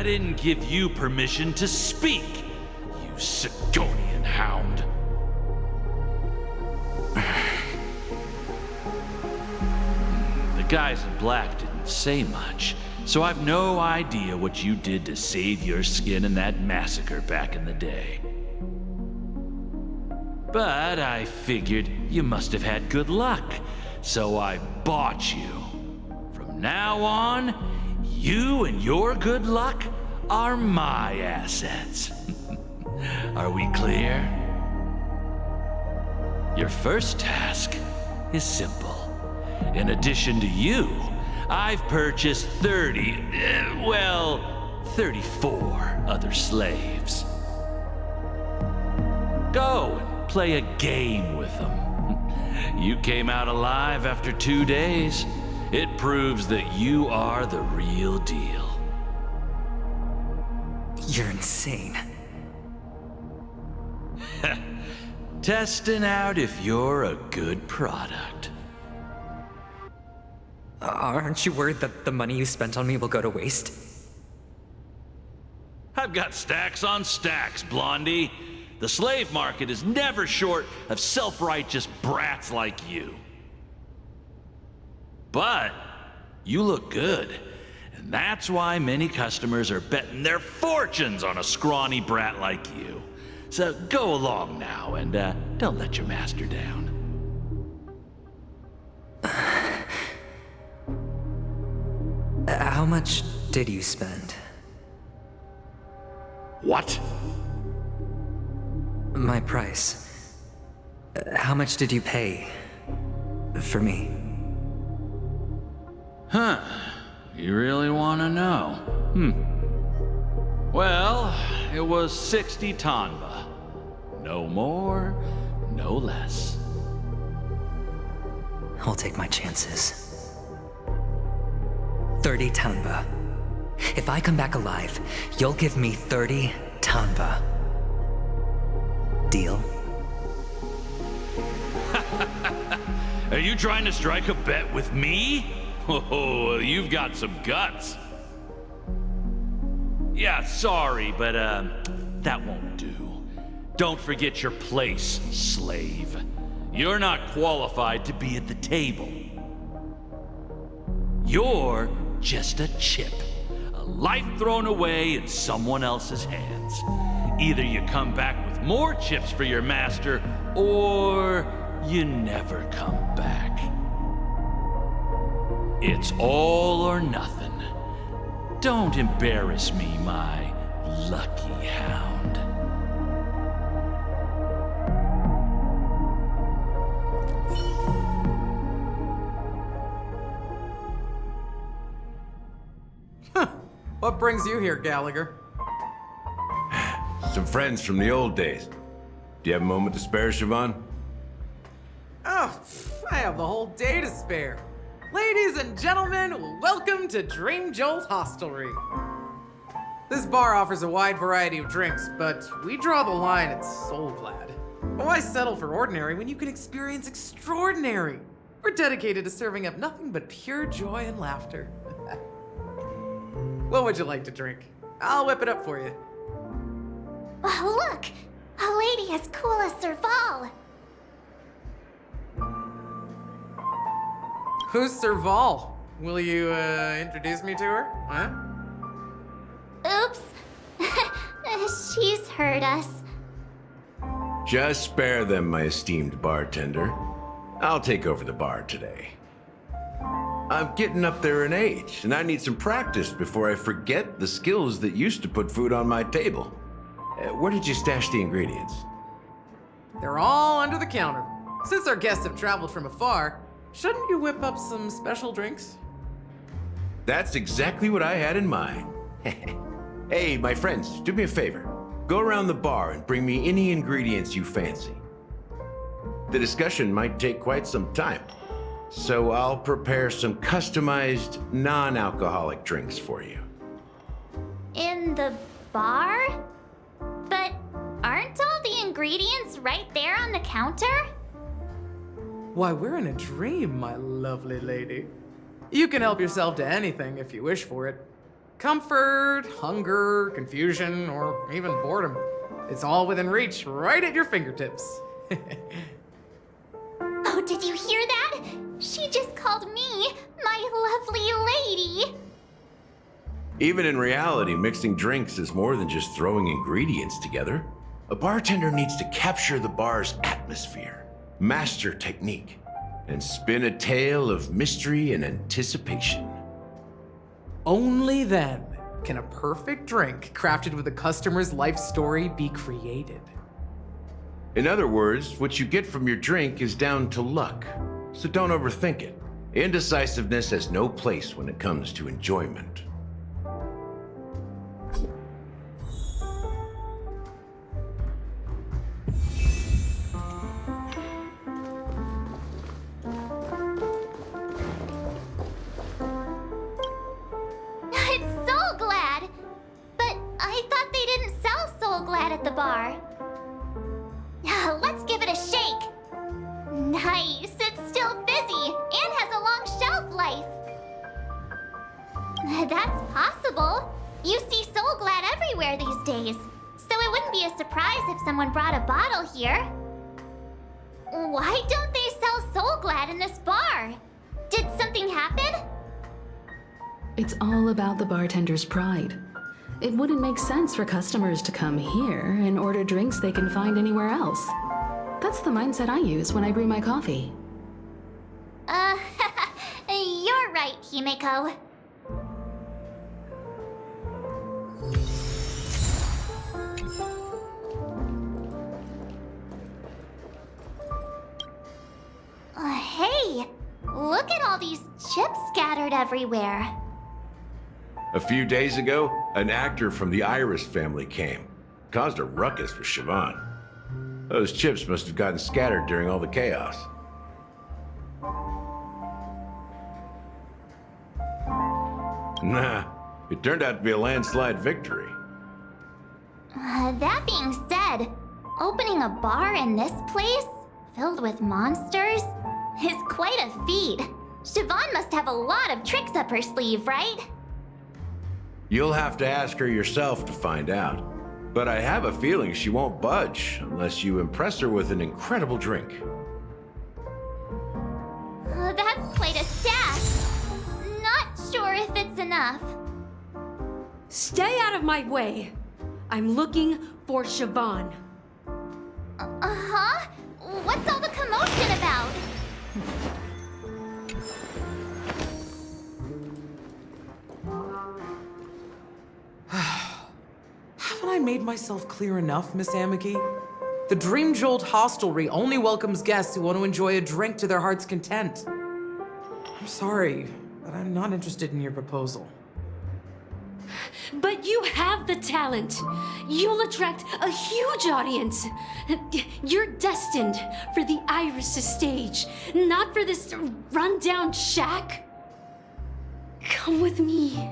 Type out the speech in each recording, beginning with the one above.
I didn't give you permission to speak, you Sigonian hound. The guys in black didn't say much, so I've no idea what you did to save your skin in that massacre back in the day. But I figured you must have had good luck, so I bought you. From now on, you and your good luck are my assets. Are we clear? Your first task is simple. In addition to you, I've purchased 34 other slaves. Go and play a game with them. You came out alive after 2 days. It proves that you are the real deal. You're insane. Testing out if you're a good product. Aren't you worried that the money you spent on me will go to waste? I've got stacks on stacks, Blondie. The slave market is never short of self-righteous brats like you. But you look good, and that's why many customers are betting their fortunes on a scrawny brat like you. So go along now, and don't let your master down. How much did you spend? What? My price. How much did you pay for me? Huh. You really want to know? Well, it was 60 tanba. No more, no less. I'll take my chances. 30 tanba. If I come back alive, you'll give me 30 tanba. Deal? Are you trying to strike a bet with me? Oh, you've got some guts. Yeah, sorry, but that won't do. Don't forget your place, slave. You're not qualified to be at the table. You're just a chip. A life thrown away in someone else's hands. Either you come back with more chips for your master, or you never come back. It's all or nothing. Don't embarrass me, my lucky hound. What brings you here, Gallagher? Some friends from the old days. Do you have a moment to spare, Siobhan? Oh, I have the whole day to spare. Ladies and gentlemen, welcome to Dream Jolt Hostelry. This bar offers a wide variety of drinks, but we draw the line at Soulglad. Why settle for ordinary when you can experience extraordinary? We're dedicated to serving up nothing but pure joy and laughter. What would you like to drink? I'll whip it up for you. Oh, look! A lady as cool as Serval! Who's Serval? Will you, introduce me to her? Huh? Oops. She's heard us. Just spare them, my esteemed bartender. I'll take over the bar today. I'm getting up there in age, and I need some practice before I forget the skills that used to put food on my table. Where did you stash the ingredients? They're all under the counter. Since our guests have traveled from afar, shouldn't you whip up some special drinks? That's exactly what I had in mind. Hey, my friends, do me a favor. Go around the bar and bring me any ingredients you fancy. The discussion might take quite some time, so I'll prepare some customized, non-alcoholic drinks for you. In the bar? But aren't all the ingredients right there on the counter? Why, we're in a dream, my lovely lady. You can help yourself to anything if you wish for it. Comfort, hunger, confusion, or even boredom. It's all within reach, right at your fingertips. Oh, did you hear that? She just called me my lovely lady. Even in reality, mixing drinks is more than just throwing ingredients together. A bartender needs to capture the bar's atmosphere, master technique, and spin a tale of mystery and anticipation. Only then can a perfect drink crafted with a customer's life story be created. In other words, what you get from your drink is down to luck, so don't overthink it. Indecisiveness has no place when it comes to enjoyment. It's Soul Glad! But I thought they didn't sell Soul Glad at the bar. Let's give it a shake. Nice, it's still fizzy and has a long shelf life. That's possible. You see Soul Glad everywhere these days, so it wouldn't be a surprise if someone brought a bottle here. Why don't they sell Soul Glad in this bar? Did something happen? It's all about the bartender's pride. It wouldn't make sense for customers to come here and order drinks they can find anywhere else. That's the mindset I use when I brew my coffee. You're right, Himeko. Hey, look at all these chips scattered everywhere. A few days ago, an actor from the Iris family came. Caused a ruckus for Siobhan. Those chips must have gotten scattered during all the chaos. Nah, it turned out to be a landslide victory. That being said, opening a bar in this place, filled with monsters, is quite a feat. Siobhan must have a lot of tricks up her sleeve, right? You'll have to ask her yourself to find out. But I have a feeling she won't budge unless you impress her with an incredible drink. That's quite a stash. Not sure if it's enough. Stay out of my way. I'm looking for Siobhan. Uh-huh? What's all the commotion about? Haven't I made myself clear enough, Miss Amiki? The Dream Jolt Hostelry only welcomes guests who want to enjoy a drink to their heart's content. I'm sorry, but I'm not interested in your proposal. But you have the talent. You'll attract a huge audience. You're destined for the Iris' stage, not for this rundown shack. Come with me.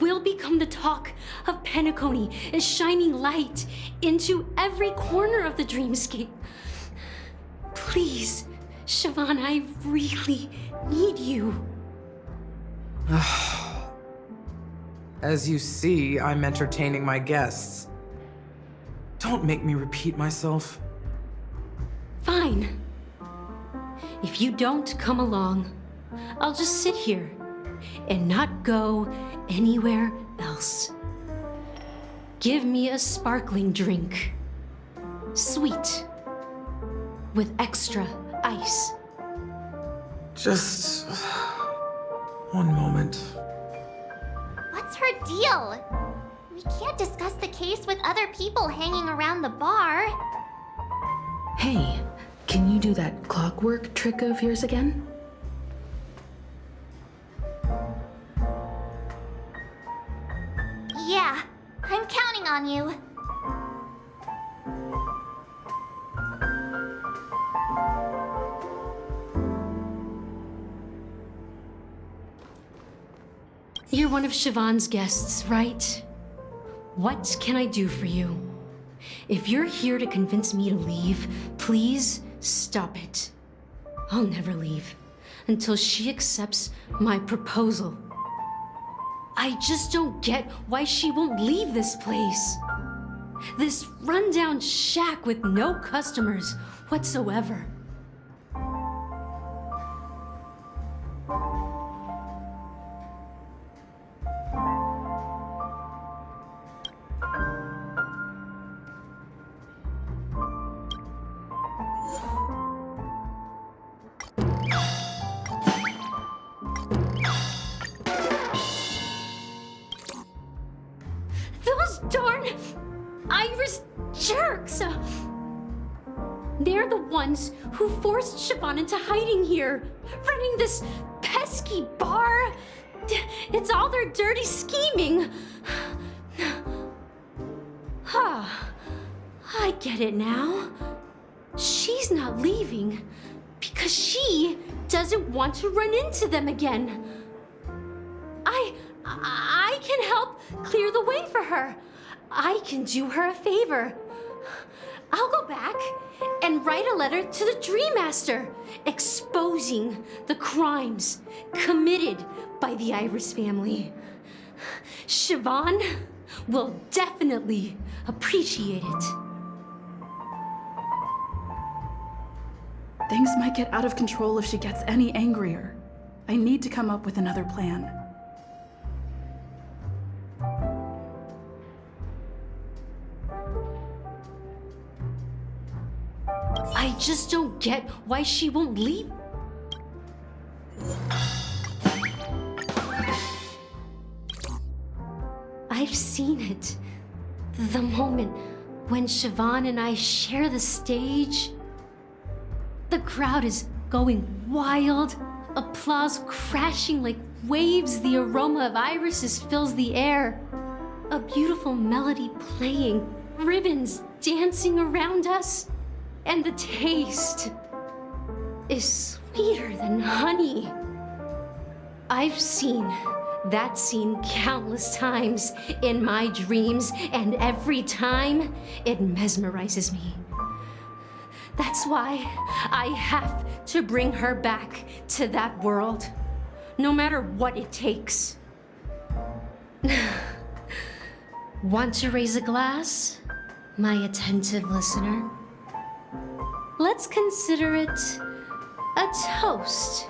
We'll become the talk of Penacony, a shining light into every corner of the dreamscape. Please, Siobhan, I really need you. As you see, I'm entertaining my guests. Don't make me repeat myself. Fine. If you don't come along, I'll just sit here and not go anywhere else. Give me a sparkling drink. Sweet. With extra ice. Just one moment. What's her deal? We can't discuss the case with other people hanging around the bar. Hey, can you do that clockwork trick of yours again? Yeah, I'm counting on you. You're one of Siobhan's guests, right? What can I do for you? If you're here to convince me to leave, please stop it. I'll never leave until she accepts my proposal. I just don't get why she won't leave this place. This rundown shack with no customers whatsoever. Those darn Iris jerks! They're the ones who forced Siobhan into hiding here, running this pesky bar. It's all their dirty scheming. I get it now. She's not leaving because she doesn't want to run into them again. I can help clear the way for her. I can do her a favor. I'll go back and write a letter to the Dream Master exposing the crimes committed by the Iris family. Siobhan will definitely appreciate it. Things might get out of control if she gets any angrier. I need to come up with another plan. I just don't get why she won't leave. I've seen it. The moment when Siobhan and I share the stage. The crowd is going wild, applause crashing like waves, the aroma of irises fills the air. A beautiful melody playing, ribbons dancing around us, and the taste is sweeter than honey. I've seen that scene countless times in my dreams, and every time it mesmerizes me. That's why I have to bring her back to that world, no matter what it takes. Want to raise a glass, my attentive listener? Let's consider it a toast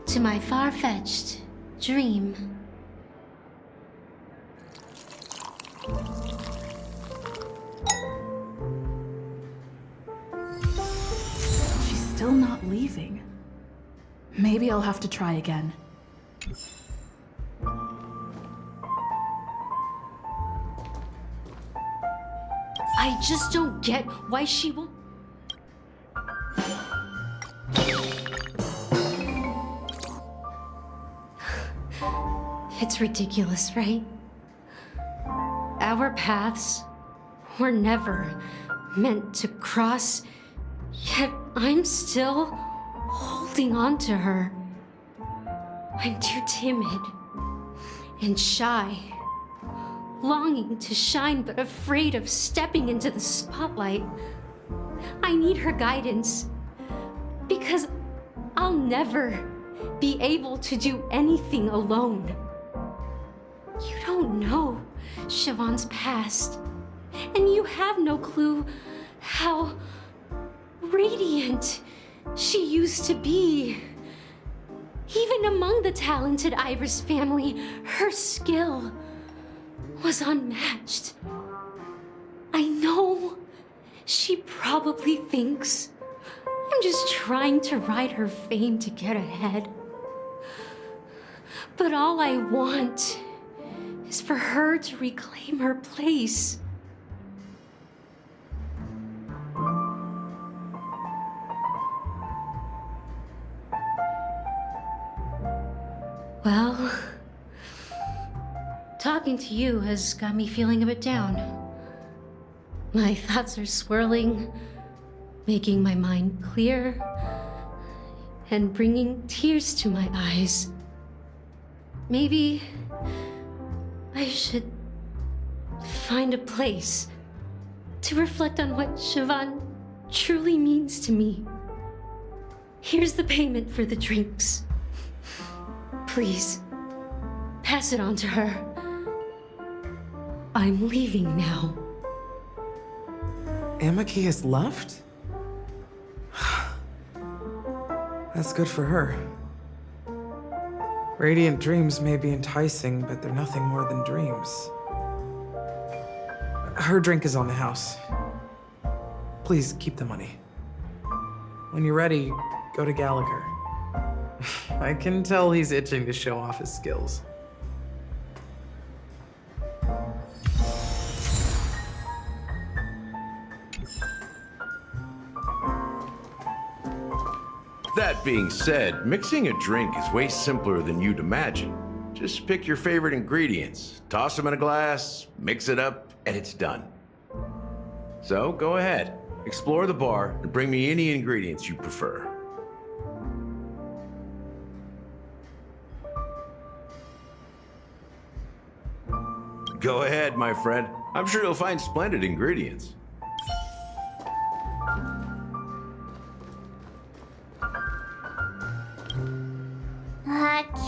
to my far-fetched dream. Still not leaving. Maybe I'll have to try again. I just don't get why she won't. It's ridiculous, right? Our paths were never meant to cross, yet I'm still holding on to her. I'm too timid and shy, longing to shine but afraid of stepping into the spotlight. I need her guidance because I'll never be able to do anything alone. You don't know Siobhan's past, and you have no clue how radiant she used to be. Even among the talented Iris family, her skill was unmatched. I know she probably thinks I'm just trying to ride her fame to get ahead. But all I want is for her to reclaim her place. Well, talking to you has got me feeling a bit down. My thoughts are swirling, making my mind clear, and bringing tears to my eyes. Maybe I should find a place to reflect on what Siobhan truly means to me. Here's the payment for the drinks. Please, Pass it on to her. I'm leaving now. Amaki has left? That's good for her. Radiant dreams may be enticing, but they're nothing more than dreams. Her drink is on the house. Please keep the money. When you're ready, go to Gallagher. I can tell he's itching to show off his skills. That being said, mixing a drink is way simpler than you'd imagine. Just pick your favorite ingredients, toss them in a glass, mix it up, and it's done. So go ahead, explore the bar, and bring me any ingredients you prefer. Go ahead, my friend. I'm sure you'll find splendid ingredients.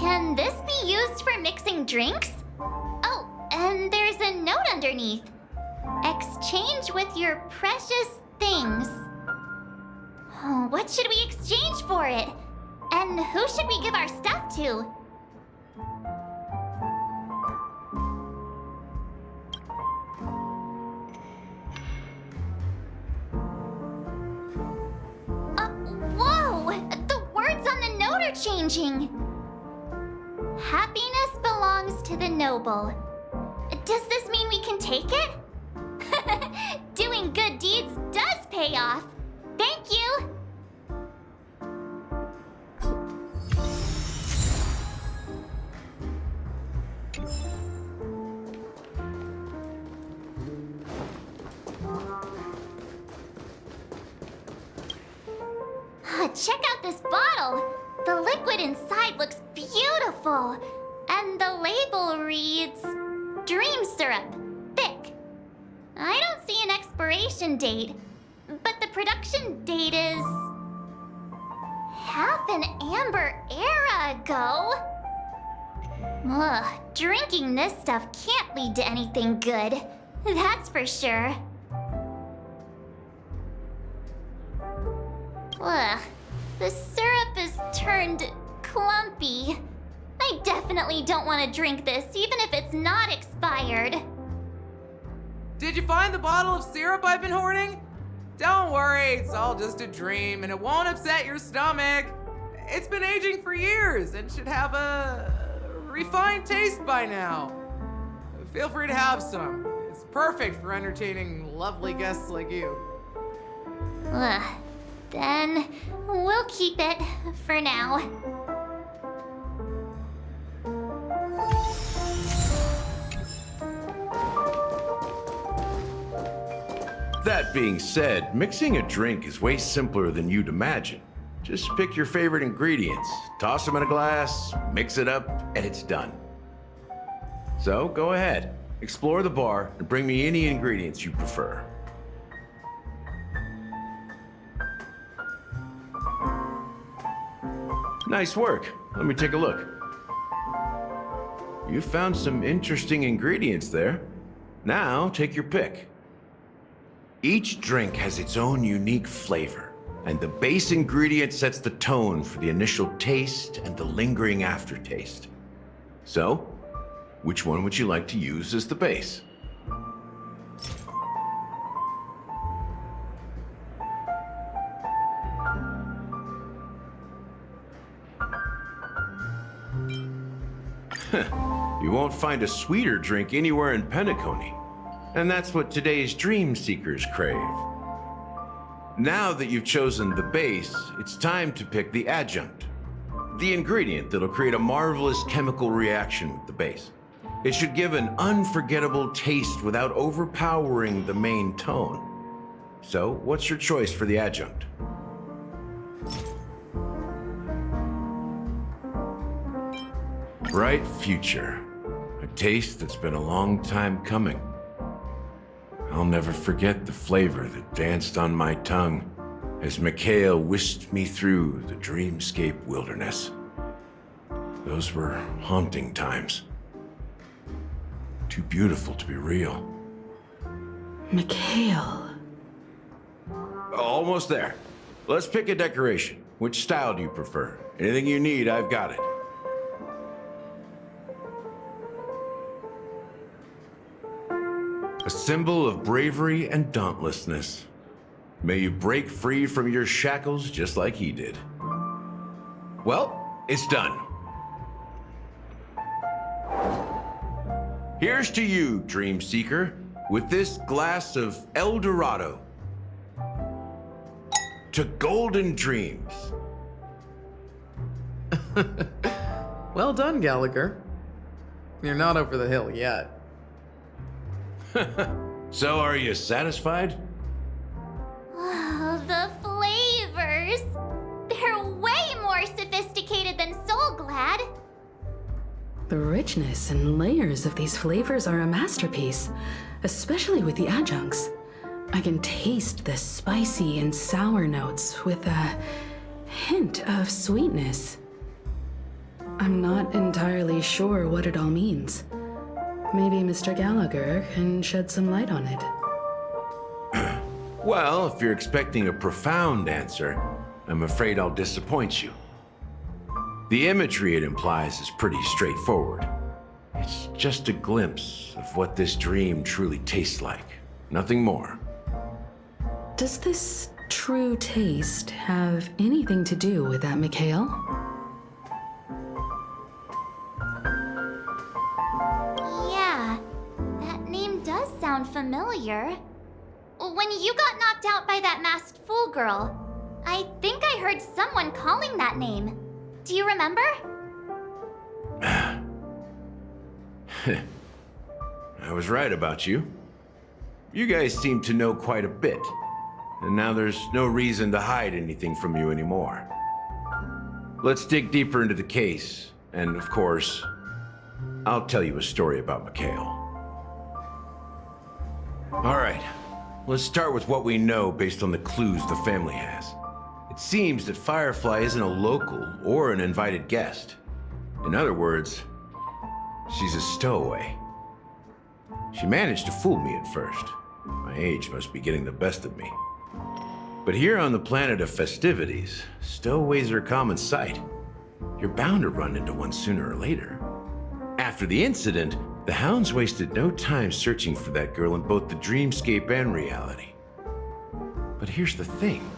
Can this be used for mixing drinks? Oh, and there's a note underneath. Exchange with your precious things. Oh, what should we exchange for it? And who should we give our stuff to? Whoa! The words on the note are changing. Happiness belongs to the noble. Does this mean we can take it? Doing good deeds does pay off. Thank you. Check out this bottle. The liquid inside looks beautiful. And the label reads, Dream Syrup, thick. I don't see an expiration date, but the production date is half an amber era ago. Ugh, drinking this stuff can't lead to anything good. That's for sure. Ugh, the syrup is turned clumpy. I definitely don't want to drink this, even if it's not expired. Did you find the bottle of syrup I've been hoarding? Don't worry, it's all just a dream and it won't upset your stomach. It's been aging for years and should have a refined taste by now. Feel free to have some. It's perfect for entertaining lovely guests like you. Ugh, then we'll keep it for now. That being said, mixing a drink is way simpler than you'd imagine. Just pick your favorite ingredients, toss them in a glass, mix it up, and it's done. So go ahead, explore the bar, and bring me any ingredients you prefer. Nice work. Let me take a look. You found some interesting ingredients there. Now, take your pick. Each drink has its own unique flavor, and the base ingredient sets the tone for the initial taste and the lingering aftertaste. So, which one would you like to use as the base? You won't find a sweeter drink anywhere in Penacony. And that's what today's dream seekers crave. Now that you've chosen the base, it's time to pick the adjunct. The ingredient that'll create a marvelous chemical reaction with the base. It should give an unforgettable taste without overpowering the main tone. So, what's your choice for the adjunct? Bright future. A taste that's been a long time coming. I'll never forget the flavor that danced on my tongue as Mikhail whisked me through the dreamscape wilderness. Those were haunting times. Too beautiful to be real. Mikhail. Almost there. Let's pick a decoration. Which style do you prefer? Anything you need, I've got it. A symbol of bravery and dauntlessness. May you break free from your shackles just like he did. Well, it's done. Here's to you, Dream Seeker, with this glass of El Dorado. To golden dreams. Well done, Gallagher. You're not over the hill yet. So are you satisfied? Oh, the flavors! They're way more sophisticated than Soul Glad. The richness and layers of these flavors are a masterpiece, especially with the adjuncts. I can taste the spicy and sour notes with a hint of sweetness. I'm not entirely sure what it all means. Maybe Mr. Gallagher can shed some light on it. Well, if you're expecting a profound answer, I'm afraid I'll disappoint you. The imagery it implies is pretty straightforward. It's just a glimpse of what this dream truly tastes like. Nothing more. Does this true taste have anything to do with that, Mikhail? Yeah, that name does sound familiar. When you got knocked out by that masked fool girl, I think I heard someone calling that name. Do you remember? I was right about you. You guys seem to know quite a bit. And now there's no reason to hide anything from you anymore. Let's dig deeper into the case. And of course, I'll tell you a story about Mikhail. All right, let's start with what we know based on the clues the family has. It seems that Firefly isn't a local or an invited guest. In other words, she's a stowaway. She managed to fool me at first. My age must be getting the best of me. But here on the planet of festivities, stowaways are a common sight. You're bound to run into one sooner or later. After the incident, the hounds wasted no time searching for that girl in both the dreamscape and reality. But here's the thing.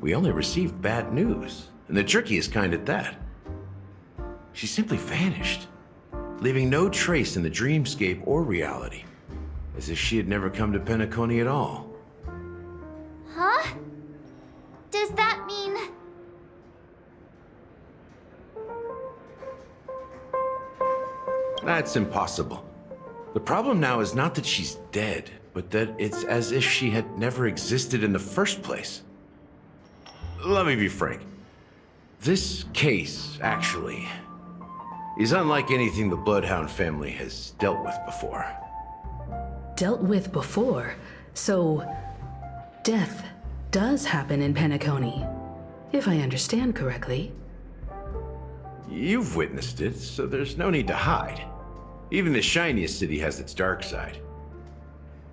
We only received bad news, and the trickiest kind at that. She simply vanished, leaving no trace in the dreamscape or reality, as if she had never come to Penacony at all. Huh? Does that mean... That's impossible. The problem now is not that she's dead, but that it's as if she had never existed in the first place. Let me be frank. This case, actually, is unlike anything the Bloodhound family has dealt with before. Dealt with before, so death does happen in Penacony, if I understand correctly. You've witnessed it, so there's no need to hide. Even the shiniest city has its dark side.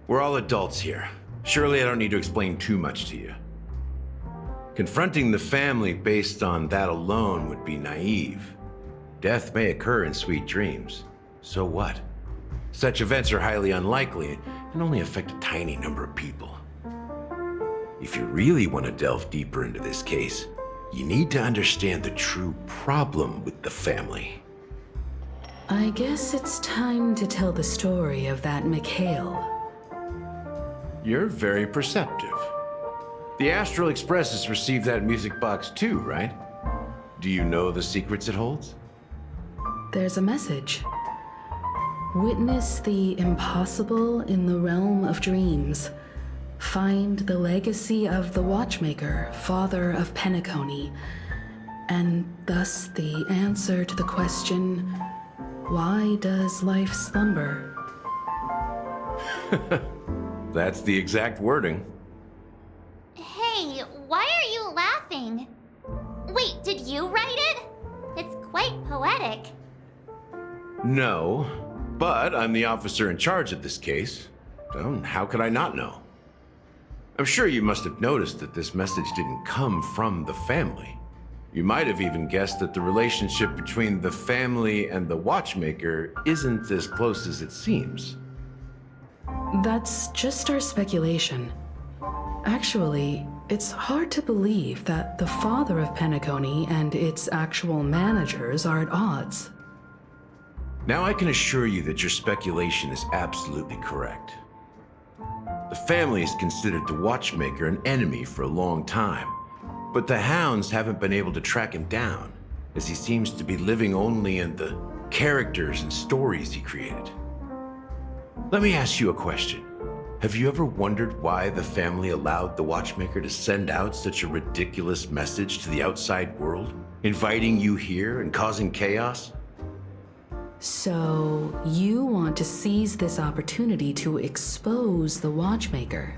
We're all adults here. Surely I don't need to explain too much to you. Confronting the family based on that alone would be naive. Death may occur in sweet dreams. So what? Such events are highly unlikely and only affect a tiny number of people. If you really want to delve deeper into this case, you need to understand the true problem with the family. I guess it's time to tell the story of that Mikhail. You're very perceptive. The Astral Express has received that music box too, right? Do you know the secrets it holds? There's a message. Witness the impossible in the realm of dreams. Find the legacy of the Watchmaker, father of Penacony, and thus the answer to the question, why does life slumber? That's the exact wording. Hey, why are you laughing? Wait, did you write it? It's quite poetic. No, But I'm the officer in charge of this case, so how could I not know? I'm sure you must have noticed that this message didn't come from the family. You might have even guessed that the relationship between the family and the watchmaker isn't as close as it seems. That's just our speculation. Actually, it's hard to believe that the father of Penacony and its actual managers are at odds. Now I can assure you that your speculation is absolutely correct. The family has considered the watchmaker an enemy for a long time, but the hounds haven't been able to track him down, as he seems to be living only in the characters and stories he created. Let me ask you a question. Have you ever wondered why the family allowed the watchmaker to send out such a ridiculous message to the outside world, inviting you here and causing chaos? So, you want to seize this opportunity to expose the watchmaker?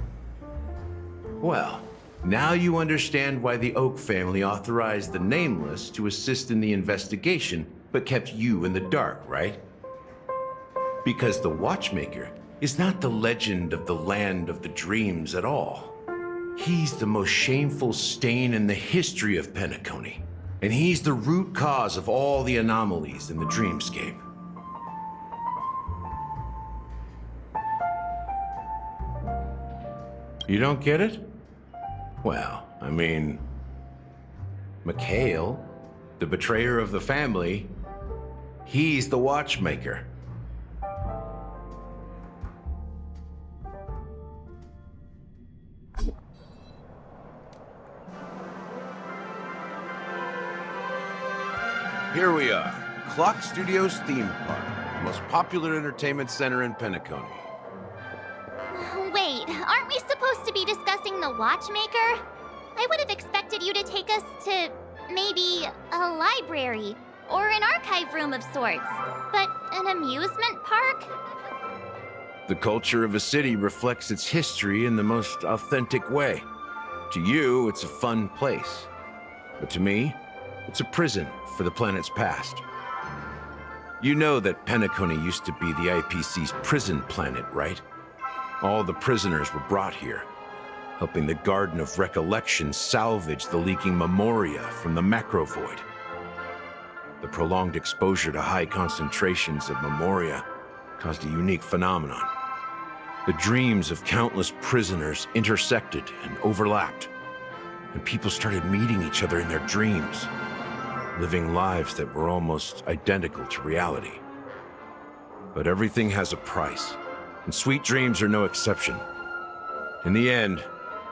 Well, now you understand why the Oak family authorized the Nameless to assist in the investigation, but kept you in the dark, right? Because the watchmaker is not the legend of the land of the dreams at all. He's the most shameful stain in the history of Penacony, and he's the root cause of all the anomalies in the dreamscape. You don't get it? Well, I mean, Mikhail, the betrayer of the family, he's the watchmaker. Here we are, Clock Studios theme park, most popular entertainment center in Penacony. Wait, aren't we supposed to be discussing the watchmaker? I would have expected you to take us to maybe a library or an archive room of sorts. But an amusement park? The culture of a city reflects its history in the most authentic way. To you, it's a fun place. But to me, it's a prison for the planet's past. You know that Penacony used to be the IPC's prison planet, right? All the prisoners were brought here, helping the Garden of Recollection salvage the leaking memoria from the macro void. The prolonged exposure to high concentrations of memoria caused a unique phenomenon. The dreams of countless prisoners intersected and overlapped, and people started meeting each other in their dreams, living lives that were almost identical to reality. But everything has a price, and sweet dreams are no exception. In the end,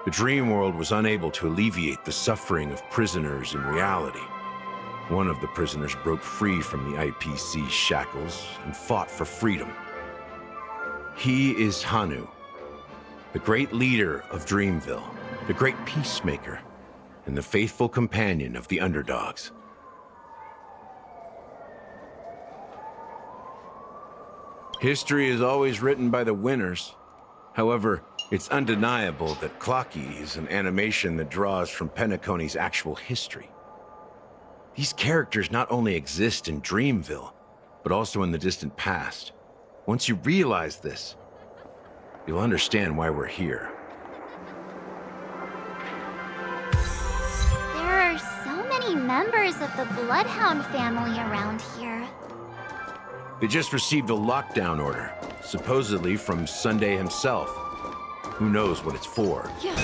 the dream world was unable to alleviate the suffering of prisoners in reality. One of the prisoners broke free from the IPC's shackles and fought for freedom. He is Hanu, the great leader of Dreamville, the great peacemaker, and the faithful companion of the underdogs. History is always written by the winners. However, it's undeniable that Clocky is an animation that draws from Penacony's actual history. These characters not only exist in Dreamville, but also in the distant past. Once you realize this, you'll understand why we're here. There are so many members of the Bloodhound family around here. They just received a lockdown order, supposedly from Sunday himself. Who knows what it's for? Yeah.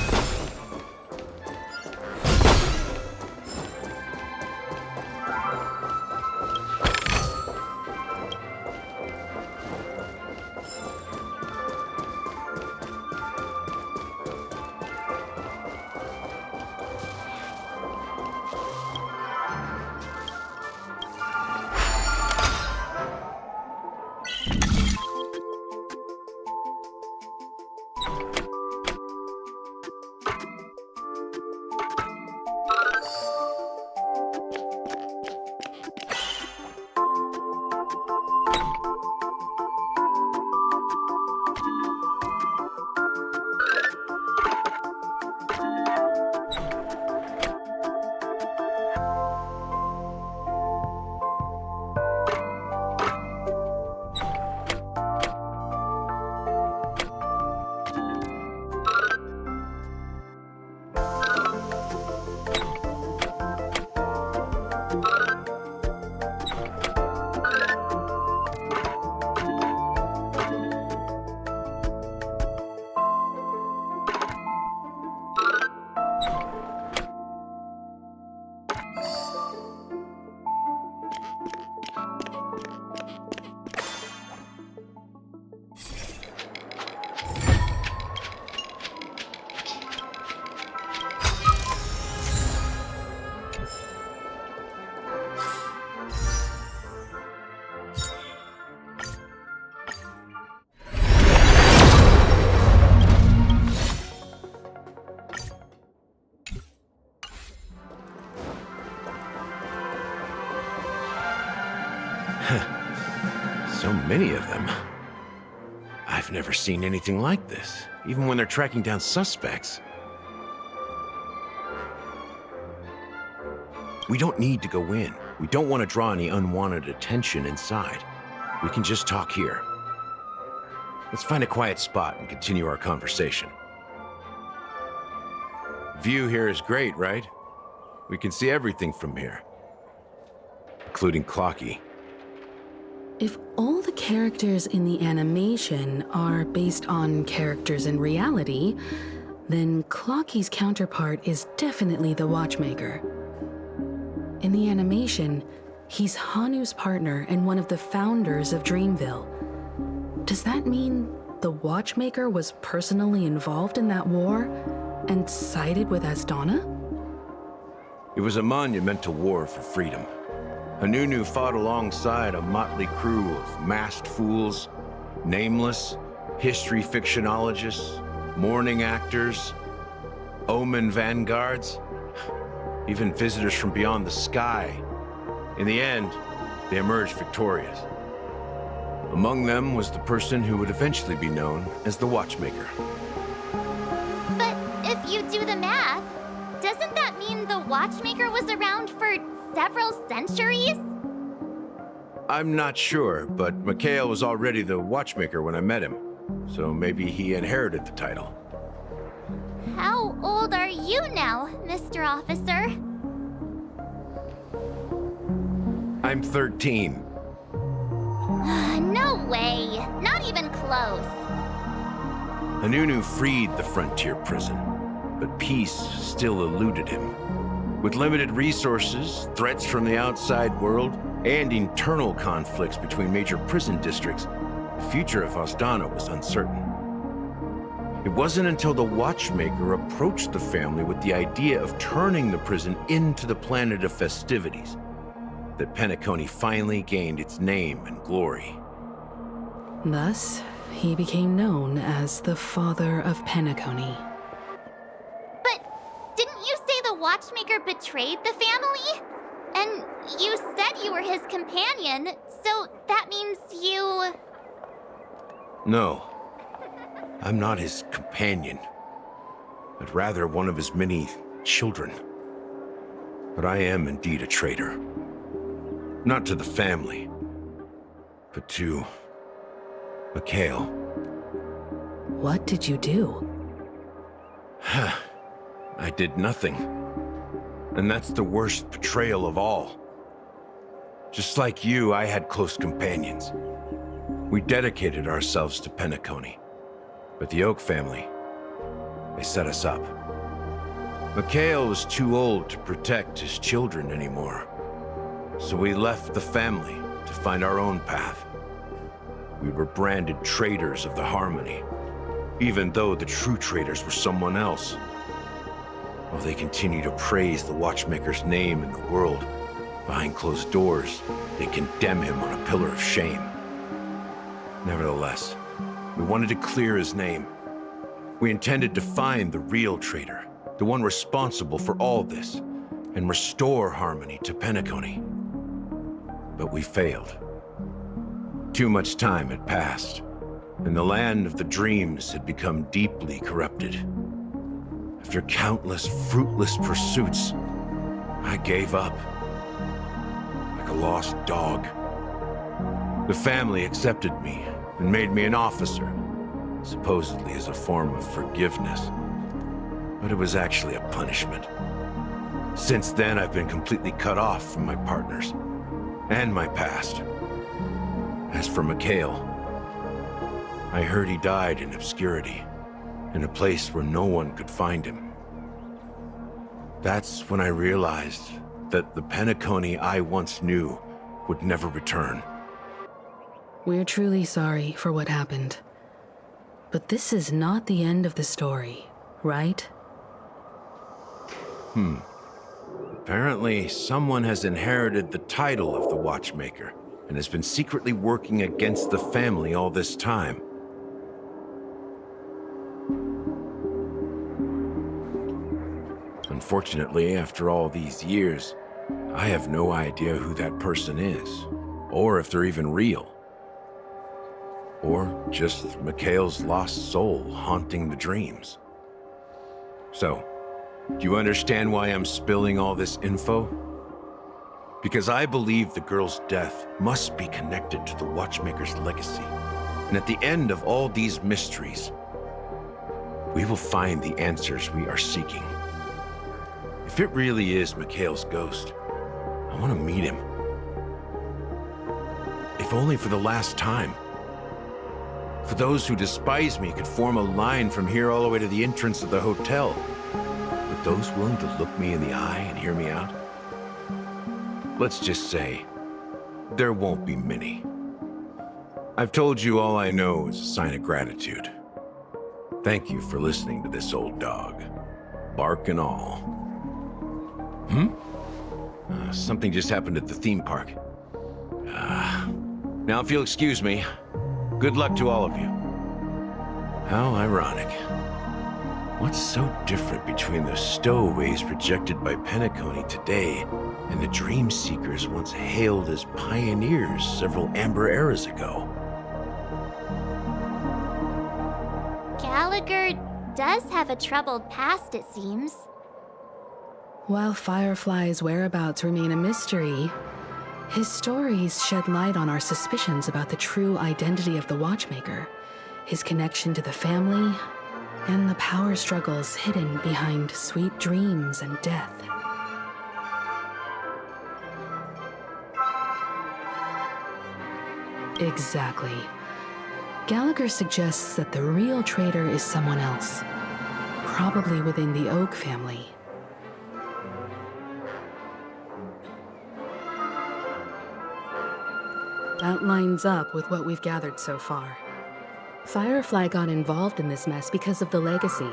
So many of them. I've never seen anything like this, even when they're tracking down suspects. We don't need to go in. We don't want to draw any unwanted attention inside. We can just talk here. Let's find a quiet spot and continue our conversation. View here is great, right? We can see everything from here, including Clocky. If all the characters in the animation are based on characters in reality, then Clocky's counterpart is definitely the Watchmaker. In the animation, he's Hanu's partner and one of the founders of Dreamville. Does that mean the Watchmaker was personally involved in that war and sided with Asdana? It was a monumental war for freedom. Hanunu fought alongside a motley crew of masked fools, nameless, history fictionologists, mourning actors, omen vanguards, even visitors from beyond the sky. In the end, they emerged victorious. Among them was the person who would eventually be known as the Watchmaker. But if you do the math, doesn't that mean the Watchmaker was around for several centuries? I'm not sure, but Mikhail was already the Watchmaker when I met him, so maybe he inherited the title. How old are you now, Mr. Officer? I'm 13. No way. Not even close. Hanunu freed the frontier prison, but peace still eluded him. With limited resources, threats from the outside world, and internal conflicts between major prison districts, the future of Asdana was uncertain. It wasn't until the Watchmaker approached the family with the idea of turning the prison into the planet of festivities that Penacony finally gained its name and glory. Thus, he became known as the Father of Penacony. But didn't you say the Watchmaker betrayed the family? And you said you were his companion, so that means you... No, I'm not his companion, but rather one of his many children. But I am indeed a traitor. Not to the family, but to Mikhail. What did you do? I did nothing. And that's the worst betrayal of all. Just like you, I had close companions. We dedicated ourselves to Penacony. But the Oak family, they set us up. Mikhail was too old to protect his children anymore. So we left the family to find our own path. We were branded traitors of the Harmony, even though the true traitors were someone else. While they continue to praise the Watchmaker's name in the world, behind closed doors, they condemn him on a pillar of shame. Nevertheless, we wanted to clear his name. We intended to find the real traitor, the one responsible for all this, and restore harmony to Penacony. But we failed. Too much time had passed, and the land of the dreams had become deeply corrupted. After countless fruitless pursuits, I gave up. Like a lost dog. The family accepted me and made me an officer, supposedly as a form of forgiveness. But it was actually a punishment. Since then, I've been completely cut off from my partners and my past. As for Mikhail, I heard he died in obscurity, in a place where no one could find him. That's when I realized that the Penacony I once knew would never return. We're truly sorry for what happened. But this is not the end of the story, right? Apparently, someone has inherited the title of the Watchmaker and has been secretly working against the family all this time. Unfortunately, after all these years, I have no idea who that person is, or if they're even real. Or just Mikhail's lost soul haunting the dreams. So, do you understand why I'm spilling all this info? Because I believe the girl's death must be connected to the Watchmaker's legacy. And at the end of all these mysteries, we will find the answers we are seeking. If it really is Mikhail's ghost, I want to meet him. If only for the last time. For those who despise me could form a line from here all the way to the entrance of the hotel. But those willing to look me in the eye and hear me out? Let's just say, there won't be many. I've told you all I know is a sign of gratitude. Thank you for listening to this old dog. Bark and all. Something just happened at the theme park. Now if you'll excuse me, good luck to all of you. How ironic. What's so different between the stowaways projected by Penacony today and the dream seekers once hailed as pioneers several amber eras ago? Gallagher does have a troubled past, it seems. While Firefly's whereabouts remain a mystery, his stories shed light on our suspicions about the true identity of the Watchmaker, his connection to the family, and the power struggles hidden behind sweet dreams and death. Exactly. Gallagher suggests that the real traitor is someone else, probably within the Oak family. That lines up with what we've gathered so far. Firefly got involved in this mess because of the legacy,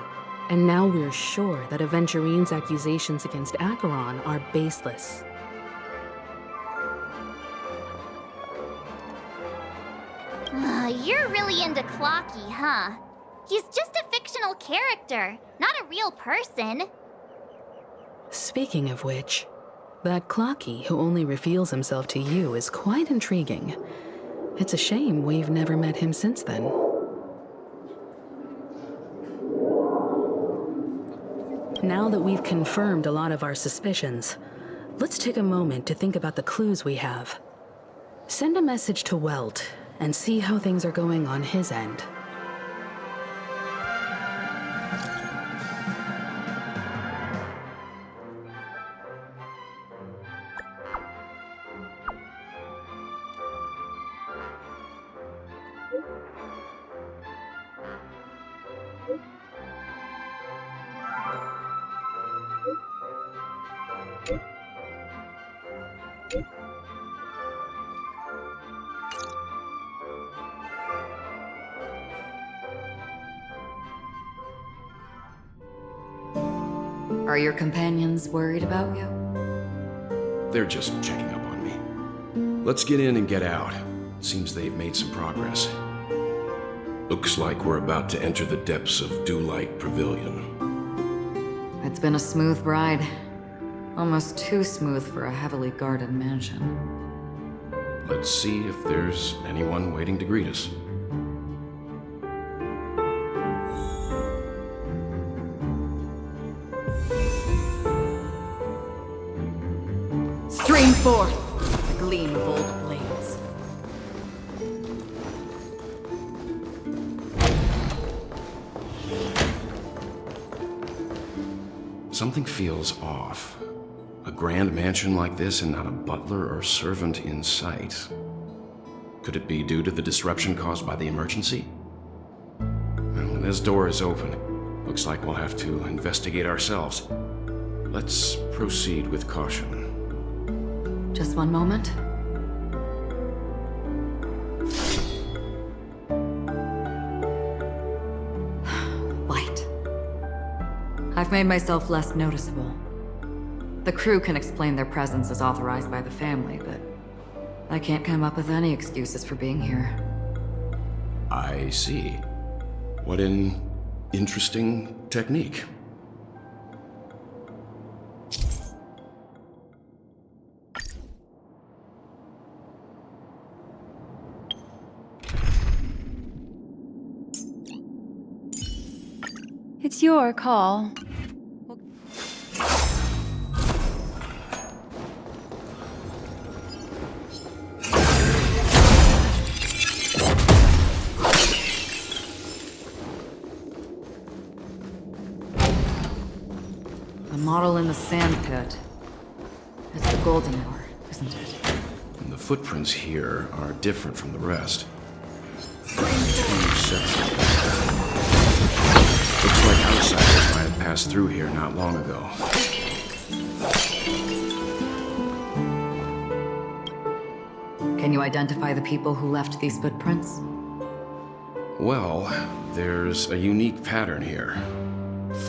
and now we're sure that Aventurine's accusations against Acheron are baseless. You're really into Clocky, huh? He's just a fictional character, not a real person. Speaking of which, that Clocky who only reveals himself to you is quite intriguing. It's a shame we've never met him since then. Now that we've confirmed a lot of our suspicions, let's take a moment to think about the clues we have. Send a message to Welt and see how things are going on his end. Are your companions worried about you? They're just checking up on me. Let's get in and get out. Seems they've made some progress. Looks like we're about to enter the depths of Dewlight Pavilion. It's been a smooth ride. Almost too smooth for a heavily guarded mansion. Let's see if there's anyone waiting to greet us. Stream forth the gleam of old blades. Something feels off. A grand mansion like this and not a butler or servant in sight. Could it be due to the disruption caused by the emergency? Well, this door is open. Looks like we'll have to investigate ourselves. Let's proceed with caution. Just one moment. Light. I've made myself less noticeable. The crew can explain their presence as authorized by the family, but I can't come up with any excuses for being here. I see. What an interesting technique. It's your call. The model in the sand pit. It's the golden hour, isn't it? And the footprints here are different from the rest. Two sets of... Looks like outsiders might have passed through here not long ago. Can you identify the people who left these footprints? Well, there's a unique pattern here.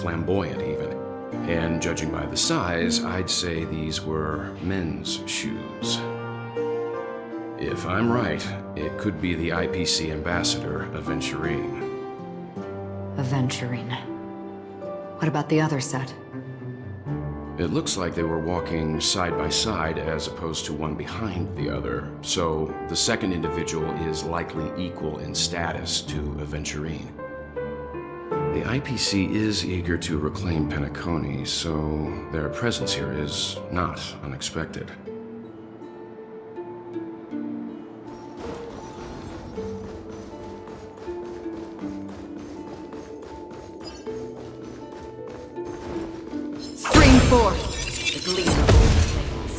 Flamboyant, even. And judging by the size, I'd say these were men's shoes. If I'm right, it could be the IPC ambassador, Aventurine. Aventurine. What about the other set? It looks like they were walking side by side as opposed to one behind the other, so the second individual is likely equal in status to Aventurine. The IPC is eager to reclaim Penacony, so their presence here is not unexpected. Spring forth, the gleam of old flames.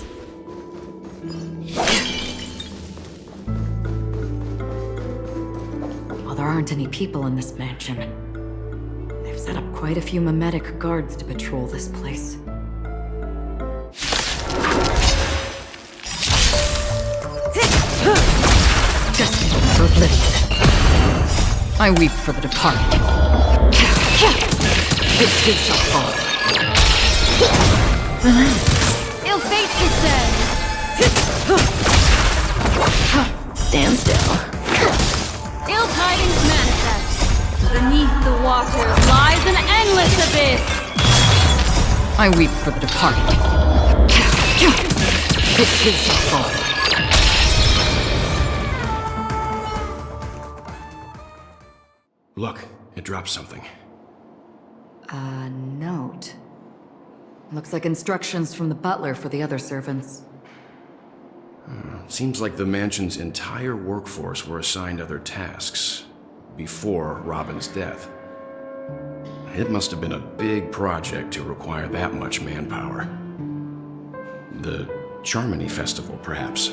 While there aren't any people in this mansion, they've set up quite a few mimetic guards to patrol this place. Destined for oblivion. I weep for the departed. Its gates shall fall. Ill fate descends! Stand still. Ill tidings manifest. Beneath the water lies an endless abyss! I weep for the departed. Its gates shall fall. Look, it dropped something. A note. Looks like instructions from the butler for the other servants. Seems like the mansion's entire workforce were assigned other tasks before Robin's death. It must have been a big project to require that much manpower. The Charmony Festival, perhaps.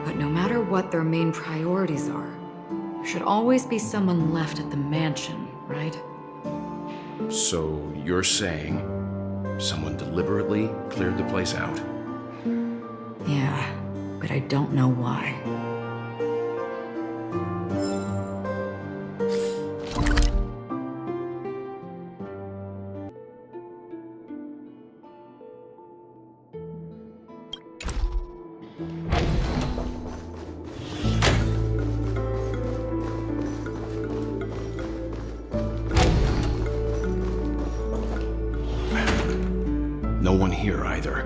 But no matter what their main priorities are, there should always be someone left at the mansion, right? So you're saying someone deliberately cleared the place out? Yeah, but I don't know why. No one here either.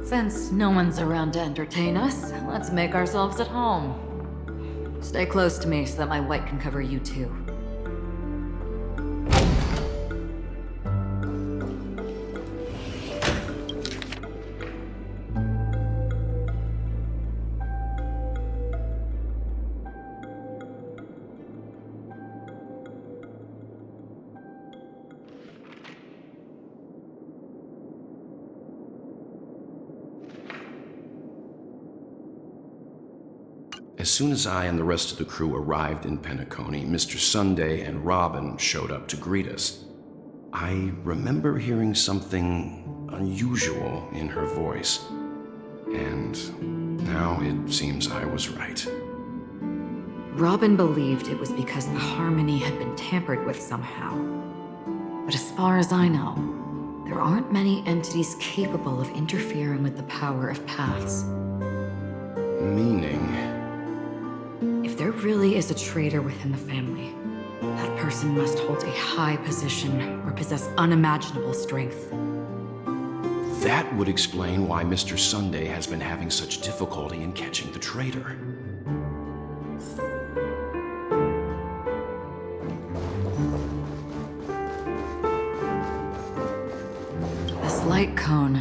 Since no one's around to entertain us, let's make ourselves at home. Stay close to me so that my white can cover you too. As soon as I and the rest of the crew arrived in Penacony, Mr. Sunday and Robin showed up to greet us. I remember hearing something unusual in her voice, and now it seems I was right. Robin believed it was because the harmony had been tampered with somehow. But as far as I know, there aren't many entities capable of interfering with the power of paths. Meaning? If there really is a traitor within the family, that person must hold a high position or possess unimaginable strength. That would explain why Mr. Sunday has been having such difficulty in catching the traitor. This light cone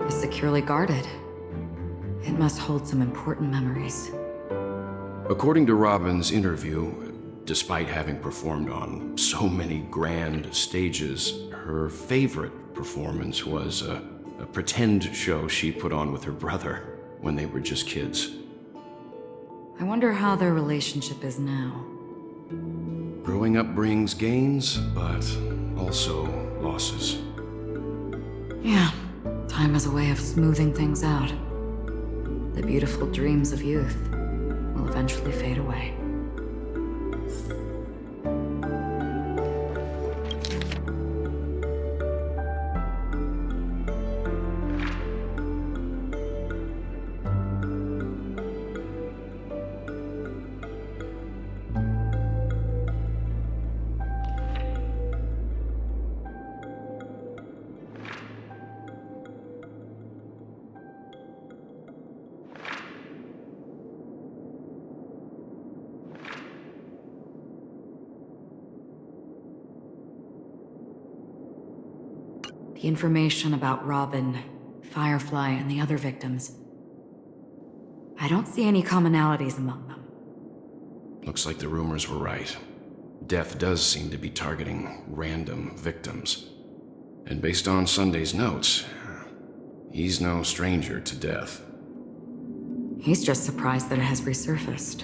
is securely guarded. It must hold some important memories. According to Robin's interview, despite having performed on so many grand stages, her favorite performance was a pretend show she put on with her brother when they were just kids. I wonder how their relationship is now. Growing up brings gains, but also losses. Yeah, time is a way of smoothing things out. The beautiful dreams of youth will eventually fade away. The information about Robin, Firefly, and the other victims. I don't see any commonalities among them. Looks like the rumors were right. Death does seem to be targeting random victims. And based on Sunday's notes, he's no stranger to death. He's just surprised that it has resurfaced.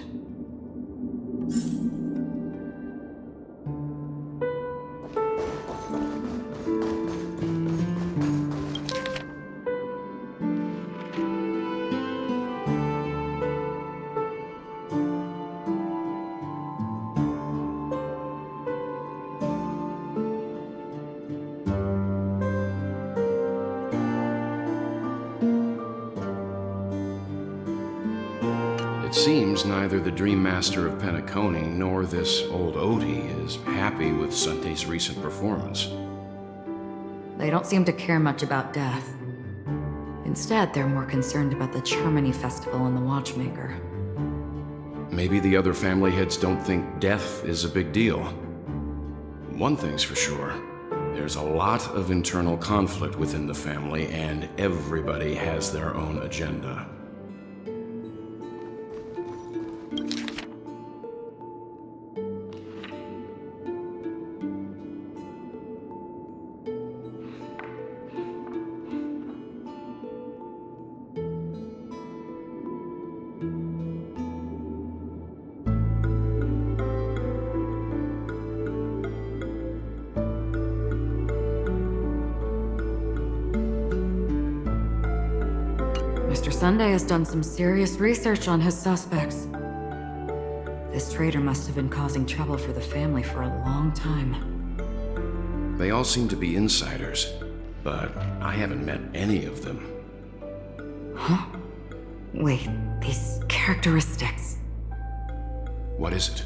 It seems neither the Dream Master of Penacony nor this old Odie is happy with Sunday's recent performance. They don't seem to care much about death. Instead, they're more concerned about the Charmony Festival and the Watchmaker. Maybe the other family heads don't think death is a big deal. One thing's for sure. There's a lot of internal conflict within the family, and everybody has their own agenda. Mr. Sunday has done some serious research on his suspects. This traitor must have been causing trouble for the family for a long time. They all seem to be insiders, but I haven't met any of them. Huh? Wait, these characteristics. What is it?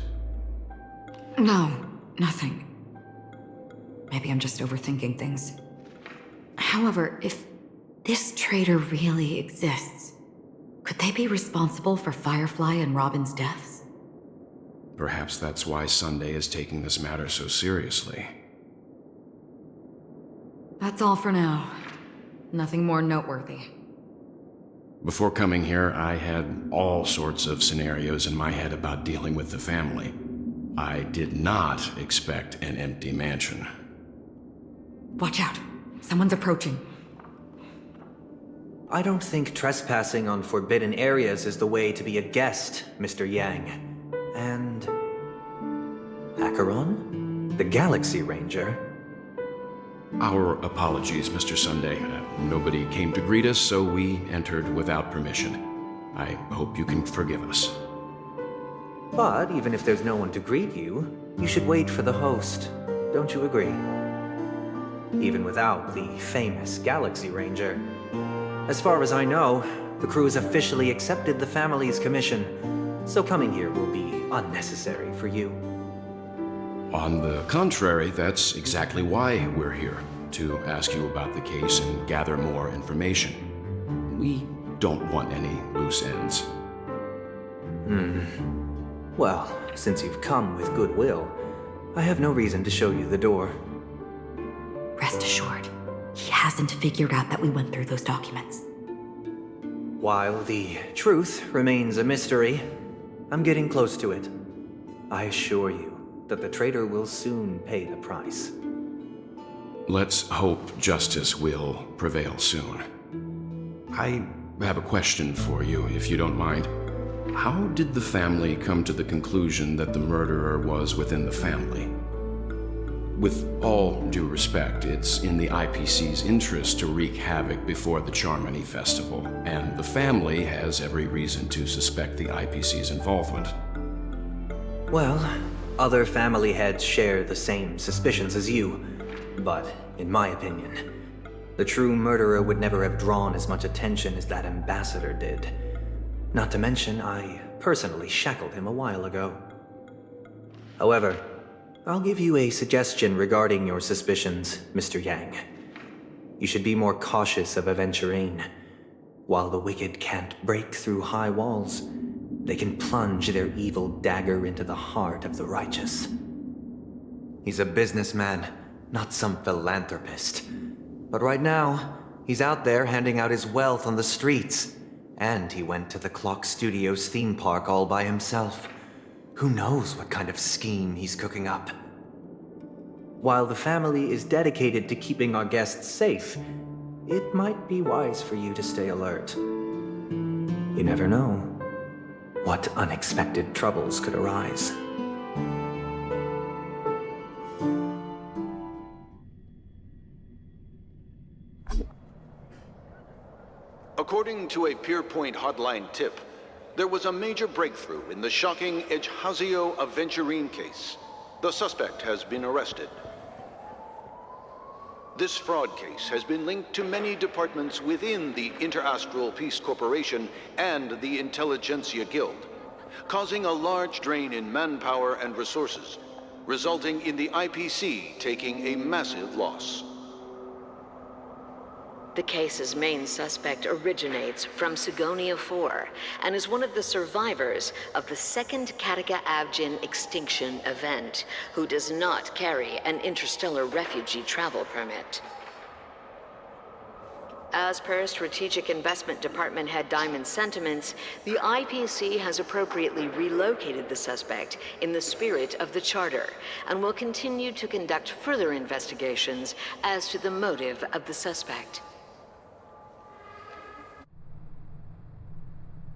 No, nothing. Maybe I'm just overthinking things. However, if this traitor really exists, could they be responsible for Firefly and Robin's deaths? Perhaps that's why Sunday is taking this matter so seriously. That's all for now. Nothing more noteworthy. Before coming here, I had all sorts of scenarios in my head about dealing with the family. I did not expect an empty mansion. Watch out. Someone's approaching. I don't think trespassing on forbidden areas is the way to be a guest, Mr. Yang. And... Acheron? The Galaxy Ranger? Our apologies, Mr. Sunday. Nobody came to greet us, so we entered without permission. I hope you can forgive us. But even if there's no one to greet you, you should wait for the host. Don't you agree? Even without the famous Galaxy Ranger. As far as I know, the crew has officially accepted the family's commission, so coming here will be unnecessary for you. On the contrary, that's exactly why we're here, to ask you about the case and gather more information. We don't want any loose ends. Well, since you've come with goodwill, I have no reason to show you the door. Rest assured, he hasn't figured out that we went through those documents. While the truth remains a mystery, I'm getting close to it. I assure you that the traitor will soon pay the price. Let's hope justice will prevail soon. I have a question for you, if you don't mind. How did the family come to the conclusion that the murderer was within the family? With all due respect, it's in the IPC's interest to wreak havoc before the Charmony Festival, and the family has every reason to suspect the IPC's involvement. Well, other family heads share the same suspicions as you, but in my opinion, the true murderer would never have drawn as much attention as that ambassador did. Not to mention, I personally shackled him a while ago. However, I'll give you a suggestion regarding your suspicions, Mr. Yang. You should be more cautious of Aventurine. While the wicked can't break through high walls, they can plunge their evil dagger into the heart of the righteous. He's a businessman, not some philanthropist. But right now, he's out there handing out his wealth on the streets. And he went to the Clock Studios theme park all by himself. Who knows what kind of scheme he's cooking up? While the family is dedicated to keeping our guests safe, it might be wise for you to stay alert. You never know what unexpected troubles could arise. According to a Pierpoint hotline tip, there was a major breakthrough in the shocking Ejhazio Aventurine case. The suspect has been arrested. This fraud case has been linked to many departments within the Interastral Peace Corporation and the Intelligentsia Guild, causing a large drain in manpower and resources, resulting in the IPC taking a massive loss. The case's main suspect originates from Sigonia 4 and is one of the survivors of the second Kataka Avgin extinction event, who does not carry an interstellar refugee travel permit. As per Strategic Investment Department Head Diamond's sentiments, the IPC has appropriately relocated the suspect in the spirit of the Charter and will continue to conduct further investigations as to the motive of the suspect.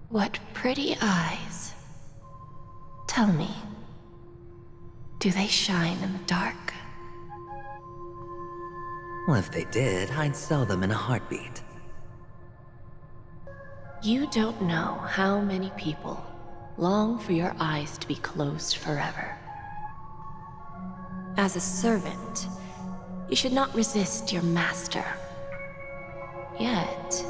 What pretty eyes. Tell me, do they shine in the dark? Well, if they did, I'd sell them in a heartbeat. You don't know how many people long for your eyes to be closed forever. As a servant, you should not resist your master. Yet,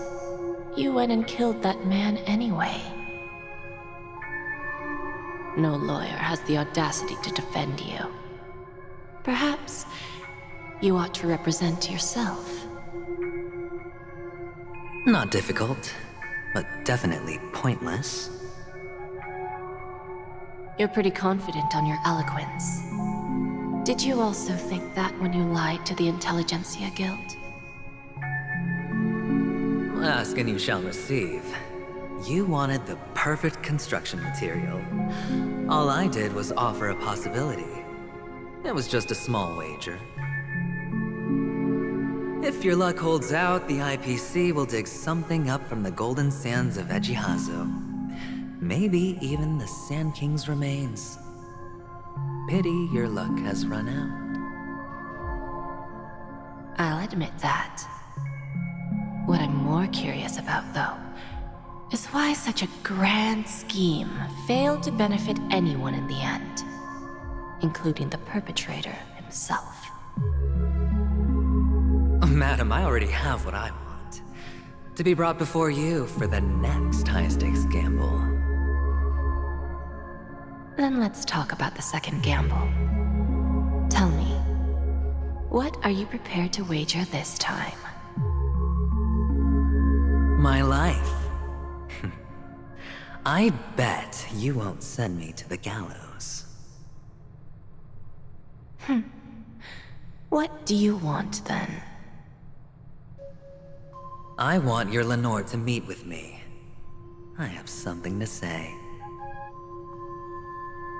you went and killed that man anyway. No lawyer has the audacity to defend you. Perhaps you ought to represent yourself. Not difficult, but definitely pointless. You're pretty confident on your eloquence. Did you also think that when you lied to the Intelligentsia Guild? Ask and you shall receive. You wanted the perfect construction material. All I did was offer a possibility. It was just a small wager. If your luck holds out, the IPC will dig something up from the golden sands of Ejhazio. Maybe even the Sand King's remains. Pity your luck has run out. I'll admit that. What I'm more curious about, though, is why such a grand scheme failed to benefit anyone in the end, including the perpetrator himself. Madam, I already have what I want. To be brought before you for the next high-stakes gamble. Then let's talk about the second gamble. Tell me, what are you prepared to wager this time? My life. I bet you won't send me to the gallows. What do you want, then? I want your Lenore to meet with me. I have something to say.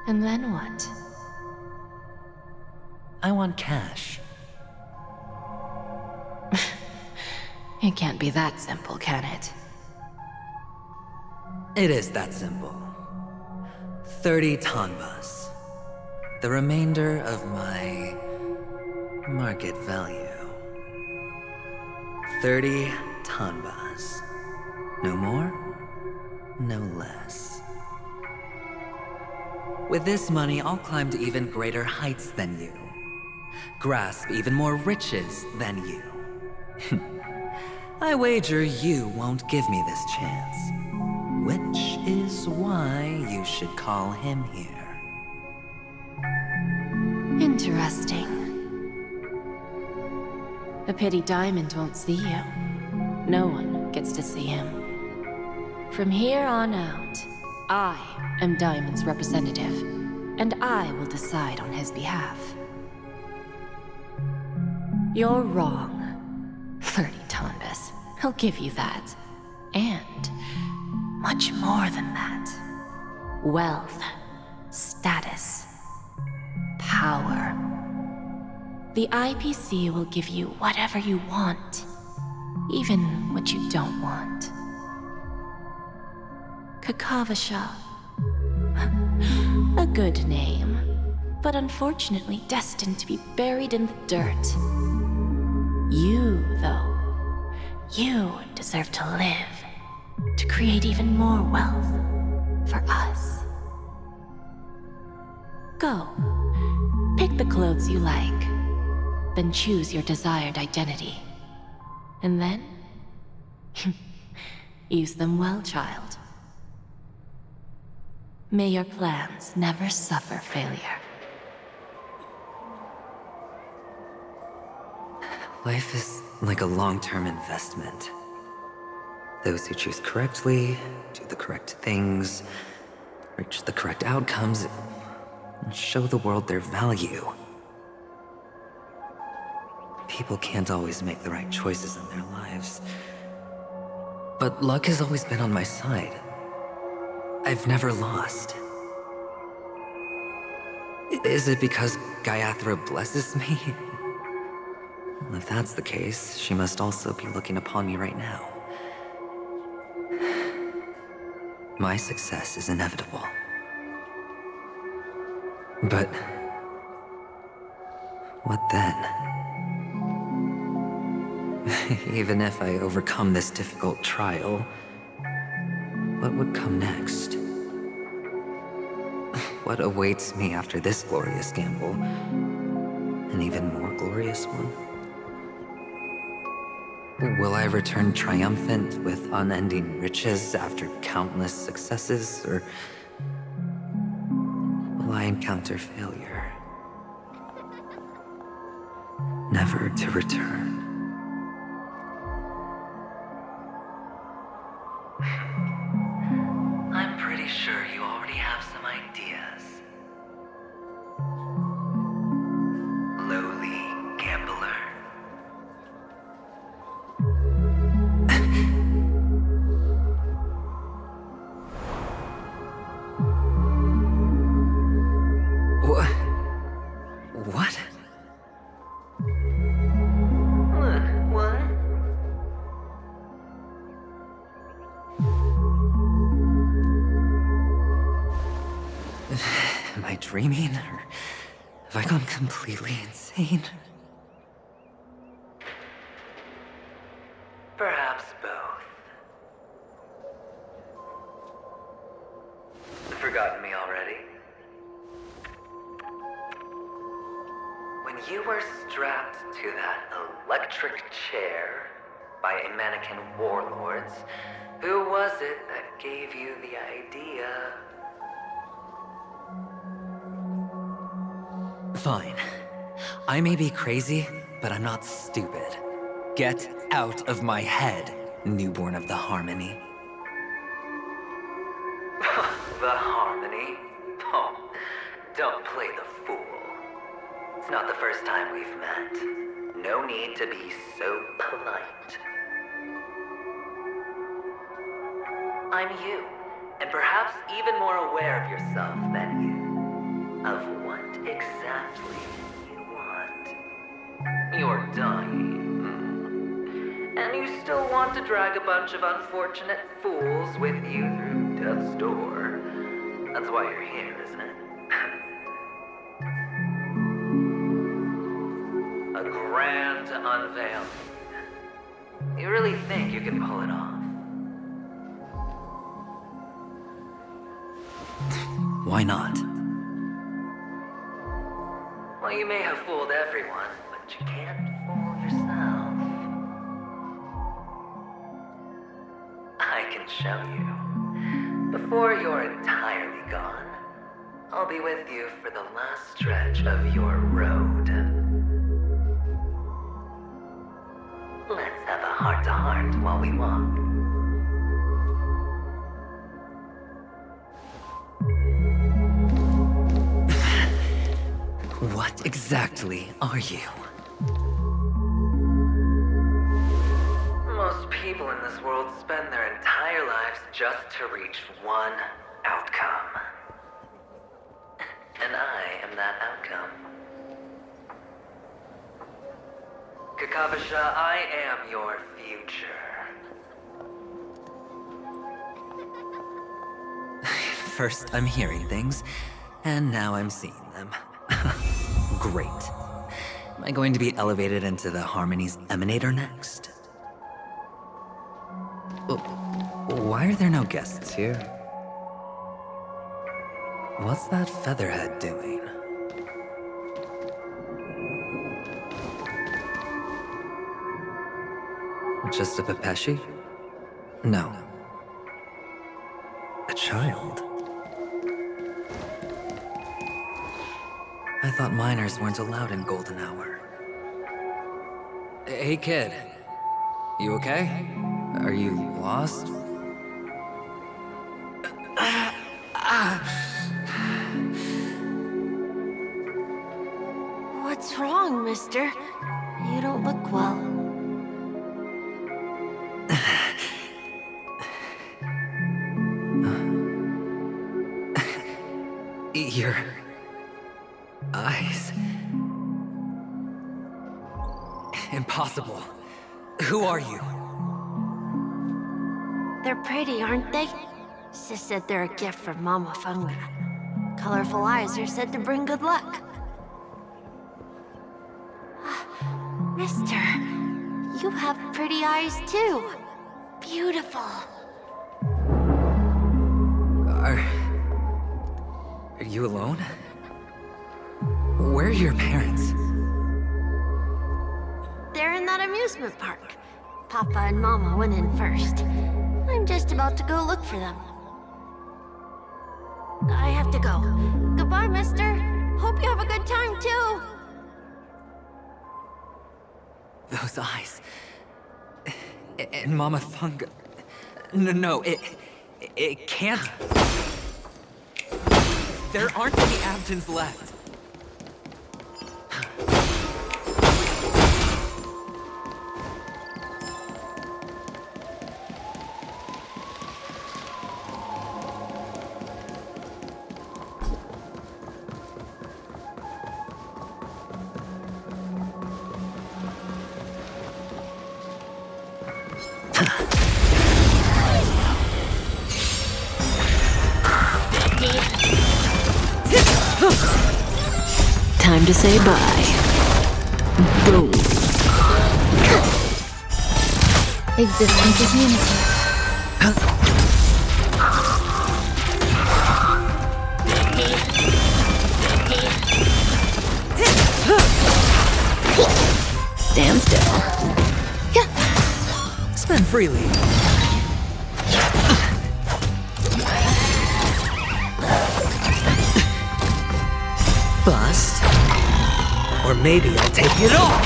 And then what? I want cash. It can't be that simple, can it? It is that simple. 30 tanbas. The remainder of my market value. 30 tanbas. No more, no less. With this money, I'll climb to even greater heights than you. Grasp even more riches than you. I wager you won't give me this chance. Which is why you should call him here. Interesting. A pity Diamond won't see you. No one gets to see him. From here on out, I am Diamond's representative, and I will decide on his behalf. You're wrong. 30 tanbas. He'll give you that. And much more than that. Wealth, status, power. The IPC will give you whatever you want, even what you don't want. Kakavasha. A good name, but unfortunately destined to be buried in the dirt. You, though, you deserve to live, to create even more wealth for us. Go, pick the clothes you like, then choose your desired identity. And then, use them well, child. May your plans never suffer failure. Life is like a long-term investment. Those who choose correctly, do the correct things, reach the correct outcomes, and show the world their value. People can't always make the right choices in their lives. But luck has always been on my side. I've never lost. Is it because Gayathra blesses me? Well, if that's the case, she must also be looking upon me right now. My success is inevitable. But what then? Even if I overcome this difficult trial, what would come next? What awaits me after this glorious gamble? An even more glorious one? Will I return triumphant with unending riches after countless successes, or will I encounter failure? Never to return. I'm pretty sure you already have some ideas. Lowly gambler. What? What? Am I dreaming, or have I gone completely insane? Perhaps both. Forgotten me already? When you were strapped to that electric chair by a mannequin warlords, who was it that gave you the idea? Fine. I may be crazy, but I'm not stupid. Get out of my head, newborn of the Harmony. The Harmony? Oh, don't play the fool. It's not the first time we've met. No need to be so polite. I'm you, and perhaps even more aware of yourself than you. Of what exactly you want. You're dying. And you still want to drag a bunch of unfortunate fools with you through death's door. That's why you're here, isn't it? A grand unveiling. You really think you can pull it off? Why not? Well, you may have fooled everyone, but you can't fool yourself. I can show you. Before you're entirely gone, I'll be with you for the last stretch of your road. Let's have a heart-to-heart while we walk. What exactly are you? Most people in this world spend their entire lives just to reach one outcome. And I am that outcome. Kakavasha, I am your future. First I'm hearing things, and now I'm seeing them. Great. Am I going to be elevated into the Harmony's Emanator next? Why are there no guests here? What's that featherhead doing? Just a Pepeshi? No. A child? I thought minors weren't allowed in Golden Hour. Hey kid, you okay? Are you lost? What's wrong, mister? You don't look well. Your eyes. Impossible. Who are you? They're pretty, aren't they? Sis said they're a gift from Mama Funga. Colorful eyes are said to bring good luck. Mister, you have pretty eyes too. Beautiful. Are you alone? Where are your parents? They're in that amusement park. Papa and Mama went in first. I'm just about to go look for them. I have to go. Goodbye, mister. Hope you have a good time, too. Those eyes. And Mama Funga. No, it can't. There aren't any Abjins left. Time to say bye. Boom. Existence is unity. Stand still. Spend freely. Bust. Or maybe I'll take it all!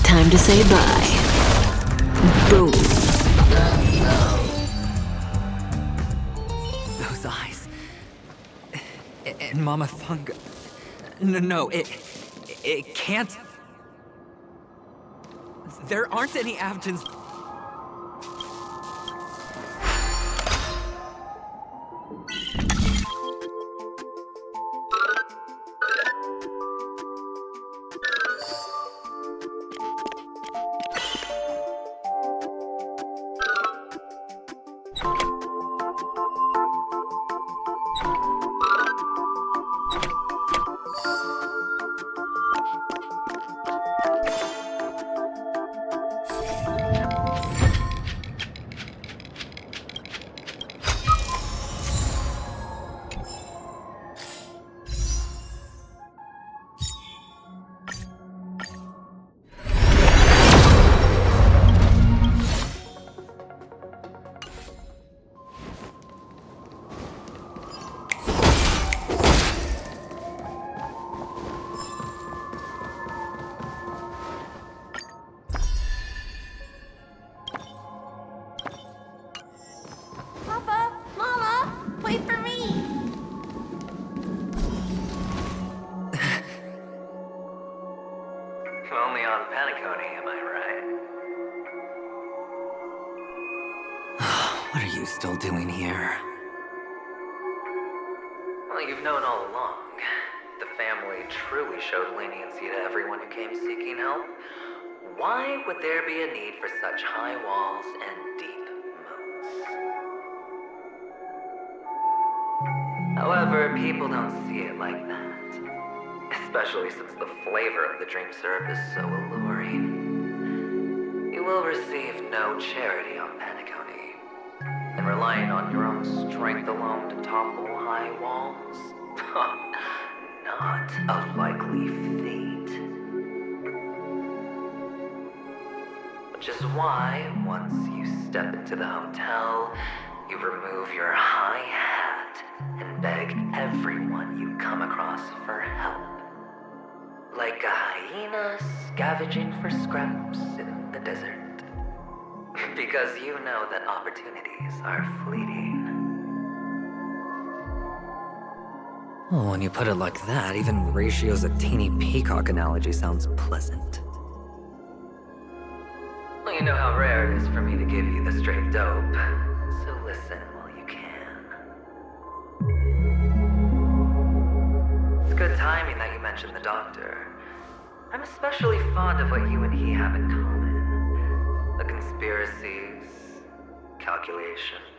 Time to say bye. Boom. Those eyes. And Mama Funga. No, it It can't... There aren't any Avgens... Papa, Mama, wait for me. Only on Panicone, am I right? What are you still doing here? Well, you've known all along. The family truly showed leniency to everyone who came seeking help. Why would there be a need for such high walls and deep moats? However, people don't see it like that. Especially since the flavor of the drink syrup is so alluring. You will receive no charity on Panicone. And relying on your own strength alone to topple high walls? Not a likely fate. Which is why, once you step into the hotel, you remove your high hat and beg everyone you come across for help. Like a hyena scavenging for scraps in the desert. Because you know that opportunities are fleeting. Oh, when you put it like that, even Ratio's a teeny peacock analogy sounds pleasant. Well, you know how rare it is for me to give you the straight dope. So listen while you can. It's good timing that you mentioned the doctor. I'm especially fond of what you and he have in common. The conspiracies, calculations.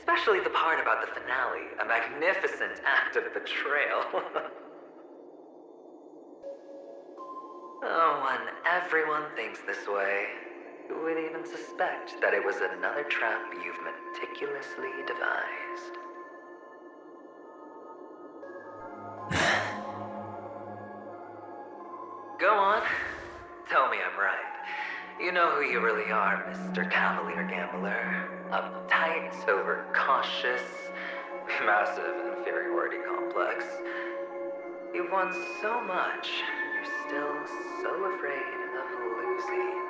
Especially the part about the finale, a magnificent act of betrayal. Oh, when everyone thinks this way, who would even suspect that it was another trap you've meticulously devised? Go on. Tell me I'm right. You know who you really are, Mr. Cavalier Gambler. Uptight, overcautious, massive inferiority complex. You've won so much, you're still so afraid of losing.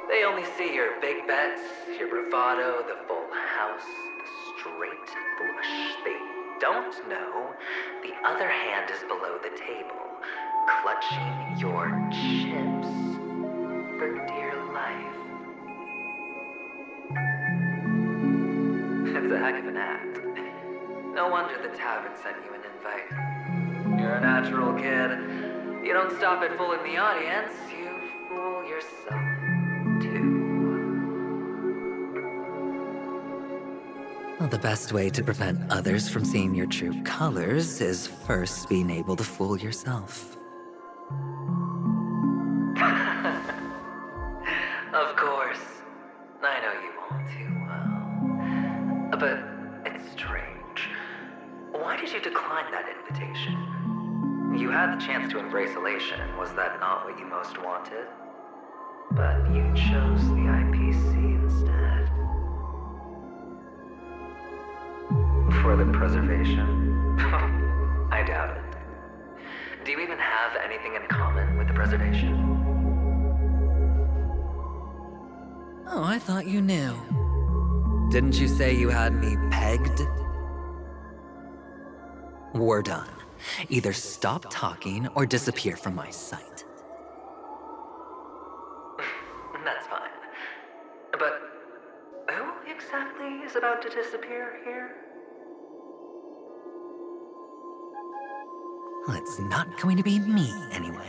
They only see your big bets, your bravado, the full house, the straight flush. They don't know the other hand is below the table, clutching your chips for dear life. It's a heck of an act. No wonder the tavern sent you an invite. You're a natural kid. You don't stop at fooling the audience, you fool yourself too. Well, the best way to prevent others from seeing your true colors is first being able to fool yourself. Of course. I know you all too well. But it's strange. Why did you decline that invitation? You had the chance to embrace elation. Was that not what you most wanted? But you chose the IPC instead. For the preservation? I doubt it. Do you even have anything in common with the preservation? Oh, I thought you knew. Didn't you say you had me pegged? we're done. Either stop talking or disappear from my sight. That's fine. But who exactly is about to disappear here? Well, it's not going to be me, anyway.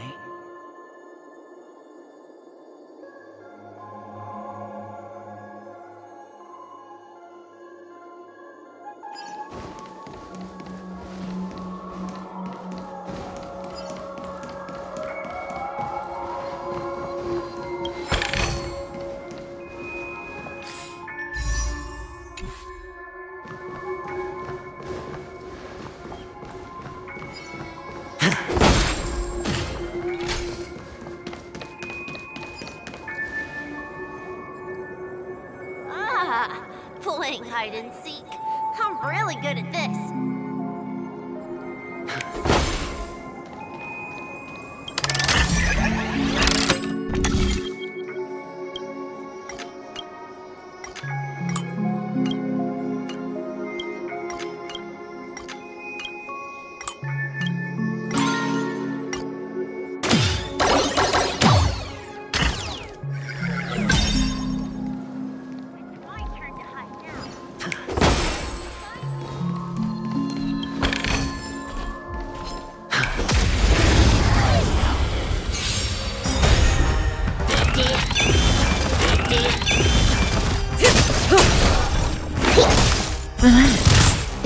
Playing hide and seek. I'm really good at this.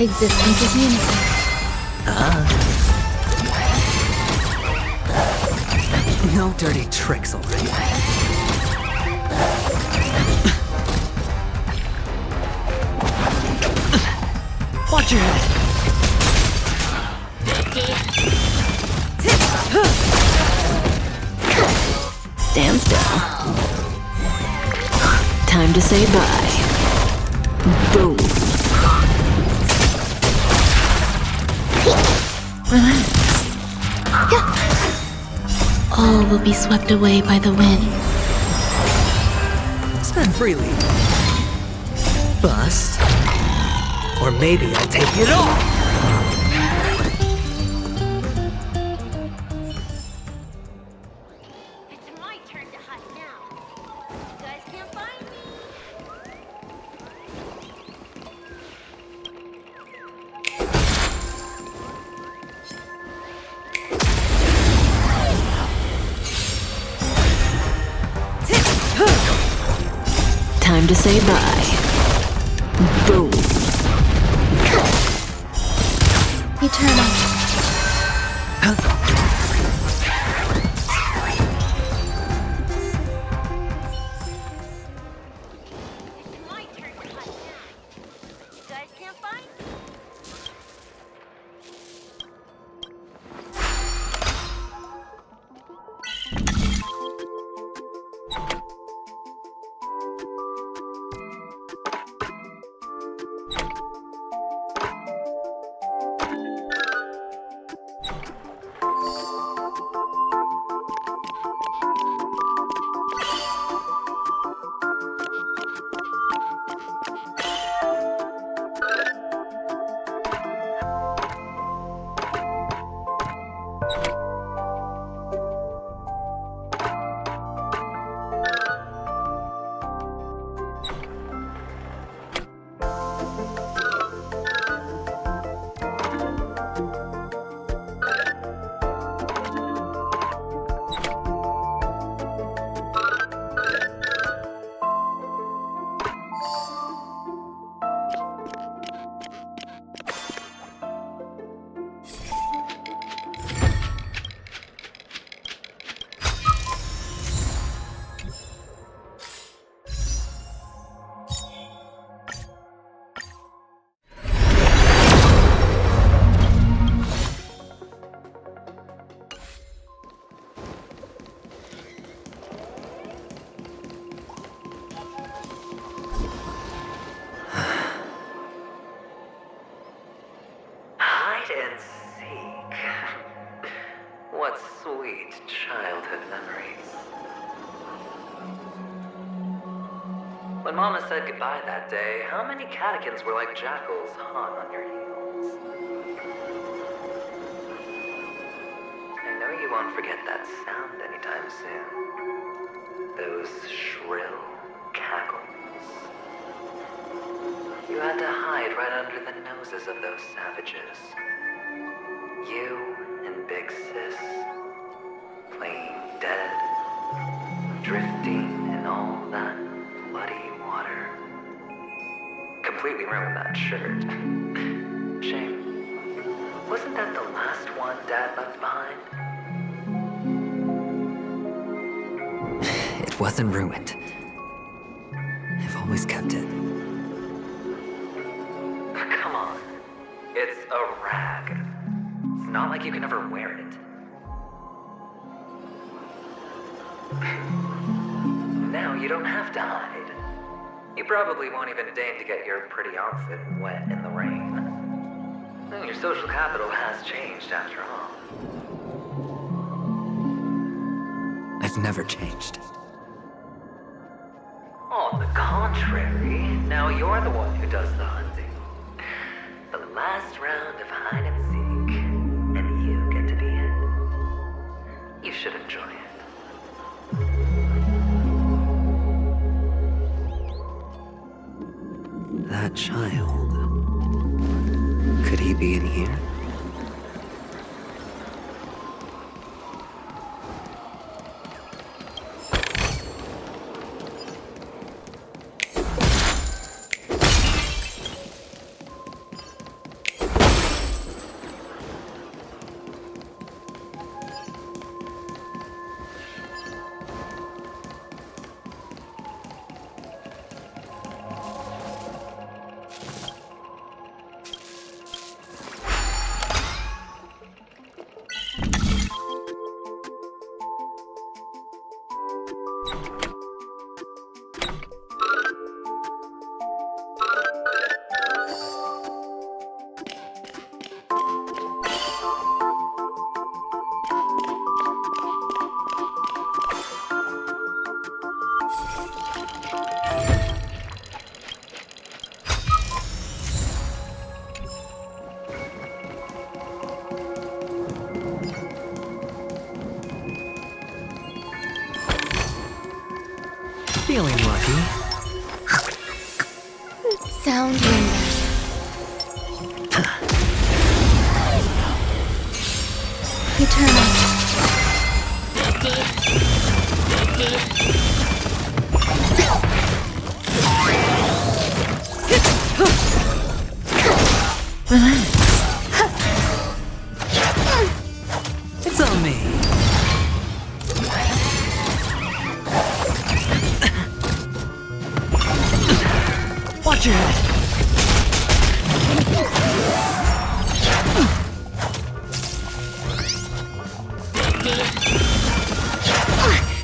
Existence is unity. No dirty tricks, alright? Watch your head. Stand still. Time to say bye. Boom. Relax. All will be swept away by the wind. Spend freely. Bust. Or maybe I'll take it all! It's my turn to hide now. You guys can't find me. Time to say bye. Boom. Eternal. It's my turn to hide now. You guys can't find me. And seek. What sweet childhood memories. When Mama said goodbye that day, how many catechins were like jackals hot on your heels? won't forget that sound anytime soon. Those shrill cackles. You had to hide right under the noses of those savages. You and Big Sis, playing dead, drifting in all that bloody water. Completely ruined that shirt. Shame. Wasn't that the last one Dad left behind? It wasn't ruined. I've always kept it. Come on. It's a rag. It's not like you can ever wear it. Now you don't have to hide. You probably won't even deign to get your pretty outfit wet in the rain. Your social capital has changed after all. I've never changed. On the contrary, now you're the one who does the hunting. The last round of hide and seek, and you get to be it. You should enjoy it. That child. Could he be in here? Feeling lucky. Sound windows. Eternal. It's on me. Watch your head.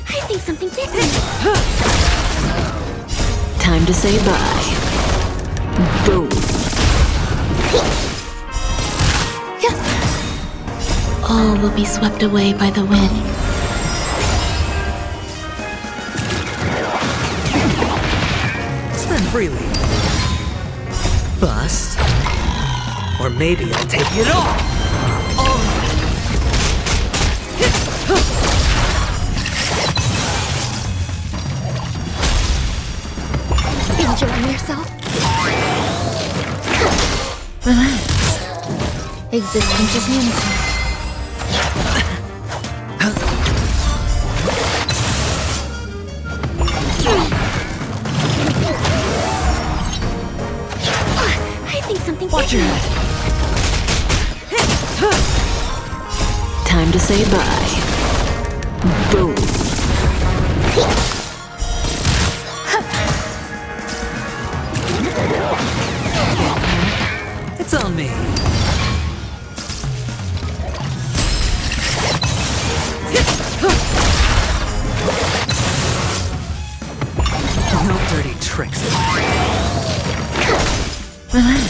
I think something different. Time to say bye. Boom. All will be swept away by the wind. Spend freely. Bust. Or maybe I'll take it all. Enjoying yourself? Relax. Existence is unity. I think something Watch your head. Time to say bye. Boom. It's on me. No dirty tricks. Relax.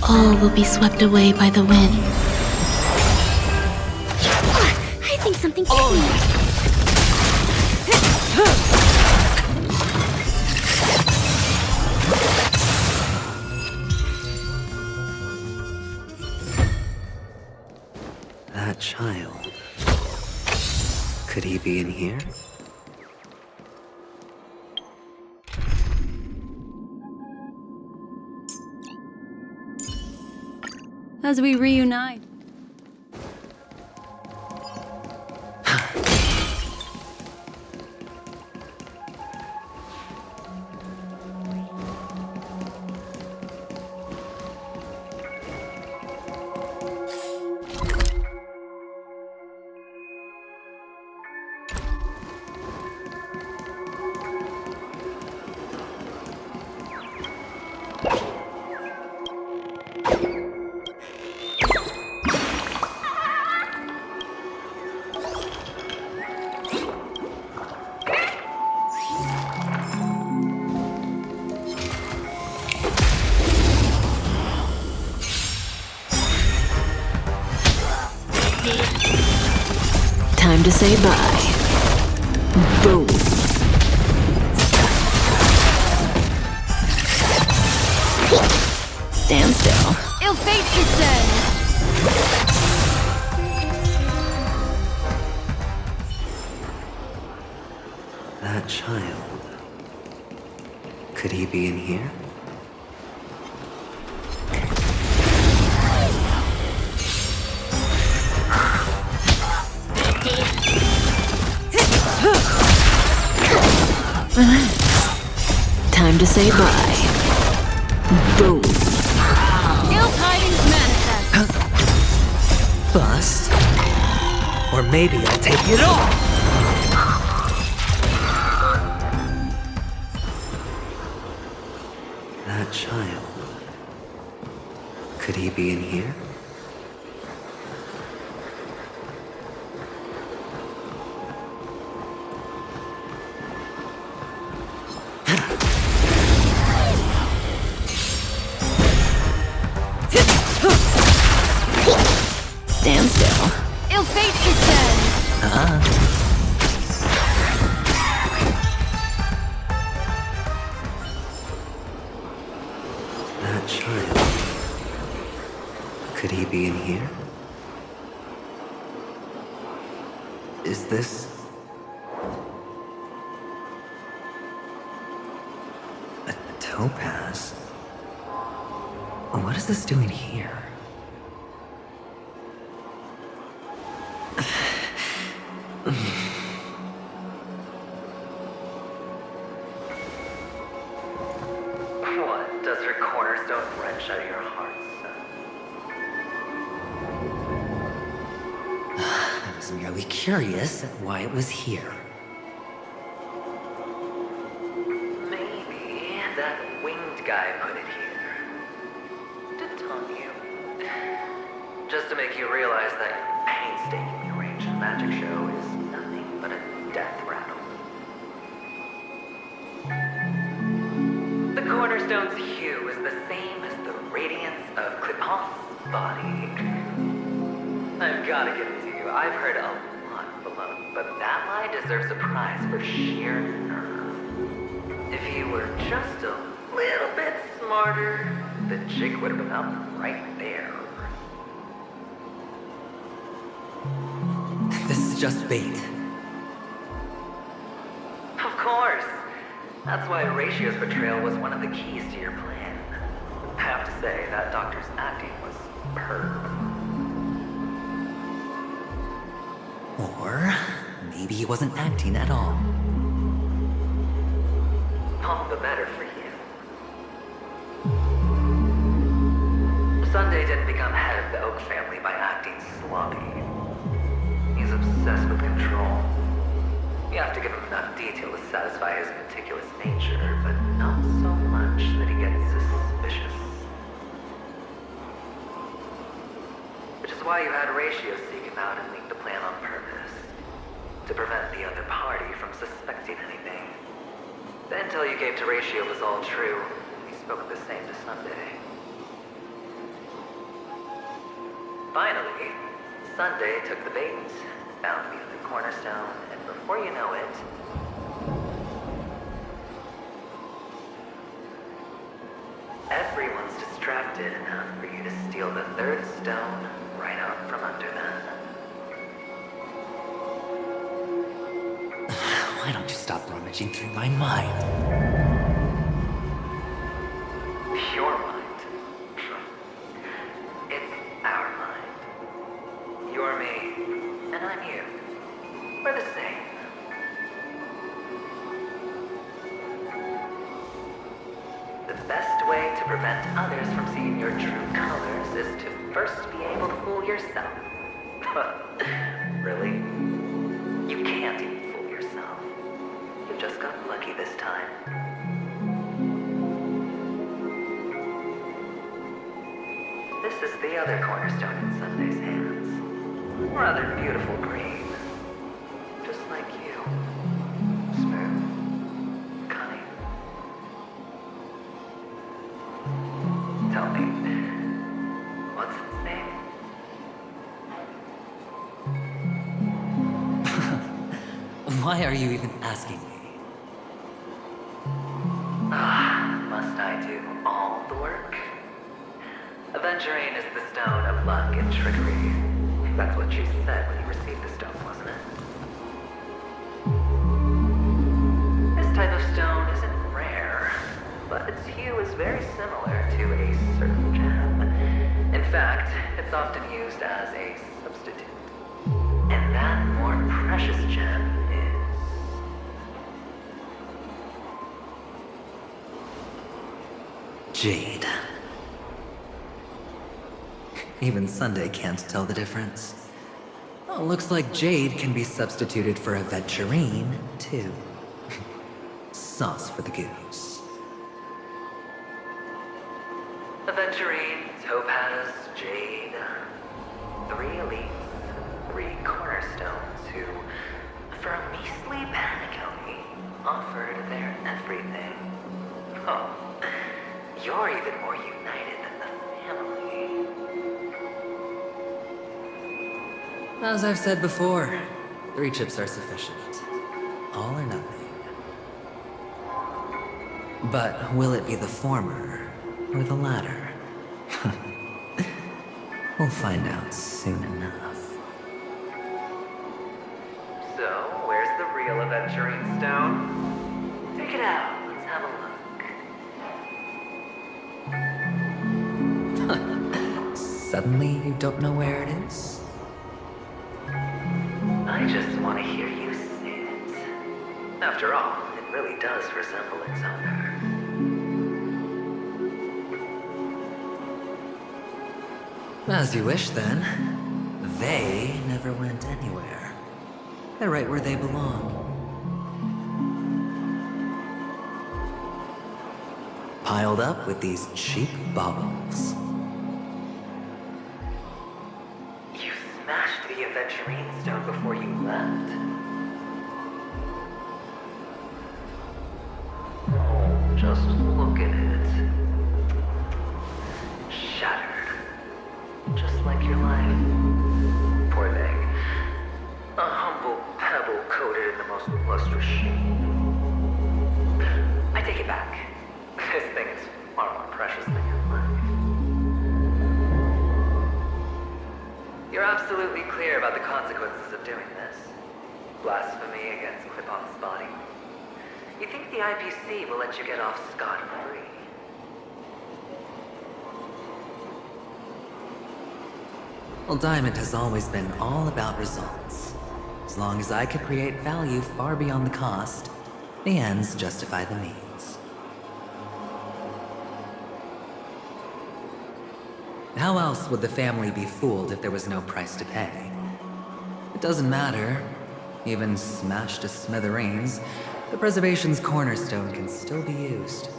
All will be swept away by the wind. I think something different. That child. Could he be in here? As we reunite. Time to say bye. Boom. Stand still. Il fate descend. That child. Could he be in here? Time to say bye. Boom. Ill tidings manifest. Bust? Or maybe I'll take it all! That child. Could he be in here? Stand still. Il fate descend. That child. Could he be in here? Is this... a topaz? What is this doing here? What does her cornerstone wrench out of your heart, son? I was merely curious at why it was here. Maybe that winged guy put it here. To taunt you. Just to make you realize that your painstakingly arranged magic show is nothing but a death rattle. The cornerstone's hue is the same as the radiance of Clipoth's body. I've gotta give it to you. I've heard a lot below, but that lie deserves a prize for sheer nerve. If you were just a little bit smarter, the jig would have been up right there. This is just bait. Of course. That's why Ratio's betrayal was one of the keys to your plan. I have to say, that doctor's acting was superb. Or maybe he wasn't acting at all. All the better for you. Sunday didn't become head of the Oak family by acting sloppy. He's obsessed with control. You have to give him enough detail to satisfy his meticulous nature, but not so much that he gets suspicious. Which is why you had Ratio seek him out and leak the plan on purpose. To prevent the other party from suspecting anything. The intel you gave to Ratio was all true. He spoke the same to Sunday. Finally, Sunday took the bait, found the other cornerstone, and before you know it, everyone's distracted enough for you to steal the third stone right out from under them. Why don't you stop rummaging through my mind? Your mind. It's our mind. You're me, and I'm you. We're the same. The best way to prevent others from seeing your true colors is to first be able to fool yourself. Really? You can't even fool yourself. You just got lucky this time. This is the other cornerstone in Sunday's hands. Rather beautiful green. Just like you. Smooth. Cunning. Tell me, what's its name? Why are you even asking me? Must I do all the work? Aventurine is the stone of luck and trickery. That's what you said when you received the stone, wasn't it? This type of stone isn't rare, but its hue is very similar to a certain gem. In fact, it's often used as a substitute. And that more precious gem is... Jade. Even Sunday can't tell the difference. Oh, looks like Jade can be substituted for aventurine, too. Sauce for the goose. Aventurine, topaz, jade. 3 elites, 3 cornerstones who, for a measly penny, offered their everything. Oh, you're even more united than the family. As I've said before, 3 chips are sufficient. All or nothing. But will it be the former or the latter? We'll find out soon enough. So, where's the real aventurine stone? Take it out. Let's have a look. Suddenly you don't know where it is? I just want to hear you say it. After all, it really does resemble its owner. As you wish, then. They never went anywhere. They're right where they belong. Piled up with these cheap baubles. You smashed the aventurine stone before you left. Oh, just look at it. Shattered. Just like your life. Poor thing. A humble pebble coated in the most lustrous sheen. I take it back. This thing is far more precious than your life. You're absolutely clear about the consequences of doing this. Blasphemy against Clip-On's body. You think the IPC will let you get off scot-free? Well, Diamond has always been all about results. As long as I could create value far beyond the cost, the ends justify the means. How else would the family be fooled if there was no price to pay? It doesn't matter. Even smashed to smithereens, the preservation's cornerstone can still be used.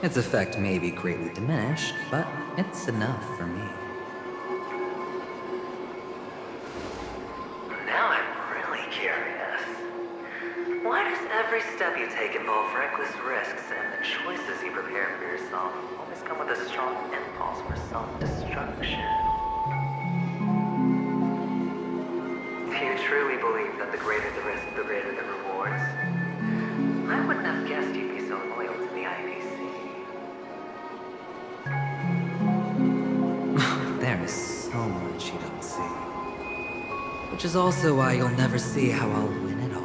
Its effect may be greatly diminished, but it's enough for me. Now I'm really curious. Why does every step you take involve reckless risks, and the choices you prepare for yourself always come with a strong impulse for self-destruction? Do you truly believe that the greater the risk, the greater the rewards? I wouldn't have guessed you'd be so loyal to the IPC. There is so much you don't see. Which is also why you'll never see how I'll win it all.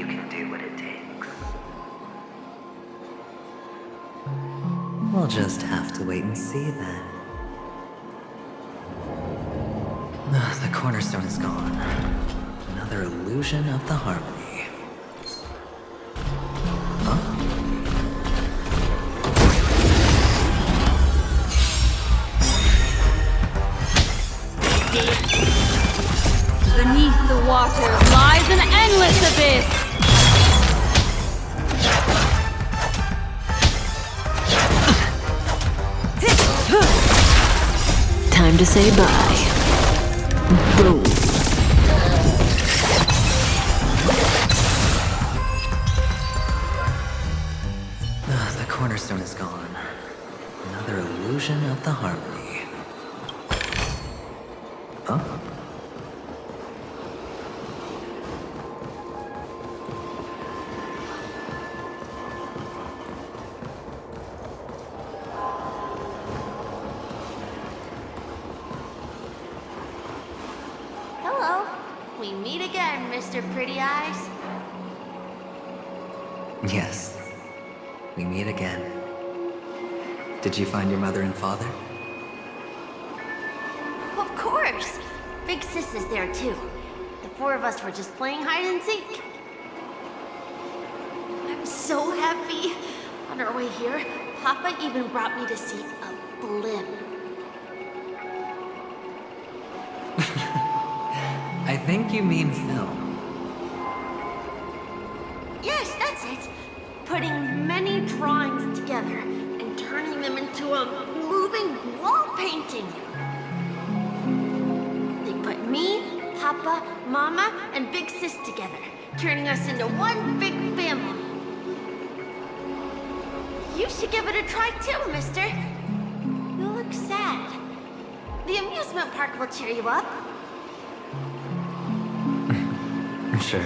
can do what it takes. We'll just have to wait and see then. The cornerstone is gone. Another illusion of the harmony. Huh? Beneath the water lies an endless abyss! Time to say bye. Boom. The cornerstone is gone. Another illusion of the harmony. Huh? Hello. We meet again, Mr. Pretty Eyes. Yes. We meet again. Did you find your mother and father? Of course. Big Sis is there too. The four of us were just playing hide and seek. I'm so happy. On our way here, Papa even brought me to see a blimp. I think you mean film. Yes, that's it. Putting many drawings together and turning them into a moving wall painting. They put me, Papa, Mama, and Big Sis together, turning us into one big family. You should give it a try too, mister. You look sad. The amusement park will cheer you up. Sure.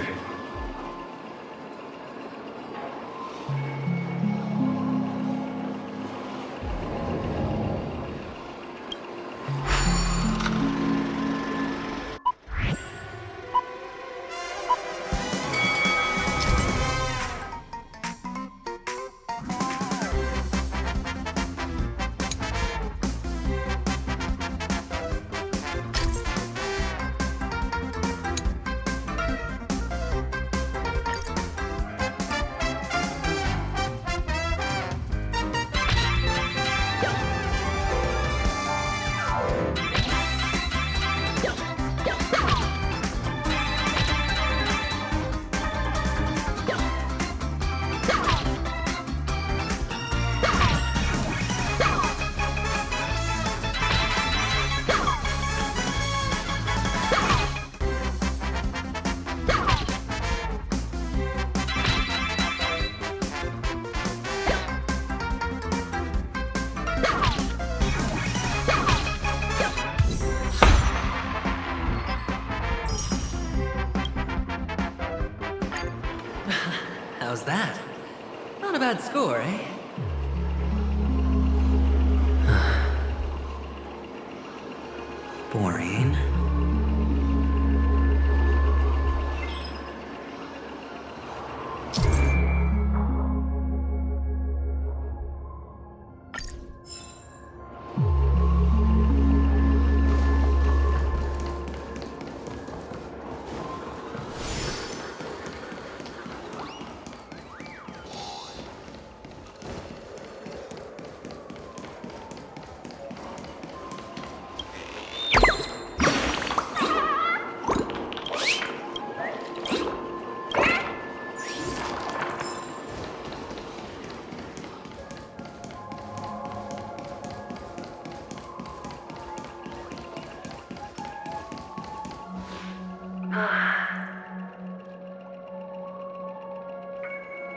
How's that? Not a bad score, eh? Boring.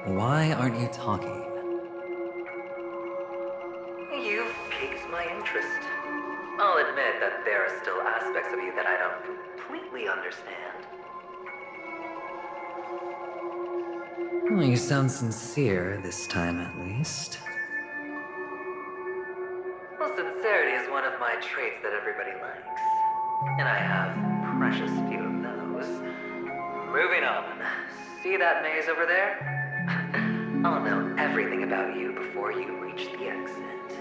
Why aren't you talking? You've piqued my interest. I'll admit that there are still aspects of you that I don't completely understand. Well, you sound sincere this time, at least. Well, sincerity is one of my traits that everybody likes. And I have precious few of those. Moving on. See that maze over there? I'll know everything about you before you reach the exit.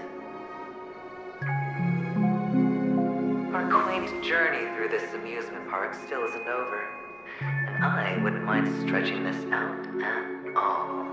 Our quaint journey through this amusement park still isn't over, and I wouldn't mind stretching this out at all.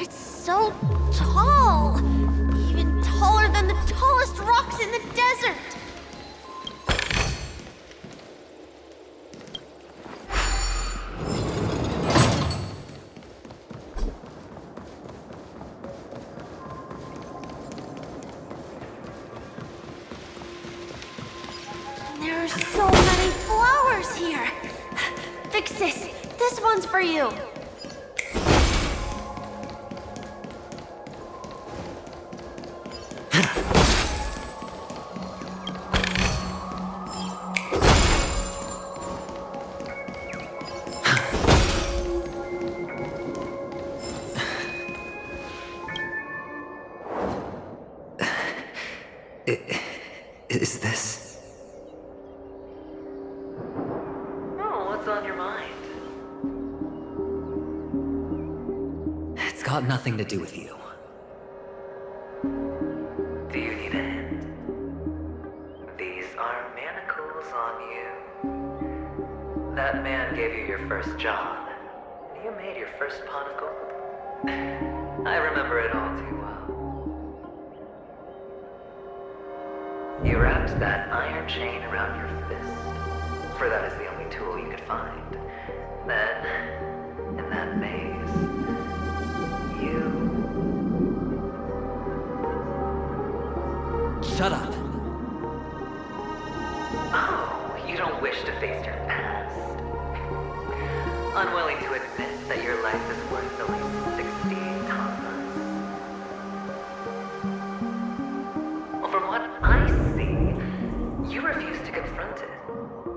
So tall! Even taller than the tallest rocks in the desert! There are so many flowers here! Vixis, this one's for you! Is this? Oh, what's on your mind? It's got nothing to do with you. Do you need a hint? These are manacles on you. That man gave you your first job, and you made your first pot of gold. I remember it all too well. You wrapped that iron chain around your fist, for that is the only tool you could find. Then, in that maze, you... Shut up. Oh, you don't wish to face your past. Unwilling to admit that your life is worth at least 60 tons. Well, from what I see, you refuse to confront it,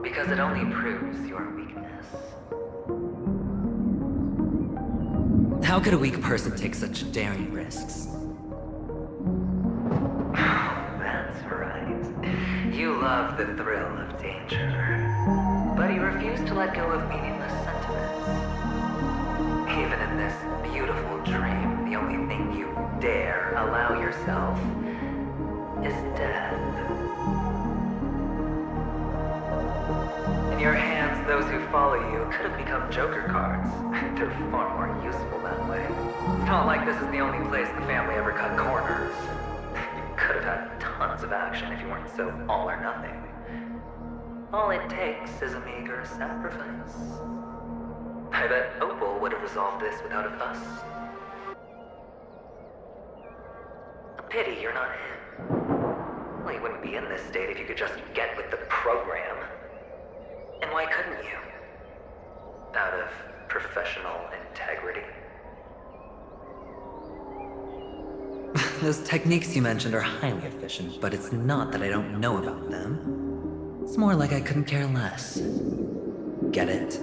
because it only proves your weakness. How could a weak person take such daring risks? That's right. You love the thrill of danger, but you refuse to let go of meaningless sentiments. Even in this beautiful dream, the only thing you dare allow yourself is death. In your hands, those who follow you could have become Joker cards. They're far more useful that way. It's not like this is the only place the family ever cut corners. You could have had tons of action if you weren't so all or nothing. All it takes is a meager sacrifice. I bet Opal would have resolved this without a fuss. A pity you're not him. Well, you wouldn't be in this state if you could just get with the program. And why couldn't you? Out of professional integrity? Those techniques you mentioned are highly efficient, but it's not that I don't know about them. It's more like I couldn't care less. Get it?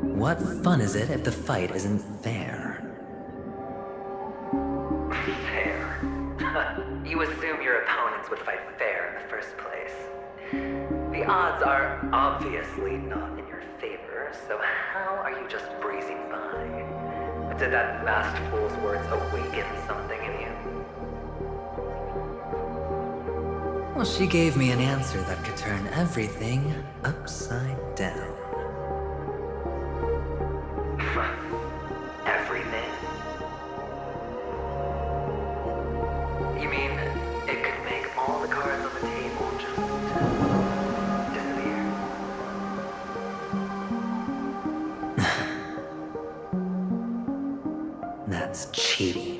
What fun is it if the fight isn't fair? Fair? You assume your opponents would fight fair in the first place. The odds are obviously not in your favor, so how are you just breezing by? Did that masked fool's words awaken something in you? Well, she gave me an answer that could turn everything upside down. Everything? You mean it could make all the cards on the table just disappear? That's cheating.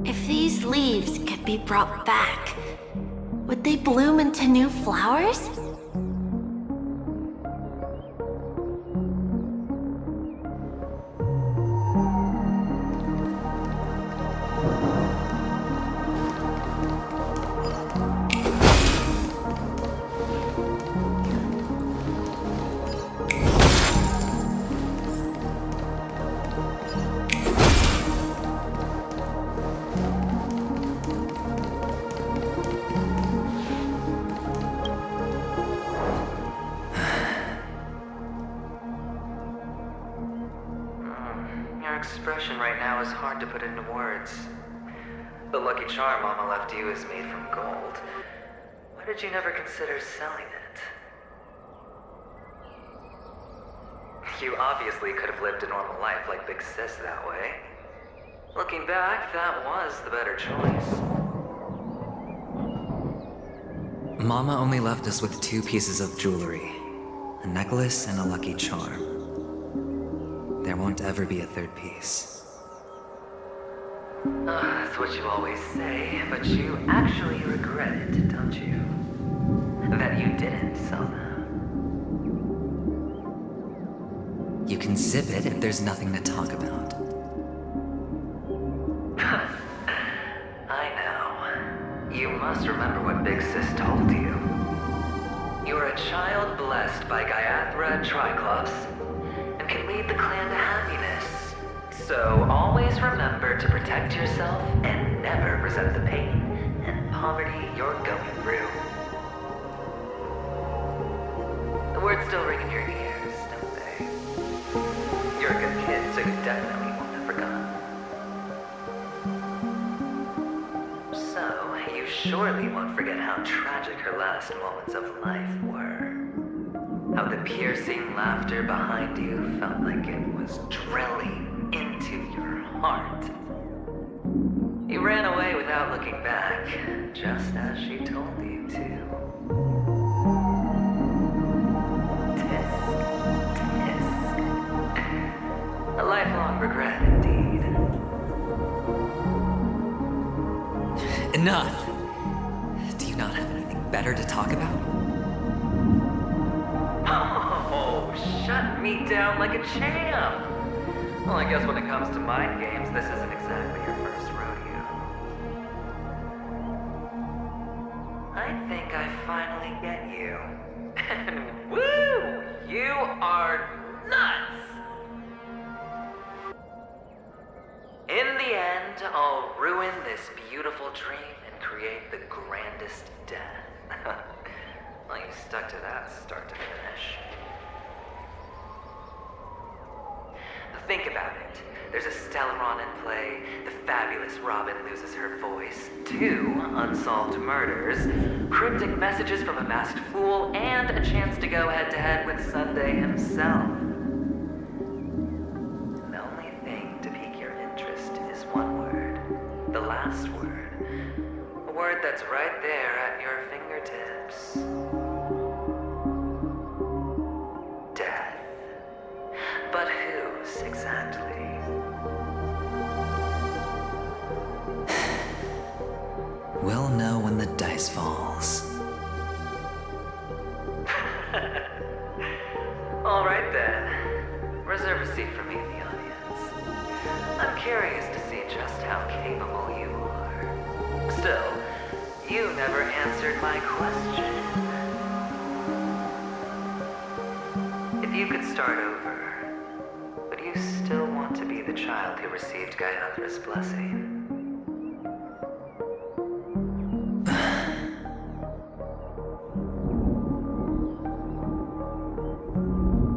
If these leaves could be brought back, would they bloom into new flowers? Your expression right now is hard to put into words. The lucky charm Mama left you is made from gold. Why did you never consider selling it? You obviously could have lived a normal life like Big Sis that way. Looking back, that was the better choice. Mama only left us with 2 pieces of jewelry. A necklace and a lucky charm. There won't ever be a 3rd piece. That's what you always say, but you actually regret it, don't you? That you didn't sell them. You can zip it if there's nothing to talk about. I know. You must remember what Big Sis told you. You are a child blessed by Gaiathra Triclops, and can lead the clan to happiness. So always remember to protect yourself and never resent the pain and poverty you're going through. The words still ring in your ears, don't they? You're a good kid, so you definitely won't have forgotten. So, you surely won't forget how tragic her last moments of life were. How the piercing laughter behind you felt like it was drilling into your heart. You ran away without looking back, just as she told you to. Tisk, tisk. A lifelong regret indeed. Enough! Do you not have anything better to talk about? Oh, shut me down like a champ! Well, I guess when it comes to mind games, this isn't exactly your first rodeo. I think I finally get you. And woo! You are nuts! In the end, I'll ruin this beautiful dream and create the grandest death. Well, you stuck to that start to finish. Think about it. There's a Stellaron in play, the fabulous Robin loses her voice, 2 unsolved murders, cryptic messages from a masked fool, and a chance to go head-to-head with Sunday himself. The only thing to pique your interest is one word. The last word. A word that's right there at your fingertips. Death. But whose exactly? We'll know when the dice falls. All right then. Reserve a seat for me in the audience. I'm curious to see just how capable you are. Still, you never answered my question. If you could start over, would you still want to be the child who received Gaiathra's blessing?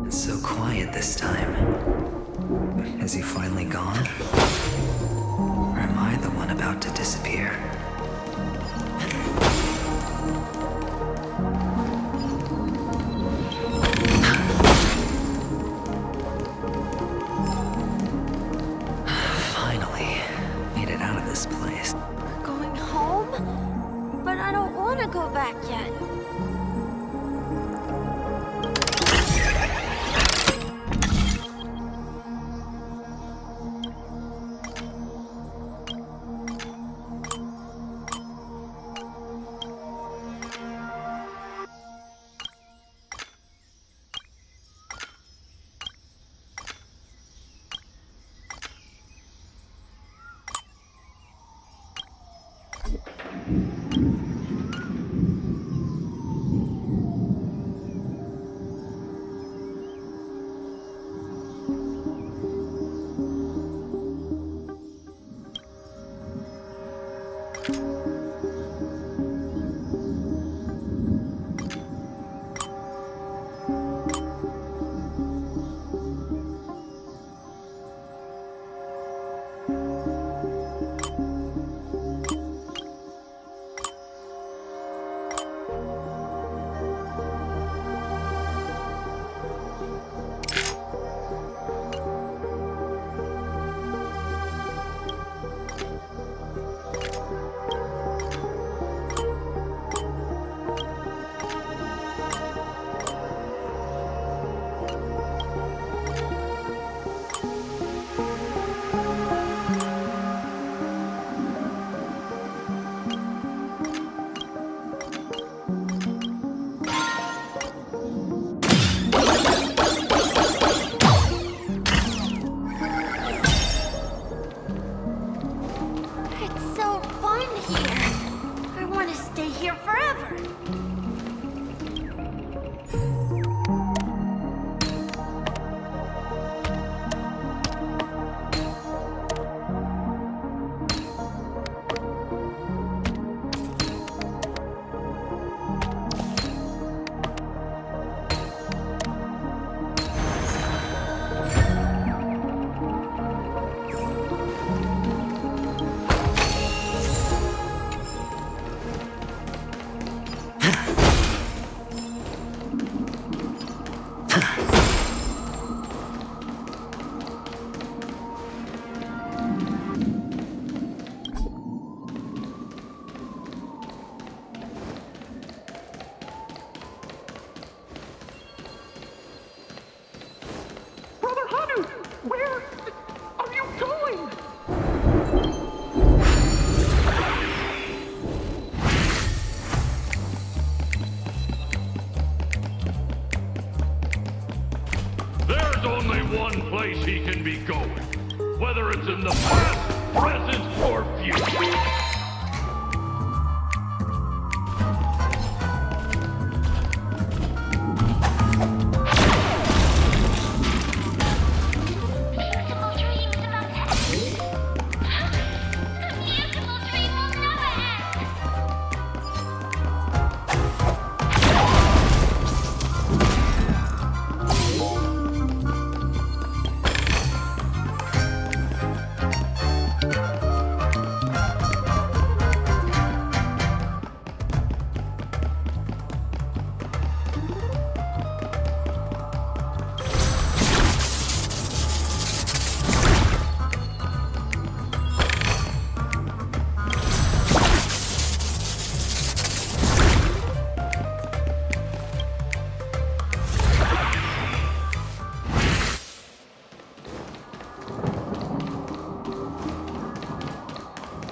It's so quiet this time. Is he finally gone? Or am I the one about to disappear? Finally, made it out of this place. We're going home? But I don't want to go back yet. place he can be going, whether it's in the past, present, or future.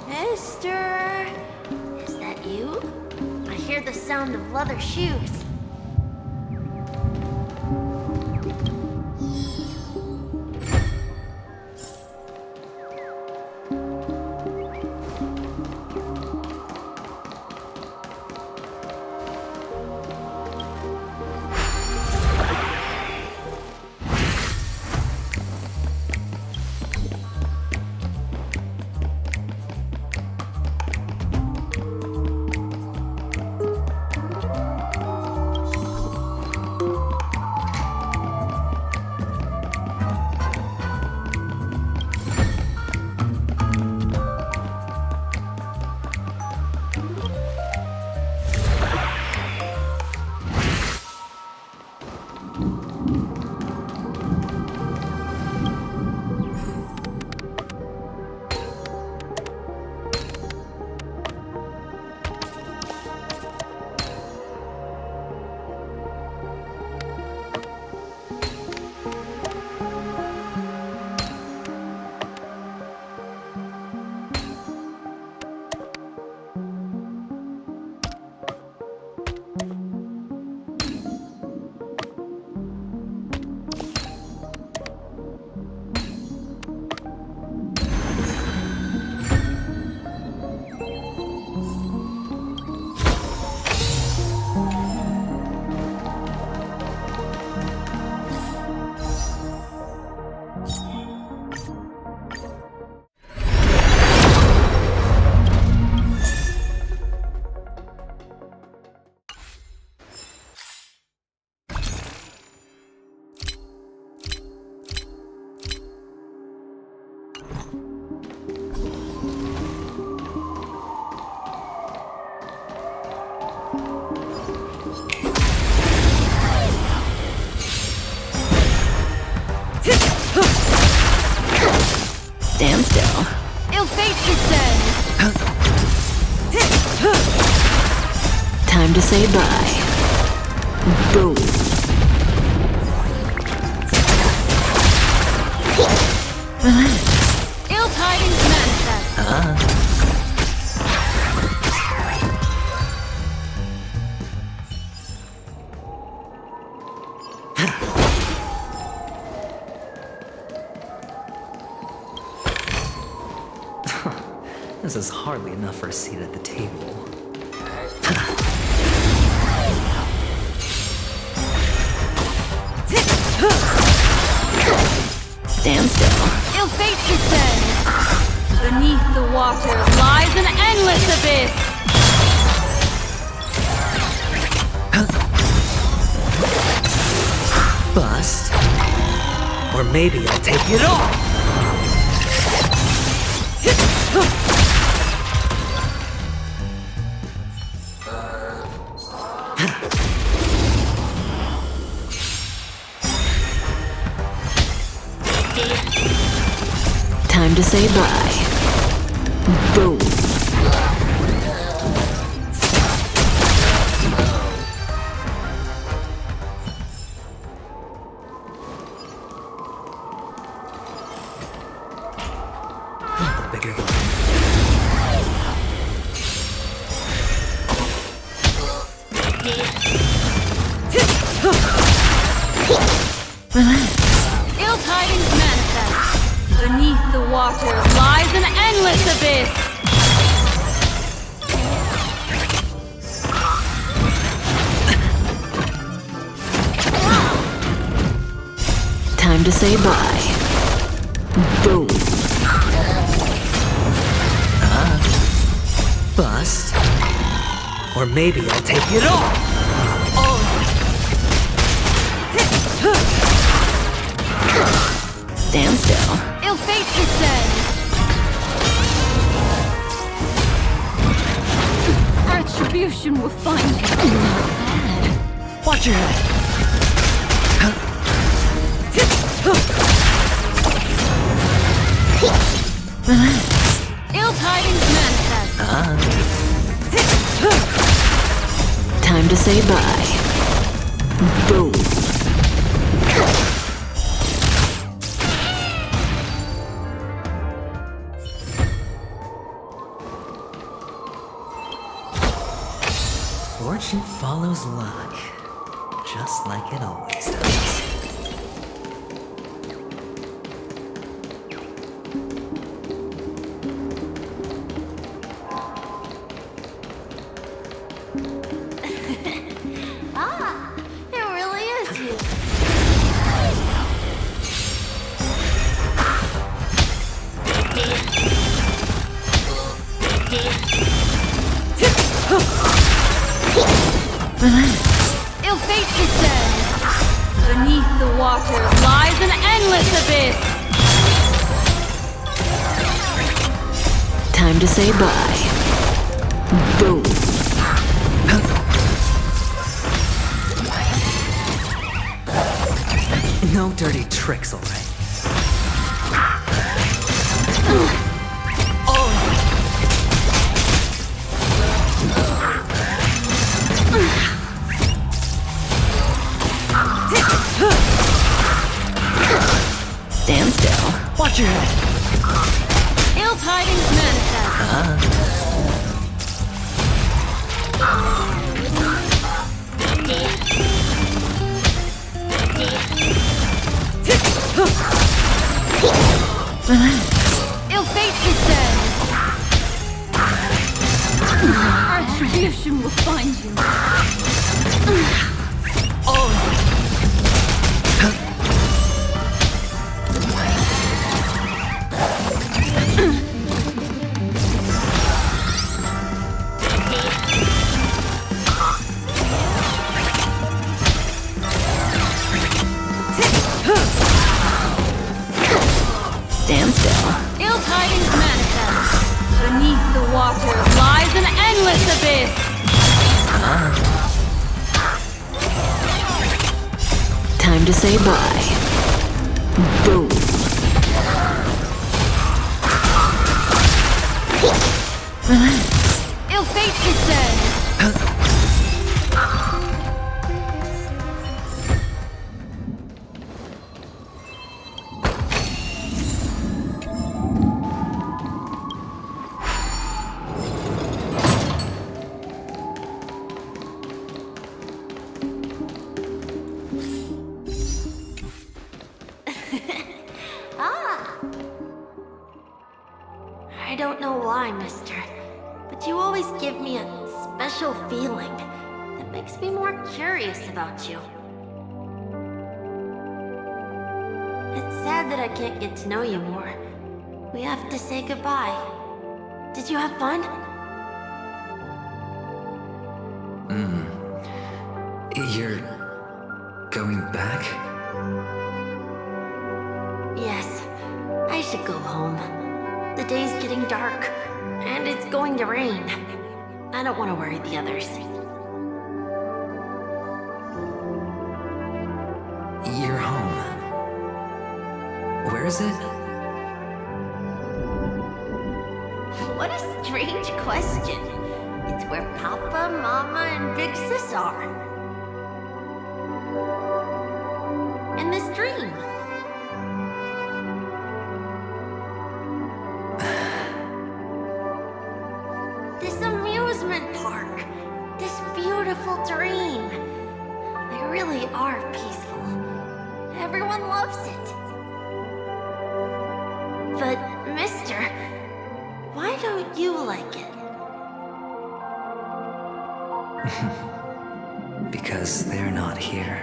Mister, is that you? I hear the sound of leather shoes. Stand still. Ill fate descends! Time to say bye. Boom. Ill tidings manifest! This is hardly enough for a seat at the table. Stand still. Ill fate descends! Beneath the water lies an endless abyss! Bust. Or maybe I'll take it all! Time to say bye. Boom. Bigger. Ill tidings Beneath the water lies an endless abyss. Time to say bye. Boom. Bust. Or maybe I'll take it all. Stand still. Ill fate descend. Retribution will find you. Watch your head. Ill tidings manifest. Time to say bye. Boom. Fortune follows luck, just like it always does. Ah, it really is you. Ill fate descend. Beneath the water lies an endless abyss. Time to say bye. Boom. No dirty tricks, all right? Stand still. Watch your head. Ill tidings manifest. Ill fate descend. Retribution will find you. Stand still. Ill tidings manifest. Beneath the water lies an endless abyss. Time to say bye. Boom. Ill fate descend. I don't know why, mister, but you always give me a special feeling that makes me more curious about you. It's sad that I can't get to know you more. We have to say goodbye. Did you have fun? You're going back? Yes, I should go home. The day's getting dark, and it's going to rain. I don't want to worry the others. You're home. Where is it? What a strange question. It's where Papa, Mama, and Big Sis are. In this dream. This amusement park. This beautiful dream. They really are peaceful. Everyone loves it. But, mister, why don't you like it? Because they're not here.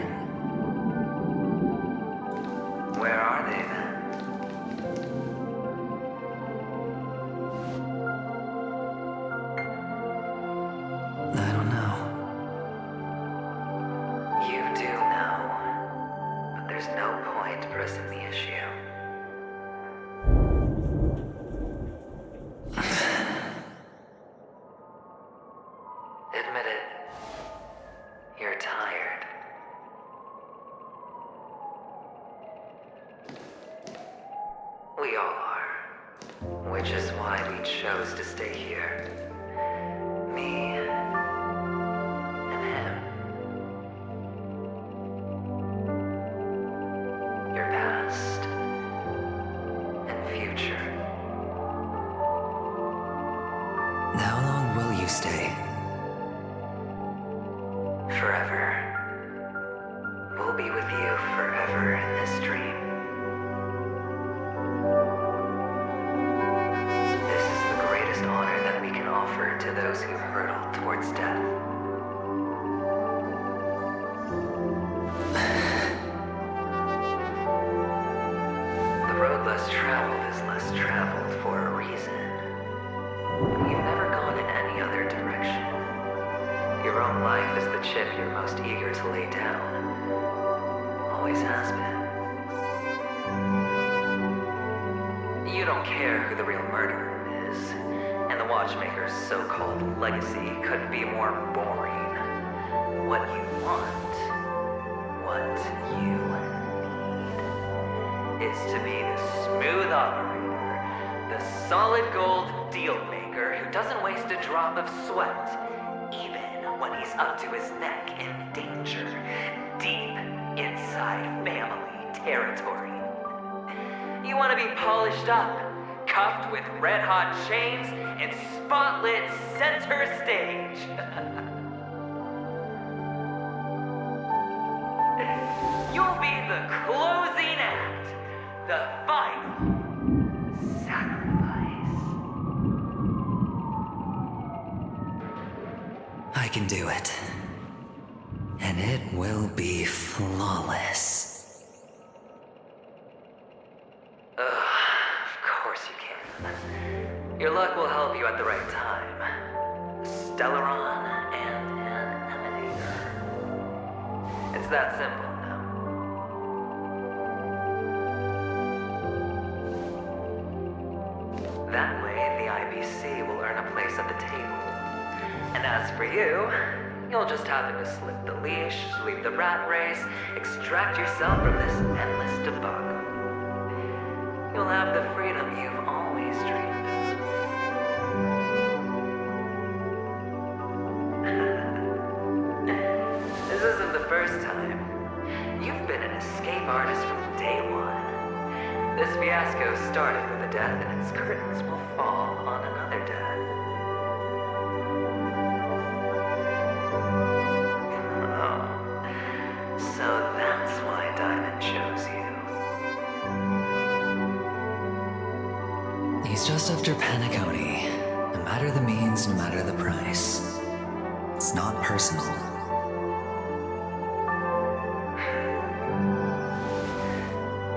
Where are they then? I don't know. You do know. But there's no point pressing the issue. Admit it. You're tired. We all are. Which is why we chose to stay here. Me and him. Your past and future. How long will you stay? Forever. We'll be with you forever in this dream. This is the greatest honor that we can offer to those who hurtle towards death. The road less traveled is less traveled for a reason. You've never gone in any other direction. Your own life is the chip you're most eager to lay down. Always has been. You don't care who the real murderer is, and the Watchmaker's so-called legacy couldn't be more boring. What you want, what you need, is to be the smooth operator, the solid gold deal maker who doesn't waste a drop of sweat, even when he's up to his neck in danger, deep inside family territory. You want to be polished up, cuffed with red-hot chains, and spotlit center stage. You'll be the closing act, the final sacrifice. I can do it. And it will be flawless. Of course you can. Your luck will help you at the right time. A Stellaron and an Emanator. It's that simple now. That way, the IBC will earn a place at the table. And as for you, you'll just happen to slip the leash, sweep the rat race, extract yourself from this endless debacle. You'll have the freedom you've always dreamed of. This isn't the first time. You've been an escape artist from day one. This fiasco started with a death, and its curtains will fall on another death. So that's why Diamond chose you. He's just after Paniconi. No matter the means, no matter the price. It's not personal.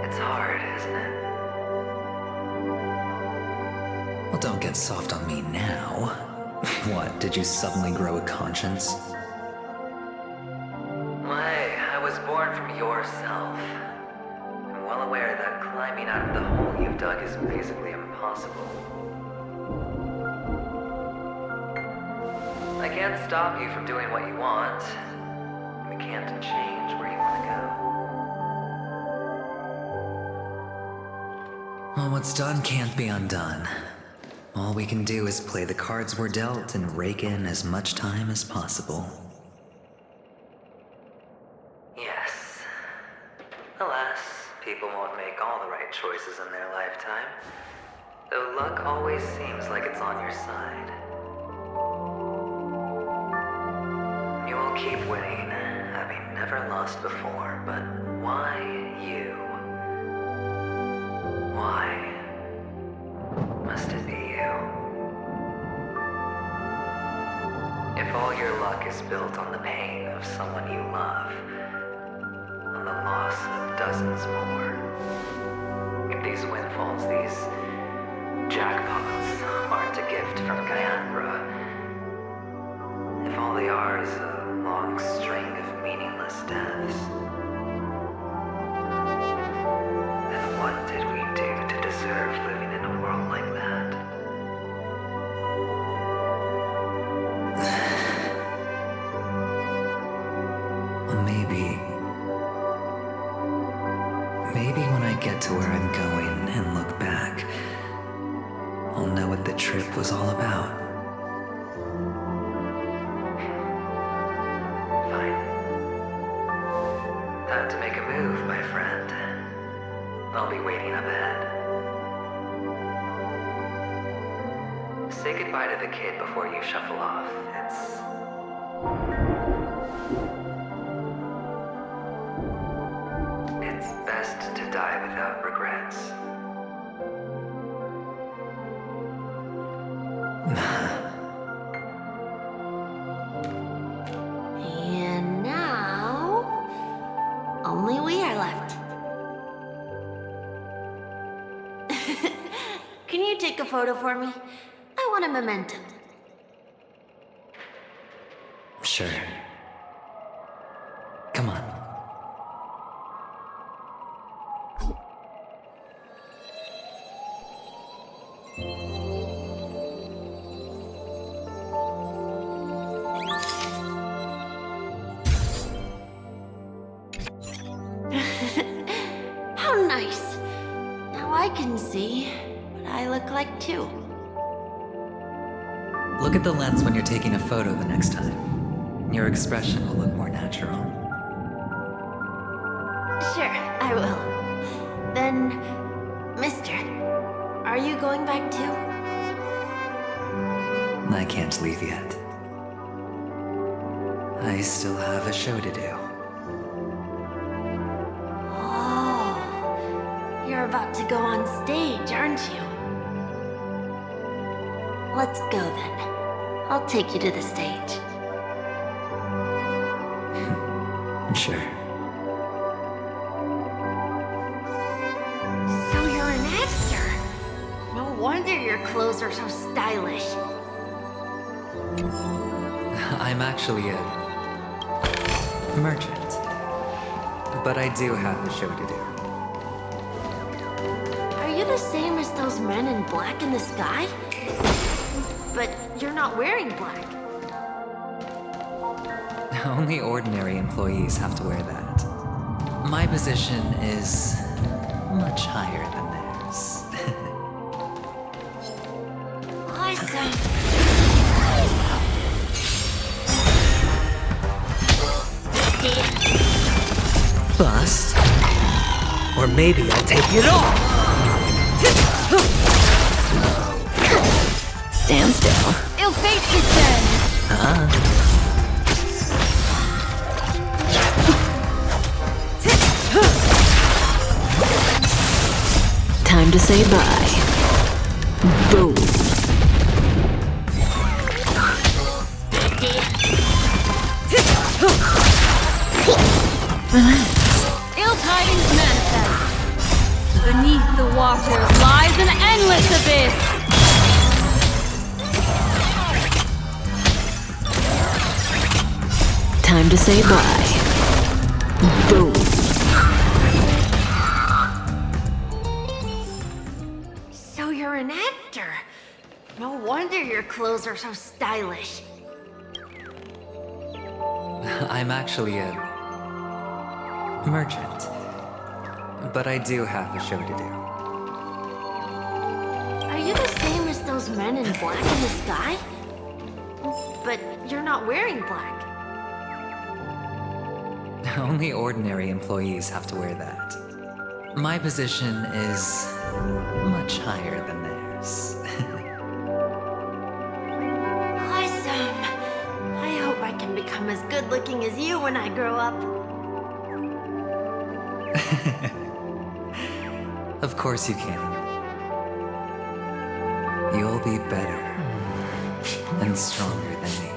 It's hard, isn't it? Well, don't get soft on me now. What, did you suddenly grow a conscience? I was born from yourself. I'm well aware that climbing out of the hole you've dug is basically impossible. I can't stop you from doing what you want. We can't change where you want to go. Well, what's done can't be undone. All we can do is play the cards we're dealt and rake in as much time as possible. Yes. Alas, people won't make all the right choices in their lifetime. Though luck always seems like it's on your side. You will keep winning, having never lost before, but why you? Why is built on the pain of someone you love, on the loss of dozens more. If these windfalls, these jackpots, aren't a gift from Gyanbra, if all they are is a long string of meaningless deaths, then what did we do to deserve living in a world like that? Well, maybe when I get to where I'm going and look back, I'll know what the trip was all about. Fine. Time to make a move, my friend. I'll be waiting up ahead. Say goodbye to the kid before you shuffle off. It's best to die without regrets. And now, only we are left. Can you take a photo for me? I want a memento. Sure. Come on. How nice. Now I can see what I look like too. Look at the lens when you're taking a photo the next time. Your expression will look more natural. Sure, I will. Then, mister, are you going back too? I can't leave yet. I still have a show to do. Oh, you're about to go on stage, aren't you? Let's go then. I'll take you to the stage. Sure. So you're an actor? No wonder your clothes are so stylish. I'm actually a merchant. But I do have a show to do. Are you the same as those men in black in the sky? But you're not wearing black. Only ordinary employees have to wear that. My position is much higher than theirs. Awesome. Bust? Or maybe I'll take it all! Stand still. Ill fate descend! Time to say bye. Boom. Ill tidings manifest. Beneath the waters lies an endless abyss. Time to say bye. Boom. So you're an actor. No wonder your clothes are so stylish. I'm actually a merchant. But I do have a show to do. Are you the same as those men in black in the sky? But you're not wearing black. Only ordinary employees have to wear that. My position is much higher than theirs. Awesome. I hope I can become as good looking as you when I grow up. Of course you can. You'll be better and stronger than me.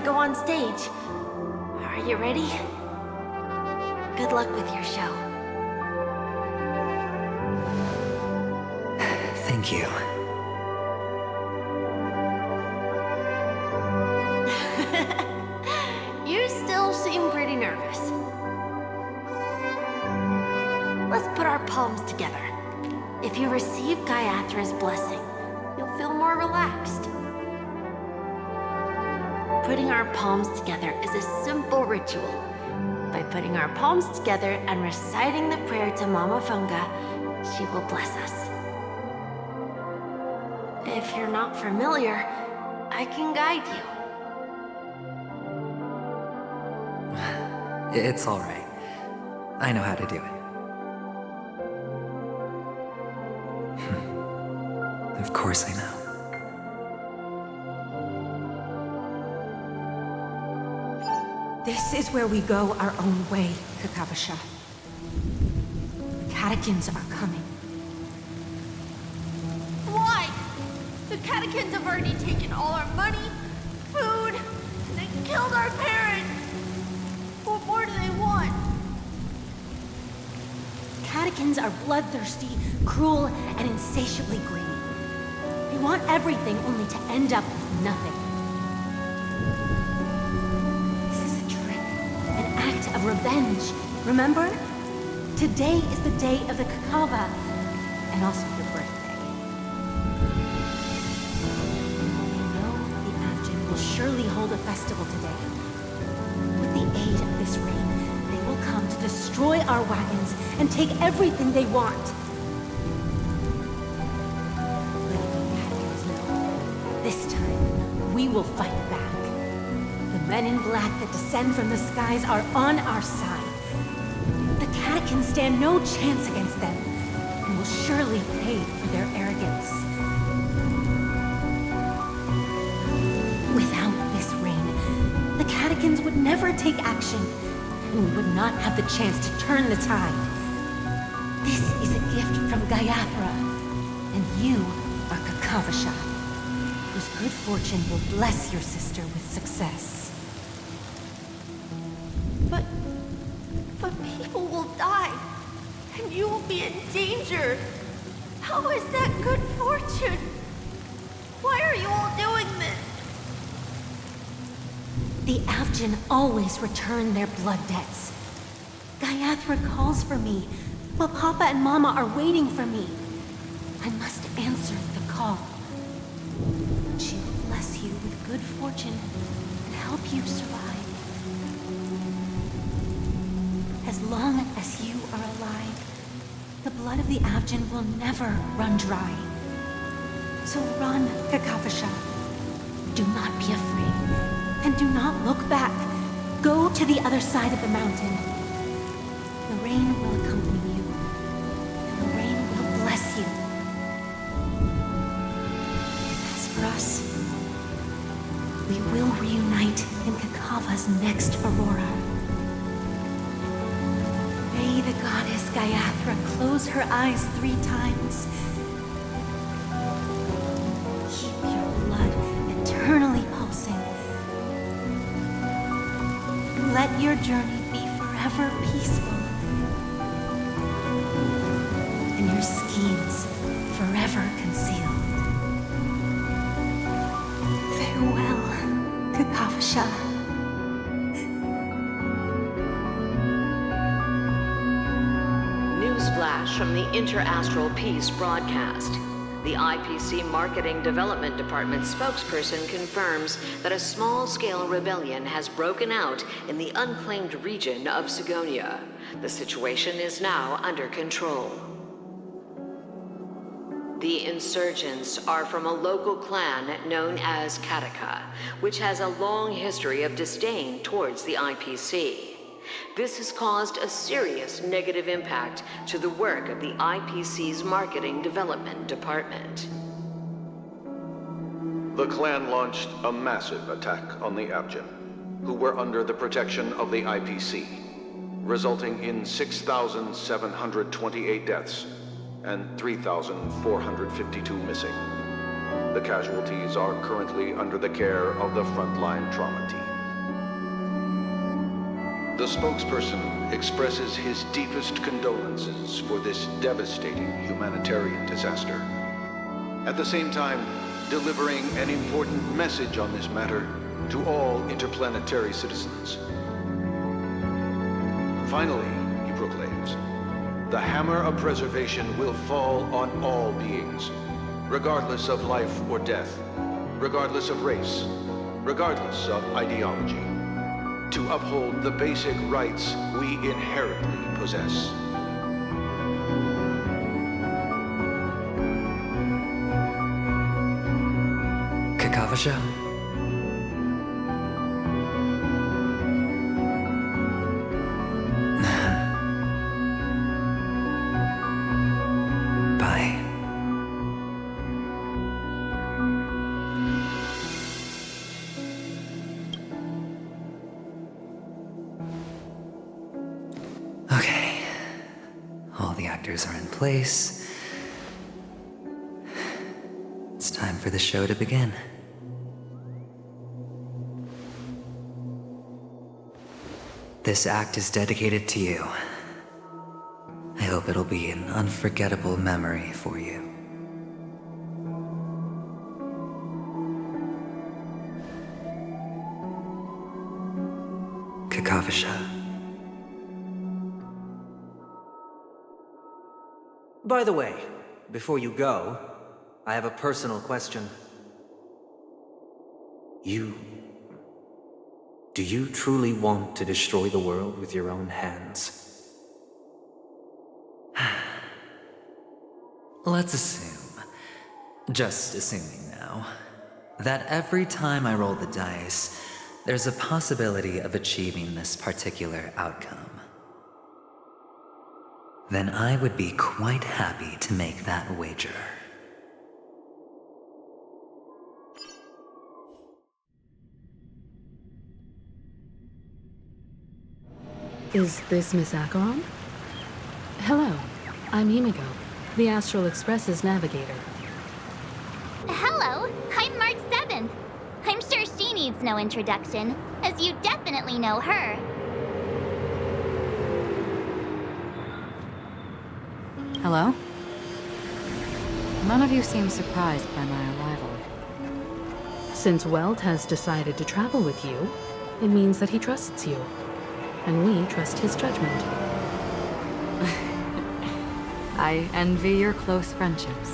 go on stage. Are you ready? Good luck with your show. Thank you. You still seem pretty nervous. Let's put our palms together. If you receive Gaiathra's blessing, you'll feel more relaxed. Putting our palms together is a simple ritual. By putting our palms together and reciting the prayer to Mama Funga, she will bless us. If you're not familiar, I can guide you. It's all right. I know how to do it. Of course I know. This is where we go our own way, Kakavasha. The catechins are coming. Why? The catechins have already taken all our money, food, and they killed our parents. What more do they want? Catechins are bloodthirsty, cruel, and insatiably greedy. They want everything only to end up with nothing. This is a trick, an act of revenge. Remember? Today is the day of the Kakava, and also your birthday. They know the Avgin will surely hold a festival today. With the aid of this rain, they will come to destroy our wagons and take everything they want. This time, we will fight back. The men in black that descend from the skies are on our side. The catechins stand no chance against them, and will surely pay for their arrogance. Without this rain, the catechins would never take action, and we would not have the chance to turn the tide. This is a gift from Gaiathra, and you are Kakavasha, whose good fortune will bless your sister with success. But people will die, and you will be in danger. How is that good fortune? Why are you all doing this? The Avgin always return their blood debts. Gaiathra calls for me, but Papa and Mama are waiting for me. I must answer the call. She will bless you with good fortune and help you survive. As long as you are alive, the blood of the Avgin will never run dry. So run, Kakavasha. Do not be afraid, and do not look back. Go to the other side of the mountain. The rain will accompany you, and the rain will bless you. As for us, we will reunite in Kakava's next aurora. May the goddess Gaiathra close her eyes 3 times. Keep your blood eternally pulsing. Let your journey be forever peaceful. And your schemes forever concealed. Farewell, Kakavasha. Newsflash from the Interastral Peace broadcast. The IPC Marketing Development Department spokesperson confirms that a small-scale rebellion has broken out in the unclaimed region of Sigonia. The situation is now under control. The insurgents are from a local clan known as Kataka, which has a long history of disdain towards the IPC. This has caused a serious negative impact to the work of the IPC's Marketing Development Department. The clan launched a massive attack on the Avgin, who were under the protection of the IPC, resulting in 6,728 deaths and 3,452 missing. The casualties are currently under the care of the frontline trauma team. The spokesperson expresses his deepest condolences for this devastating humanitarian disaster. At the same time, delivering an important message on this matter to all interplanetary citizens. Finally, he proclaims, the hammer of preservation will fall on all beings, regardless of life or death, regardless of race, regardless of ideology, to uphold the basic rights we inherently possess. Kakavasha? Bye. Okay. All the actors are in place. It's time for the show to begin. This act is dedicated to you. I hope it'll be an unforgettable memory for you. Kakavasha. By the way, before you go, I have a personal question. Do you truly want to destroy the world with your own hands? Let's assume, just assuming now, that every time I roll the dice, there's a possibility of achieving this particular outcome. Then I would be quite happy to make that wager. Is this Miss Acheron? Hello, I'm Himiko, the Astral Express's navigator. Hello, I'm March 7th. I'm sure she needs no introduction, as you definitely know her. Hello? None of you seem surprised by my arrival. Since Welt has decided to travel with you, it means that he trusts you. And we trust his judgment. I envy your close friendships.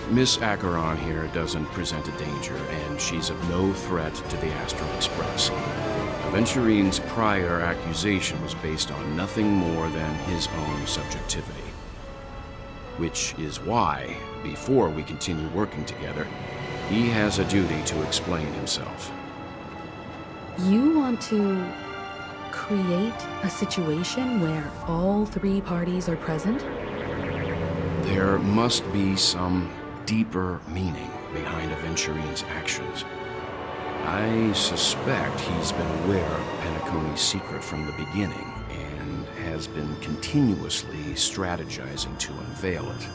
Miss Acheron here doesn't present a danger, and she's of no threat to the Astral Express. Aventurine's prior accusation was based on nothing more than his own subjectivity. Which is why, before we continue working together, he has a duty to explain himself. You want to create a situation where all three parties are present? There must be some deeper meaning behind Aventurine's actions. I suspect he's been aware of Penacony's secret from the beginning, and has been continuously strategizing to unveil it.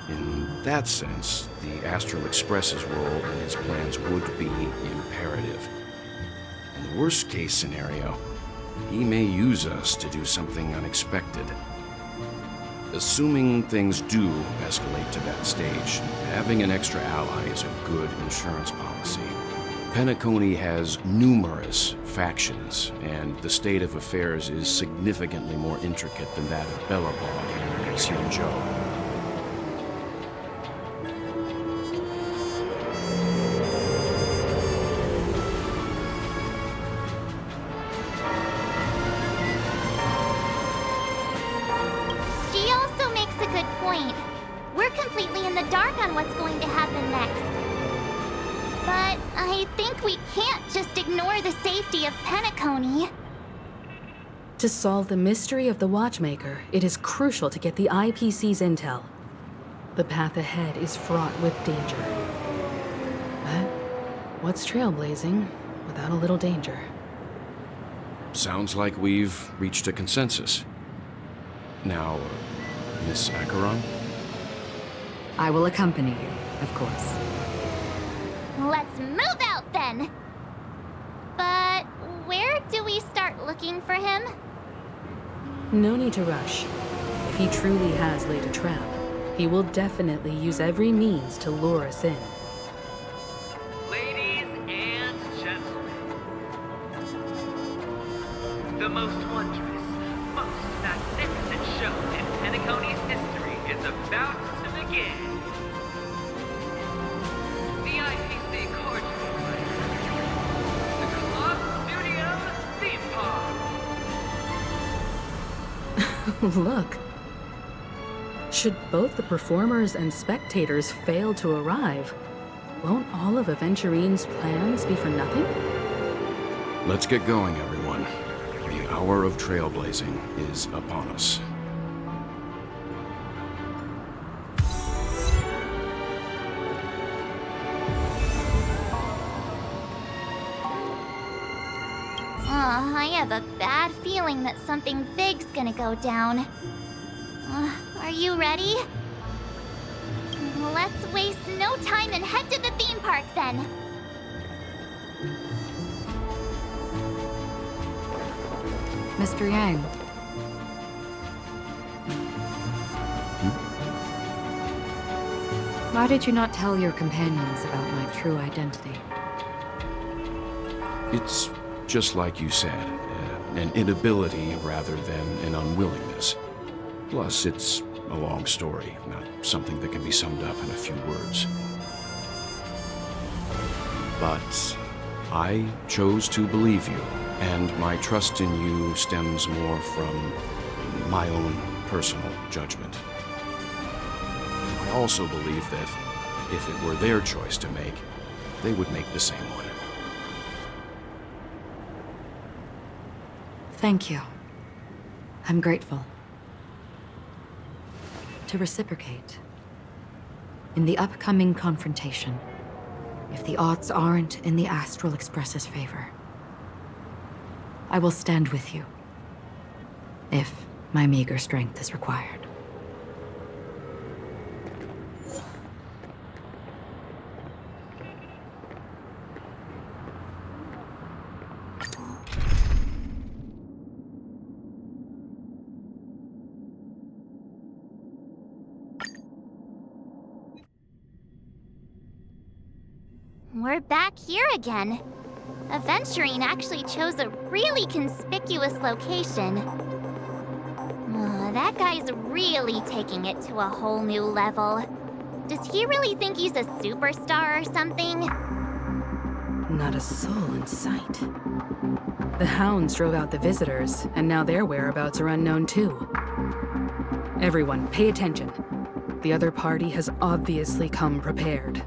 In that sense, the Astral Express's role in his plans would be imperative. In the worst-case scenario, he may use us to do something unexpected. Assuming things do escalate to that stage, having an extra ally is a good insurance policy. Penacony has numerous factions, and the state of affairs is significantly more intricate than that of Bellabog and Xianzhou. She also makes a good point. We're completely in the dark on what's going to happen next. But I think we can't just ignore the safety of Penacony. To solve the mystery of the Watchmaker, it is crucial to get the IPC's intel. The path ahead is fraught with danger. But what's trailblazing without a little danger? Sounds like we've reached a consensus. Now, Miss Acheron? I will accompany you, of course. Let's move out then! But where do we start looking for him? No need to rush. If he truly has laid a trap, he will definitely use every means to lure us in. Ladies and gentlemen, the most wondrous, most magnificent show in Penacony's history is about to begin. The IPC Cordial the Club Studio Theme Park. Look. Should both the performers and spectators fail to arrive, won't all of Aventurine's plans be for nothing? Let's get going, everyone. The hour of trailblazing is upon us. I have a bad feeling that something big's gonna go down. Are you ready? Let's waste no time and head to the theme park then. Mr. Yang. Why did you not tell your companions about my true identity? It's just like you said, an inability rather than an unwillingness. Plus, it's a long story, not something that can be summed up in a few words. But I chose to believe you, and my trust in you stems more from my own personal judgment. I also believe that if it were their choice to make, they would make the same one. Thank you. I'm grateful. To reciprocate, in the upcoming confrontation, if the odds aren't in the Astral Express's favor, I will stand with you, if my meager strength is required. We're back here again. Aventurine actually chose a really conspicuous location. That guy's really taking it to a whole new level. Does he really think he's a superstar or something? Not a soul in sight. The hounds drove out the visitors, and now their whereabouts are unknown too. Everyone, pay attention. The other party has obviously come prepared.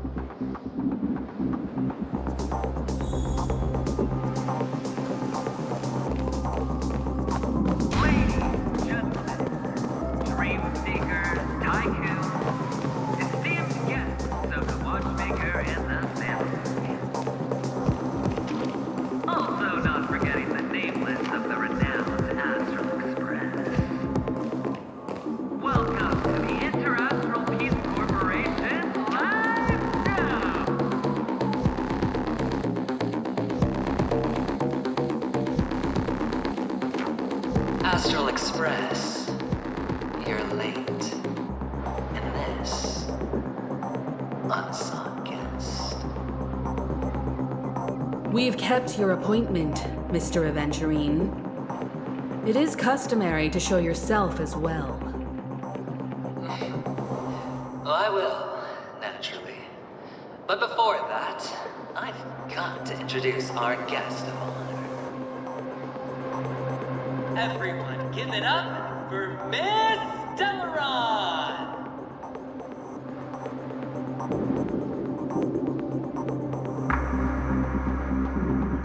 Astral Express, you're late. And this, unsought guest. We've kept your appointment, Mr. Aventurine. It is customary to show yourself as well. I will, naturally. But before that, I've got to introduce our guest of honor. Everyone, give it up for Miss Delaron!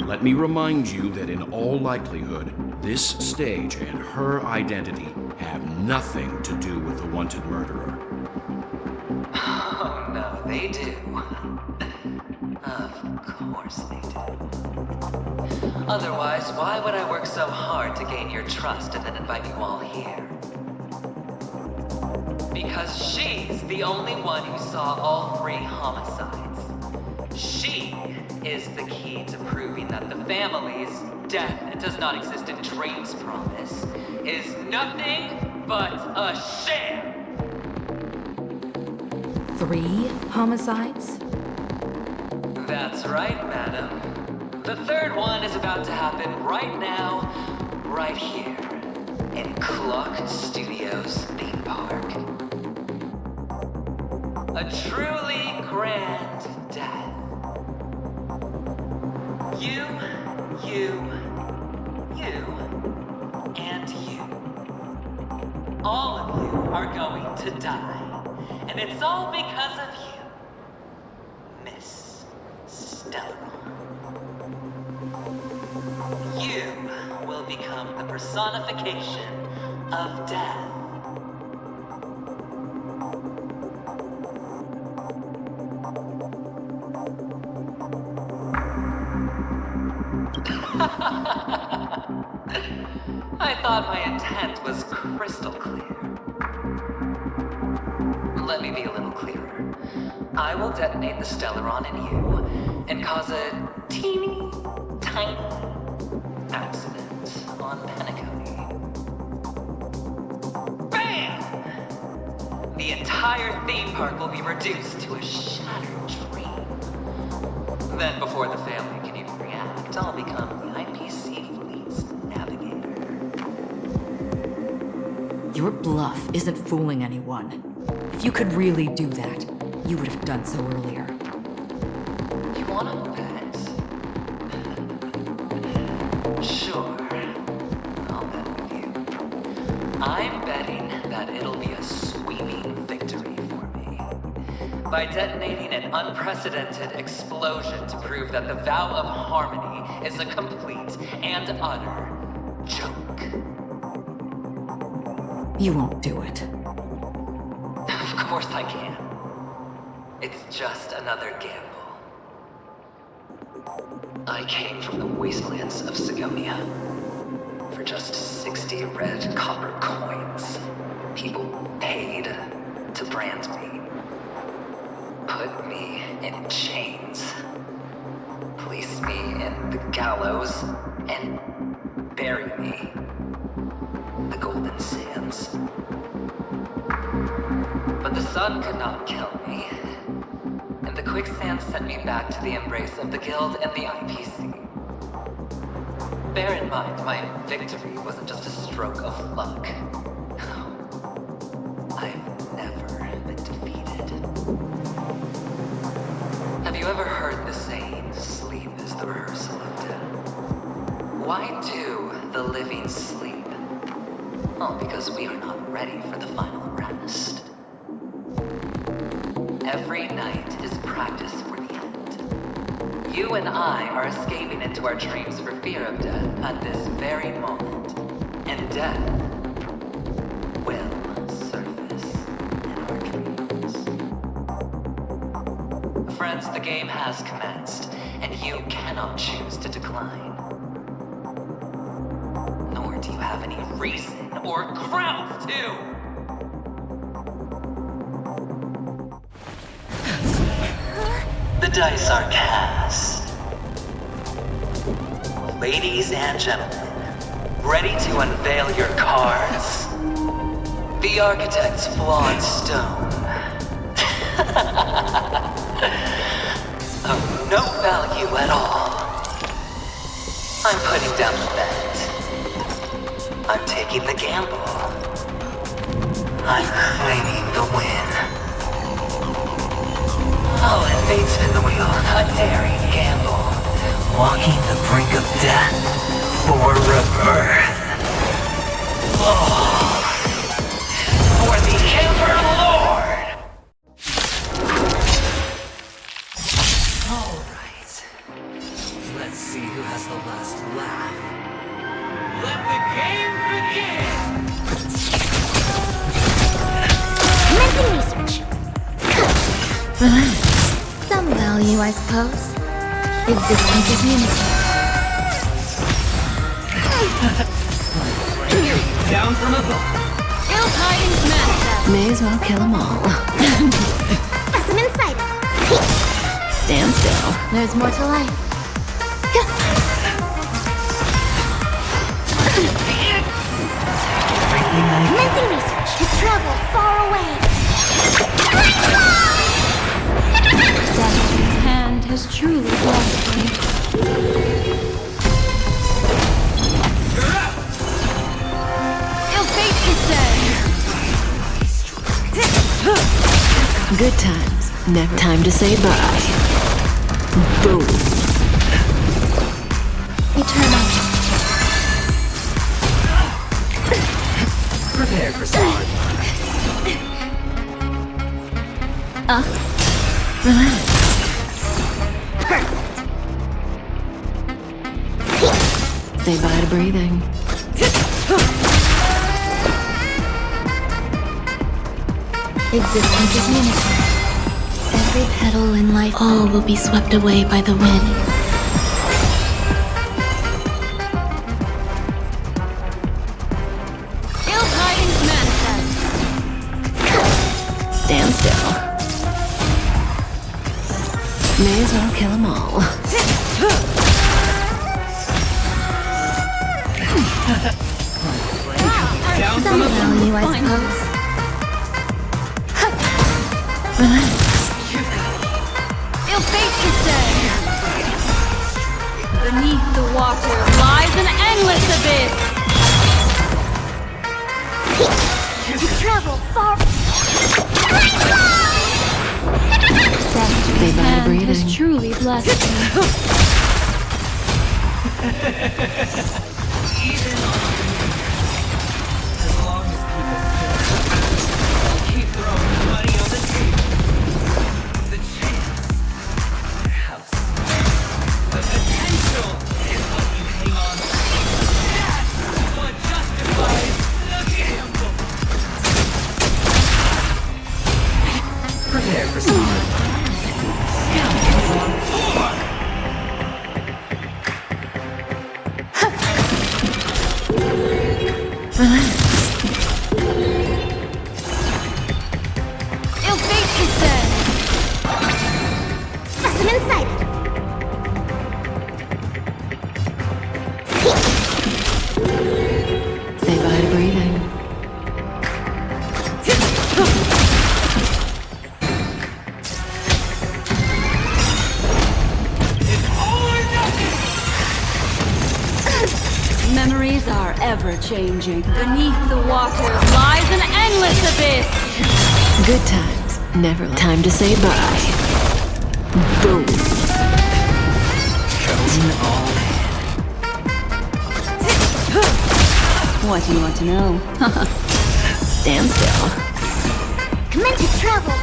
Let me remind you that in all likelihood, this stage and her identity have nothing to do with the wanted murderer. Oh no, they do. Of course they do. Otherwise, why would I work so hard to gain your trust and then invite you all here? Because she's the only one who saw all 3 homicides. She is the key to proving that the families death does not exist in Drain's promise is nothing but a sham! 3 homicides? That's right, madam. The third one is about to happen right now, right here, in Clock Studios theme park. A truly grand death. You, and you. All of you are going to die. And it's all because of you, Miss Stellaron. You will become the personification of death. I thought my intent was crystal clear. Let me be a little clearer. I will detonate the Stellaron in you and cause a teeny, tiny accident on Penacony. Bam! The entire theme park will be reduced to a shattered dream. Then before the family can even react, I'll become the IPC fleet's navigator. Your bluff isn't fooling anyone. If you could really do that, you would have done so earlier. You wanna bet? Sure. I'll bet with you. I'm betting that it'll be a sweeping victory for me. By detonating an unprecedented explosion to prove that the vow of harmony is a complete and utter joke. You won't do it. Of course I can. It's just another gamble. I came from the wastelands of Sigonia. For just 60 red copper coins, people paid to brand me. Put me in chains. Place me in the gallows and bury me in the Golden Sands. But the sun could not kill me, and the quicksand sent me back to the embrace of the Guild and the IPC. Bear in mind, my victory wasn't just a stroke of luck. I've never been defeated. Have you ever heard the saying, sleep is the rehearsal of death? Why do the living sleep? Oh, because we are not ready for the final rest. Every night is practice for the end. You and I are escaping into our dreams for fear of death at this very moment. And death will surface in our dreams. Friends, the game has commenced, and you cannot choose to decline. Nor do you have any reason or grounds to! The dice are cast. Ladies and gentlemen, ready to unveil your cards? The architect's flawed stone. Of no value at all. I'm putting down the bet. I'm taking the gamble. I'm claiming the win. I'll invade spin the wheel, a daring gamble. Walking the brink of death for rebirth. Oh, for the Emperor Lord! Alright. Let's see who has the last laugh. Let the game begin! Mental research. Some value, I suppose. Existence is unity. Down from above. Ill tidings manifest. May as well kill them all. Awesome insight. Stand still. There's more to life. Commencing research to travel far away. Destiny's hand has truly blessed me. Ill fate descend. Good times. Never time to say bye. Boom. Eternal. Prepare for sword. Relax. Say bye to breathing. Existence is unity. Every petal in life, all will be swept away by the wind. Ill tidings manifest. Stand still. May as well kill them all. Some value, I suppose. Relax. Ill fate descend. Beneath the water lies an endless abyss. To travel far. Destiny's hand has truly blessed me. Keep throwing money on the table. The chance, house, the potential is what you hang on to. That's what justifies the gamble. Prepare for sword. Scoundrels on four. Relax. Ill fate descend. Specimen sighted. Say bye to breathing. Memories are ever changing. Beneath the water lies an endless abyss. Good times. Never time to say bye. Boom. What do you want to know? Stand still. Commence to travel.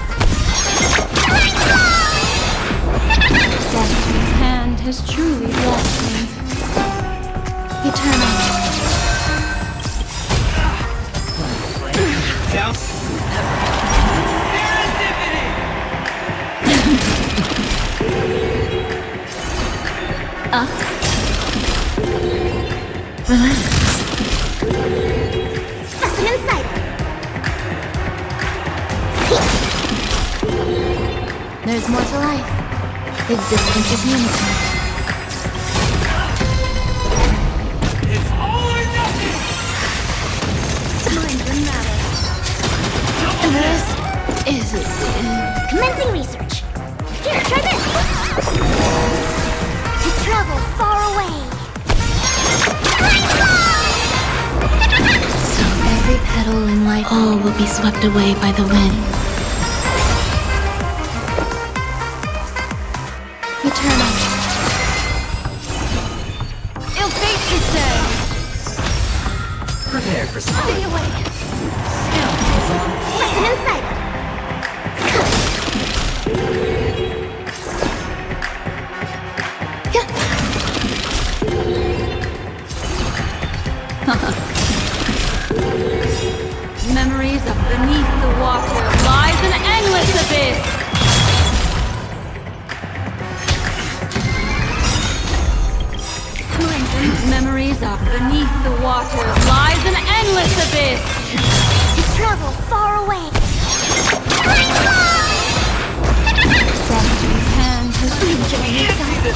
Destiny's hand has truly blessed me. Eternal. Down. Relax. Specimen sighted. There's more to life. Existence is unity. It's all or nothing. Mind the matter. This is it. Commencing research. Here, try this. To travel far away. So every petal in life, all will be swept away by the wind. Eternal. Ill fate descend. Prepare for Stay sword. away. Specimen sighted. Memories of beneath the water lies an endless abyss. Memories of beneath the water lies an endless abyss. To travel far away. Destiny's hand has Enjoy yourself.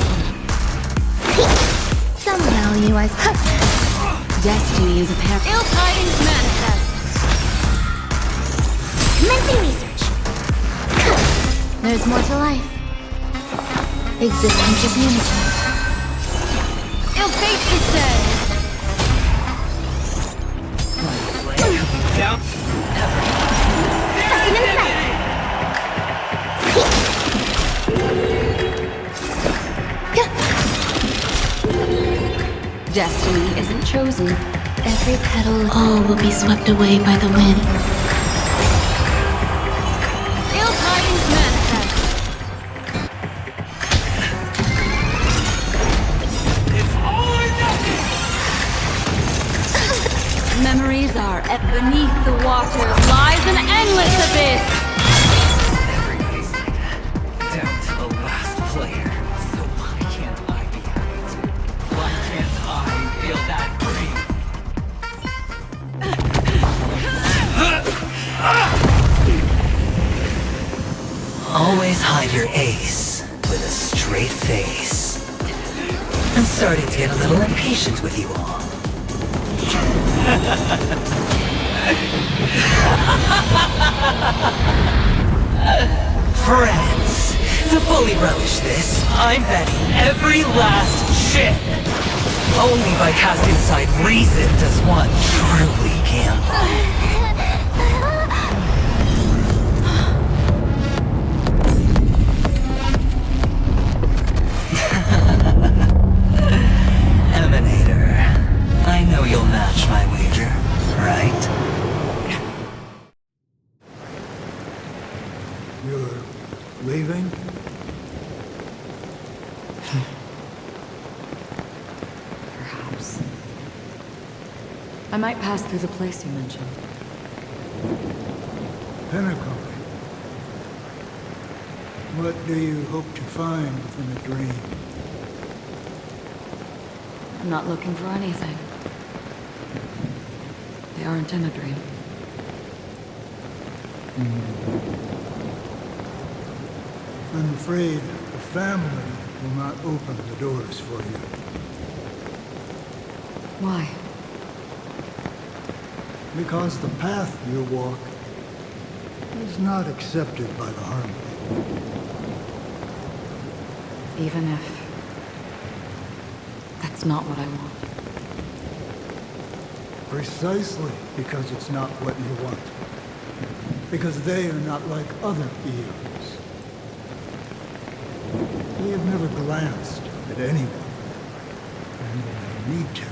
Some value, I suppose. Destiny is apparent. Ill tidings manifest. Commencing research. There's more to life. Existence is unity. Ill fate descends. Down. Assassin in sight. Destiny isn't chosen. Every petal, all will be swept away by the wind. Ill tidings manifest. It's all or nothing! Memories are beneath the water lies an endless abyss. Everybody's like that. Down to the last player. So why can't I be happy too? Why can't I feel that free? Always hide your ace with a straight face. I'm starting to get a little impatient with you all. Friends, to fully relish this, I'm betting every last chip. Only by casting aside reason does one truly gamble. Emanator, I know you'll match my wager, right? You're leaving? Perhaps. I might pass through the place you mentioned. Pinnacle. What do you hope to find within a dream? I'm not looking for anything. They aren't in a dream. I'm afraid the family will not open the doors for you. Why? Because the path you walk is not accepted by the Harmony. Even if that's not what I want. Precisely because it's not what you want. Because they are not like other eons. They have never glanced at anyone. And they never need to.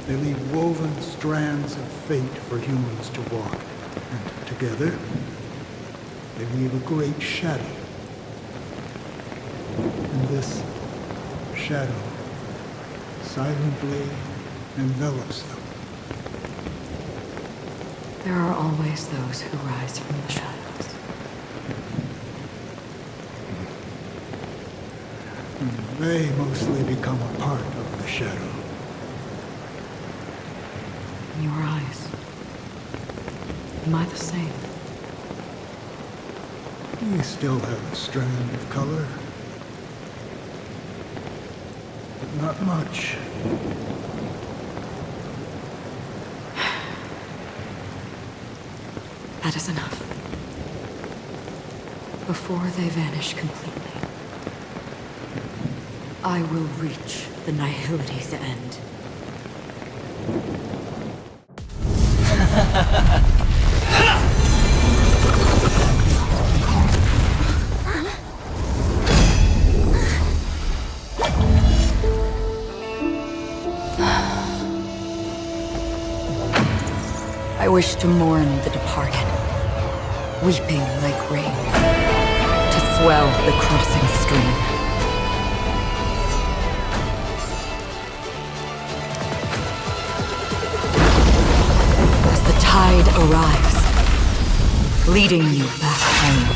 They leave woven strands of fate for humans to walk. And together, they leave a great shadow. And this shadow silently envelops them. There are always those who rise from the shadows. And they mostly become a part of the shadow. In your eyes, am I the same? You still have a strand of color. But not much. That is enough. Before they vanish completely, I will reach the nihility's end. I wish to mourn the departed, weeping like rain, to swell the crossing stream. As the tide arrives, leading you back home.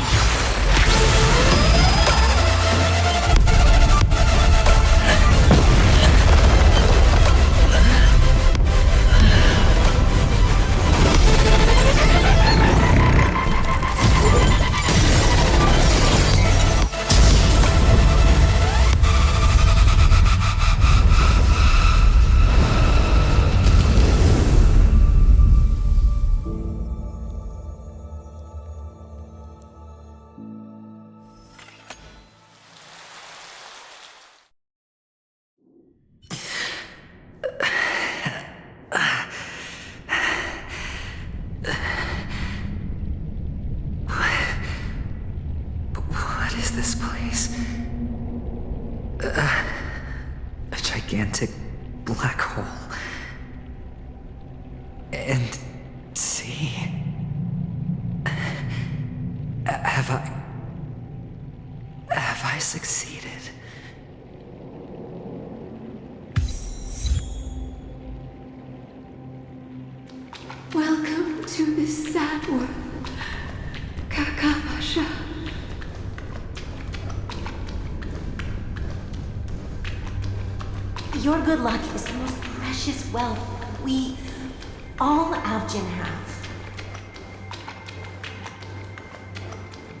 And see... Have I succeeded? Welcome to this sad world, Kakavasha. Your good luck is the most precious wealth we, all Avgin, have.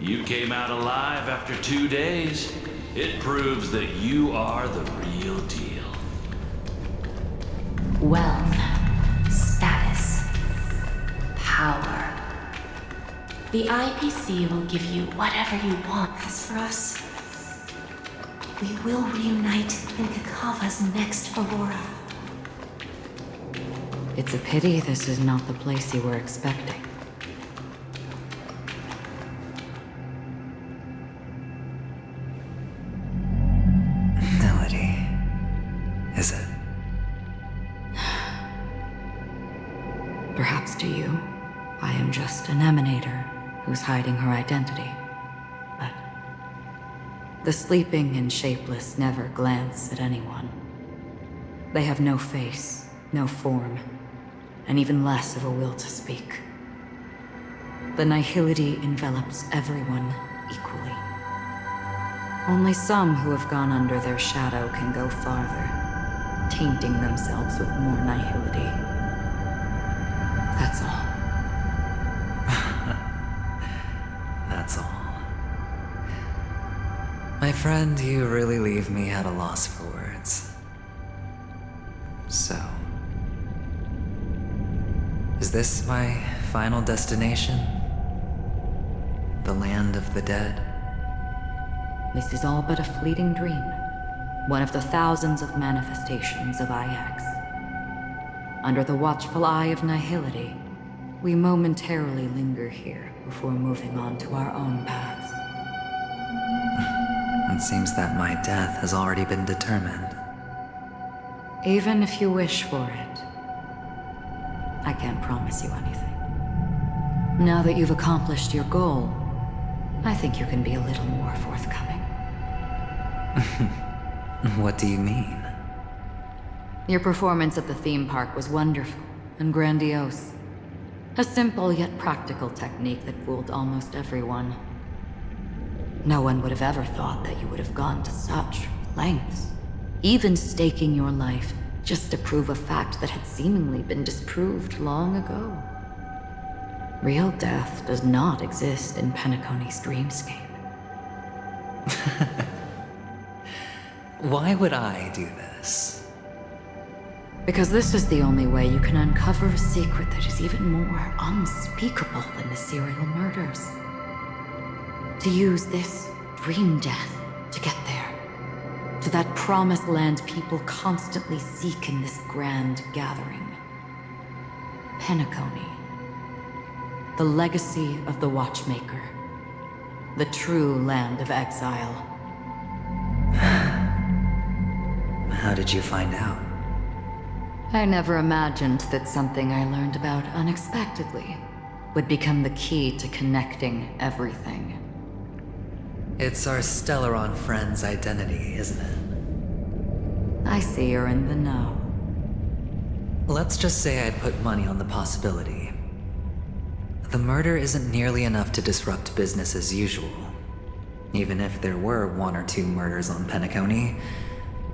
You came out alive after 2 days. It proves that you are the real deal. Wealth, status, power. The IPC will give you whatever you want. As for us, we will reunite in Kakava's next Aurora. It's a pity this is not the place you were expecting. Melody. Is it? Perhaps to you, I am just an emanator who's hiding her identity. But the sleeping and shapeless never glance at anyone. They have no face, no form, and even less of a will to speak. The nihility envelops everyone equally. Only some who have gone under their shadow can go farther, tainting themselves with more nihility. That's all. That's all. My friend, you really leave me at a loss for words. So... is this my final destination? The land of the dead? This is all but a fleeting dream. One of the thousands of manifestations of IX. Under the watchful eye of nihility, we momentarily linger here before moving on to our own paths. It seems that my death has already been determined. Even if you wish for it, I can't promise you anything. Now that you've accomplished your goal, I think you can be a little more forthcoming. What do you mean? Your performance at the theme park was wonderful and grandiose. A simple yet practical technique that fooled almost everyone. No one would have ever thought that you would have gone to such lengths, even staking your life just to prove a fact that had seemingly been disproved long ago. Real death does not exist in Penacony's dreamscape. Why would I do this? Because this is the only way you can uncover a secret that is even more unspeakable than the serial murders. To use this dream death to get there. To that promised land people constantly seek in this grand gathering. Penacony. The legacy of the Watchmaker. The true land of exile. How did you find out? I never imagined that something I learned about unexpectedly would become the key to connecting everything. It's our Stellaron friend's identity, isn't it? I see you're in the know. Let's just say I'd put money on the possibility. The murder isn't nearly enough to disrupt business as usual. Even if there were 1 or 2 murders on Penacony,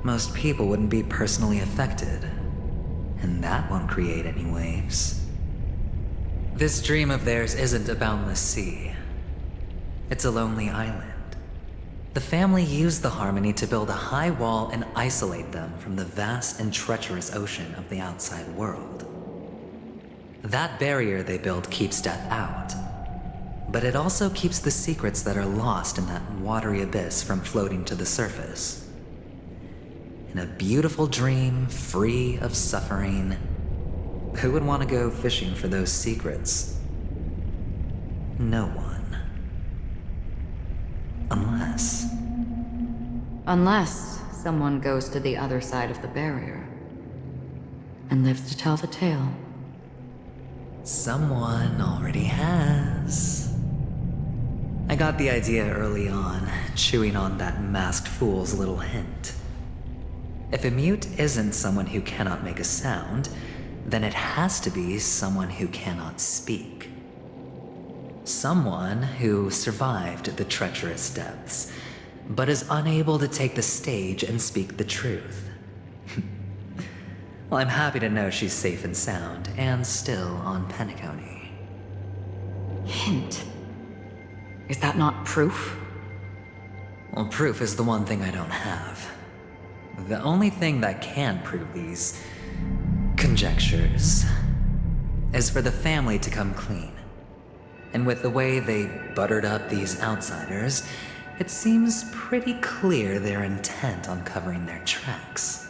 most people wouldn't be personally affected. And that won't create any waves. This dream of theirs isn't a boundless sea. It's a lonely island. The family used the Harmony to build a high wall and isolate them from the vast and treacherous ocean of the outside world. That barrier they built keeps death out, but it also keeps the secrets that are lost in that watery abyss from floating to the surface. In a beautiful dream, free of suffering, who would want to go fishing for those secrets? No one. Unless someone goes to the other side of the barrier and lives to tell the tale. Someone already has. I got the idea early on, chewing on that masked fool's little hint. If a mute isn't someone who cannot make a sound, then it has to be someone who cannot speak. Someone who survived the treacherous depths, but is unable to take the stage and speak the truth. Well, I'm happy to know she's safe and sound, and still on Penacony. Hint. Is that not proof? Well, proof is the one thing I don't have. The only thing that can prove these conjectures is for the family to come clean. And with the way they buttered up these outsiders, it seems pretty clear they're intent on covering their tracks.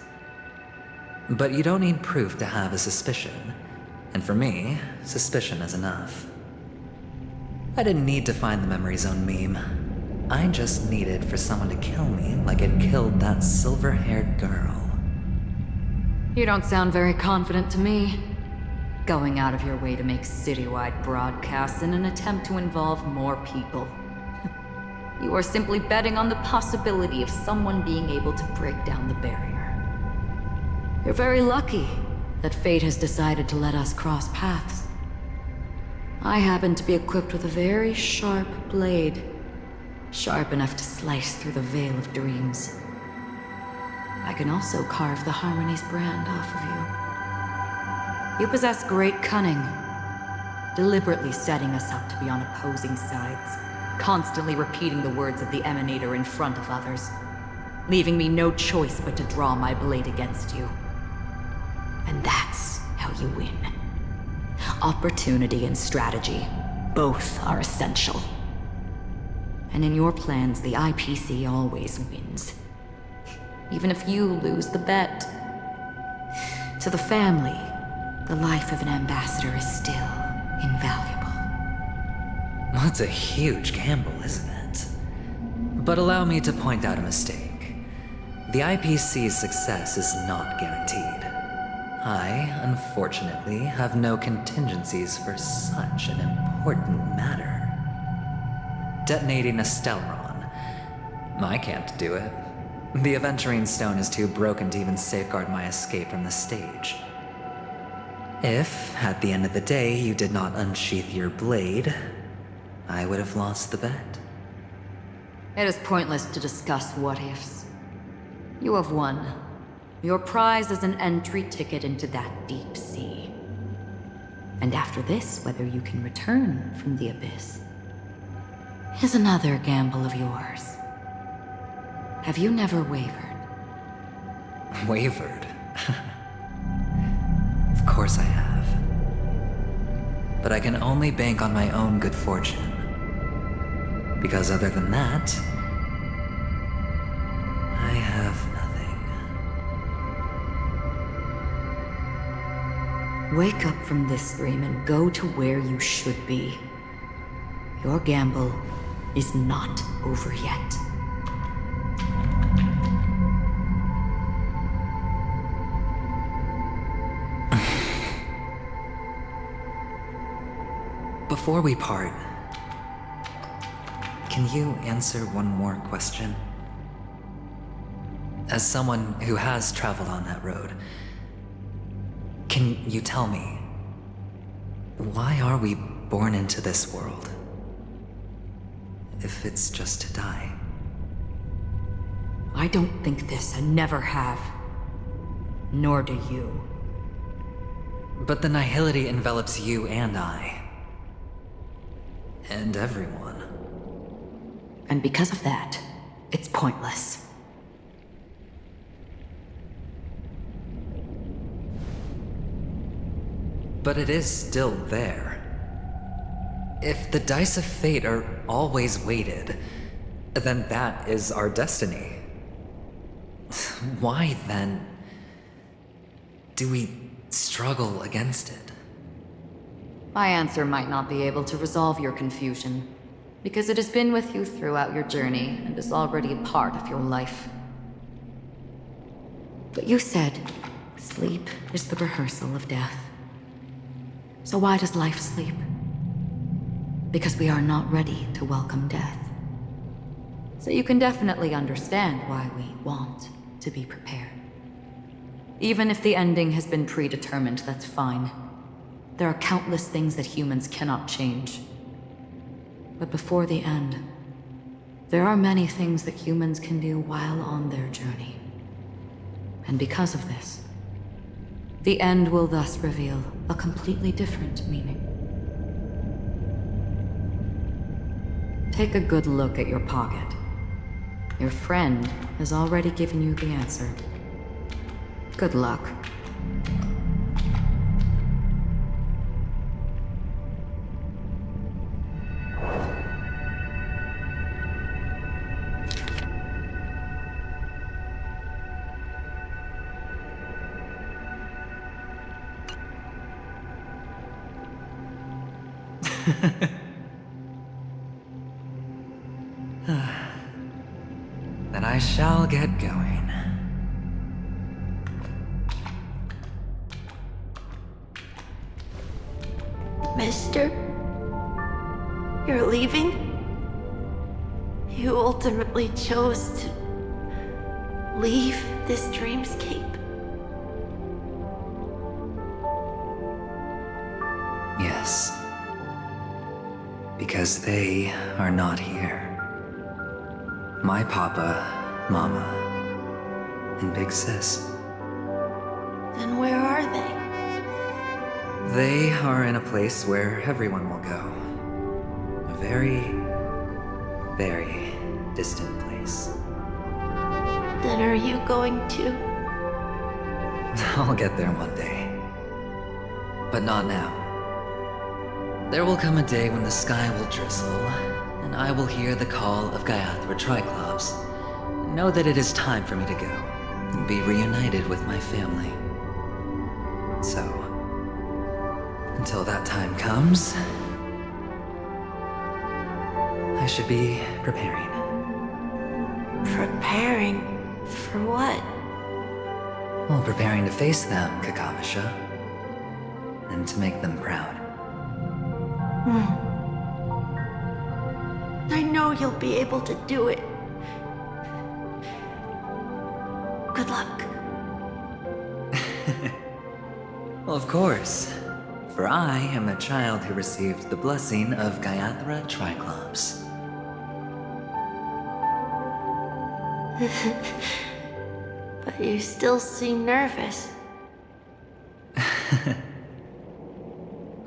But you don't need proof to have a suspicion. And for me, suspicion is enough. I didn't need to find the Memory Zone meme. I just needed for someone to kill me like it killed that silver-haired girl. You don't sound very confident to me. Going out of your way to make citywide broadcasts in an attempt to involve more people. You are simply betting on the possibility of someone being able to break down the barrier. You're very lucky that fate has decided to let us cross paths. I happen to be equipped with a very sharp blade, sharp enough to slice through the veil of dreams. I can also carve the Harmony's brand off of you. You possess great cunning, deliberately setting us up to be on opposing sides, constantly repeating the words of the Emanator in front of others, leaving me no choice but to draw my blade against you. And that's how you win. Opportunity and strategy, both are essential. And in your plans, the IPC always wins. Even if you lose the bet. To the family, the life of an ambassador is still invaluable. That's a huge gamble, isn't it? But allow me to point out a mistake. The IPC's success is not guaranteed. I, unfortunately, have no contingencies for such an important matter. Detonating a Stellaron. I can't do it. The Aventurine Stone is too broken to even safeguard my escape from the stage. If, at the end of the day, you did not unsheath your blade, I would have lost the bet. It is pointless to discuss what-ifs. You have won. Your prize is an entry ticket into that deep sea. And after this, whether you can return from the abyss is another gamble of yours. Have you never wavered? Wavered? Of course I have. But I can only bank on my own good fortune. Because other than that, I have nothing. Wake up from this dream and go to where you should be. Your gamble is not over yet. Before we part, can you answer one more question? As someone who has traveled on that road, can you tell me, why are we born into this world? If it's just to die. I don't think this and never have. Nor do you. But the nihility envelops you and I. And everyone. And because of that, it's pointless. But it is still there. If the dice of fate are always weighted, then that is our destiny. Why, then, do we struggle against it? My answer might not be able to resolve your confusion, because it has been with you throughout your journey and is already a part of your life. But you said, sleep is the rehearsal of death. So why does life sleep? Because we are not ready to welcome death. So you can definitely understand why we want to be prepared. Even if the ending has been predetermined, that's fine. There are countless things that humans cannot change. But before the end, there are many things that humans can do while on their journey. And because of this, the end will thus reveal a completely different meaning. Take a good look at your pocket. Your friend has already given you the answer. Good luck. Then I shall get going. Mister? You're leaving? You ultimately chose to leave this dreamscape? Yes. Because they are not here. My papa, mama, and big sis. Then where are they? They are in a place where everyone will go. A very, very distant place. Then are you going to? I'll get there one day. But not now. There will come a day when the sky will drizzle, and I will hear the call of Gaiathra Triclops, and know that it is time for me to go, and be reunited with my family. So, until that time comes, I should be preparing. Preparing? For what? Well, preparing to face them, Kakavasha, and to make them proud. I know you'll be able to do it. Good luck. Well, of course. For I am the child who received the blessing of Gaiathra Triclops. But you still seem nervous.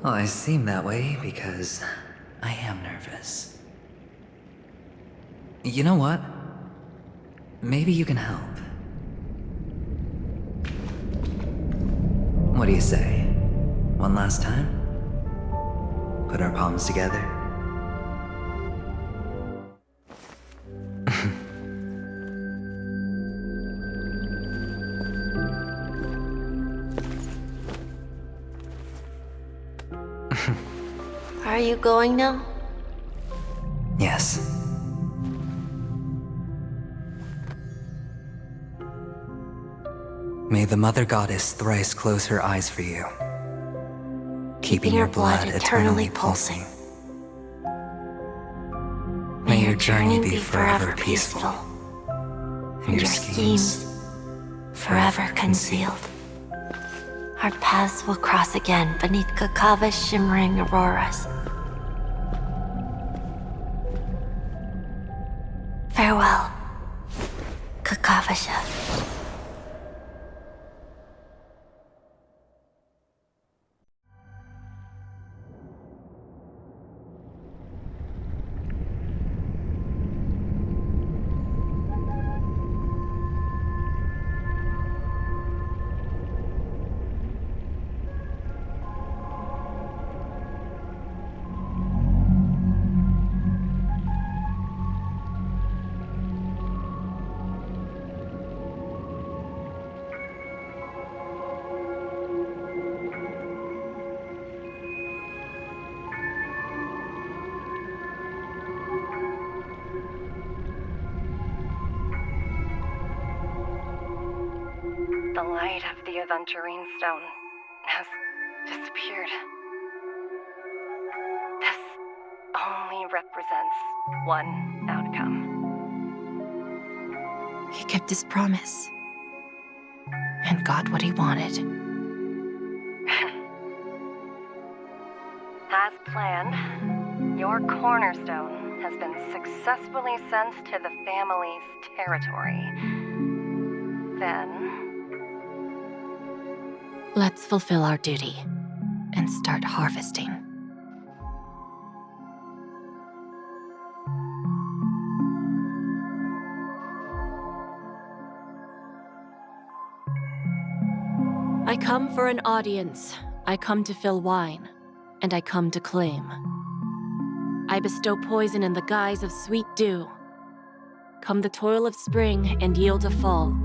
Well, I seem that way because I am nervous. You know what? Maybe you can help. What do you say? One last time? Put our palms together? Are you going now? Yes. May the Mother Goddess thrice close her eyes for you, keeping your blood eternally pulsing. May your journey be forever peaceful, and your schemes forever concealed. Our paths will cross again beneath Kakava's shimmering auroras. Farewell, Kakavasha. The light of the Aventurine Stone has disappeared. only represents one outcome. He kept his promise. And got what he wanted. As planned, your cornerstone has been successfully sent to the family's territory. Then... Let's fulfill our duty and start harvesting. I come for an audience. I come to fill wine, and I come to claim. I bestow poison in the guise of sweet dew. Come the toil of spring and yield a fall.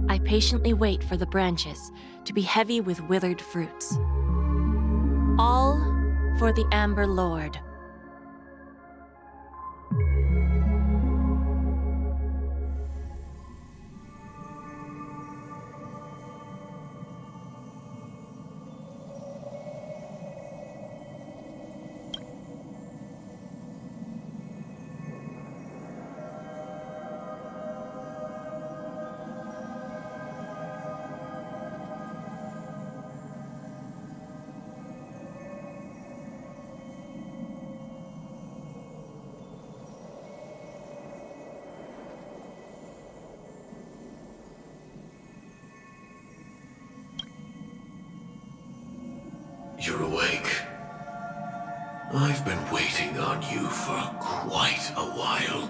I patiently wait for the branches to be heavy with withered fruits. All for the Amber Lord. You're awake. I've been waiting on you for quite a while.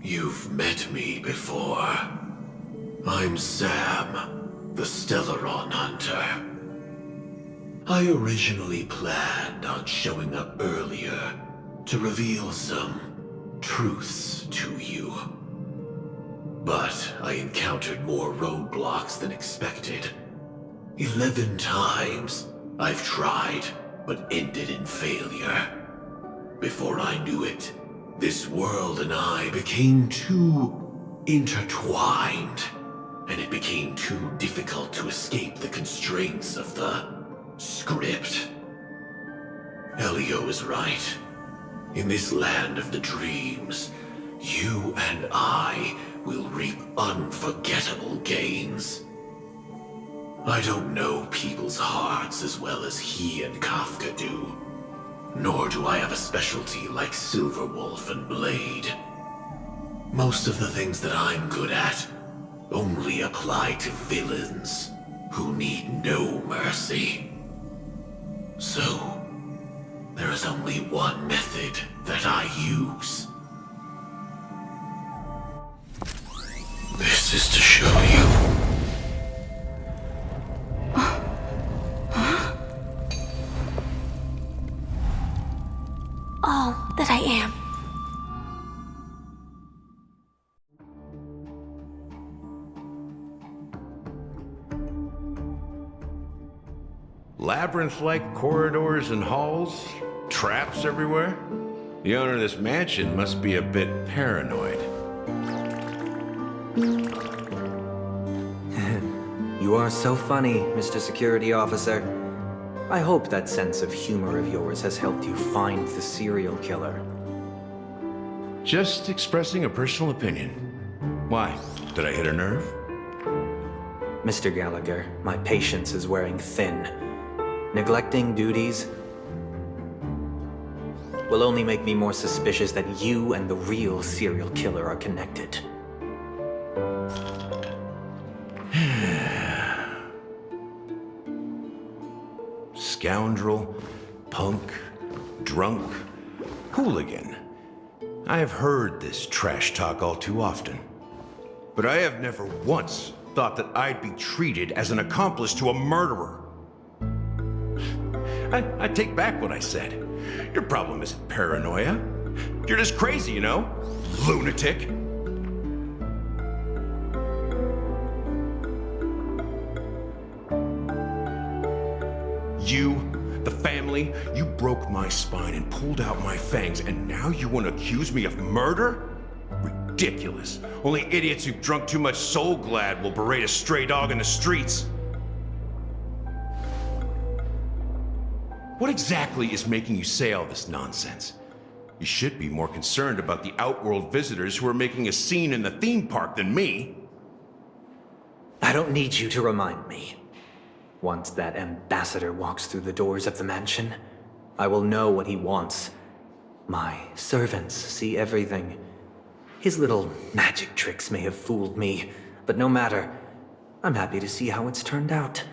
You've met me before. I'm Sam, the Stellaron Hunter. I originally planned on showing up earlier to reveal some truths to you. But I encountered more roadblocks than expected. 11 times I've tried, but ended in failure. Before I knew it, this world and I became too intertwined, and it became too difficult to escape the constraints of the script. Elio is right. In this land of the dreams, you and I will reap unforgettable gains. I don't know people's hearts as well as he and Kafka do. Nor do I have a specialty like Silverwolf and Blade. Most of the things that I'm good at only apply to villains who need no mercy. So, there is only one method that I use. This is to show you. All that I am. Labyrinth-like corridors and halls? Traps everywhere? The owner of this mansion must be a bit paranoid. You are so funny, Mr. Security Officer. I hope that sense of humor of yours has helped you find the serial killer. Just expressing a personal opinion. Why? Did I hit a nerve? Mr. Gallagher, my patience is wearing thin. Neglecting duties will only make me more suspicious that you and the real serial killer are connected. Scoundrel, punk, drunk, hooligan. I have heard this trash talk all too often. But I have never once thought that I'd be treated as an accomplice to a murderer. I take back what I said. Your problem isn't paranoia. You're just crazy, you know? Lunatic. You, the family, you broke my spine and pulled out my fangs, and now you want to accuse me of murder? Ridiculous. Only idiots who've drunk too much Soul Glad will berate a stray dog in the streets. What exactly is making you say all this nonsense? You should be more concerned about the Outworld visitors who are making a scene in the theme park than me. I don't need you to remind me. Once that ambassador walks through the doors of the mansion, I will know what he wants. My servants see everything. His little magic tricks may have fooled me, but no matter. I'm happy to see how it's turned out.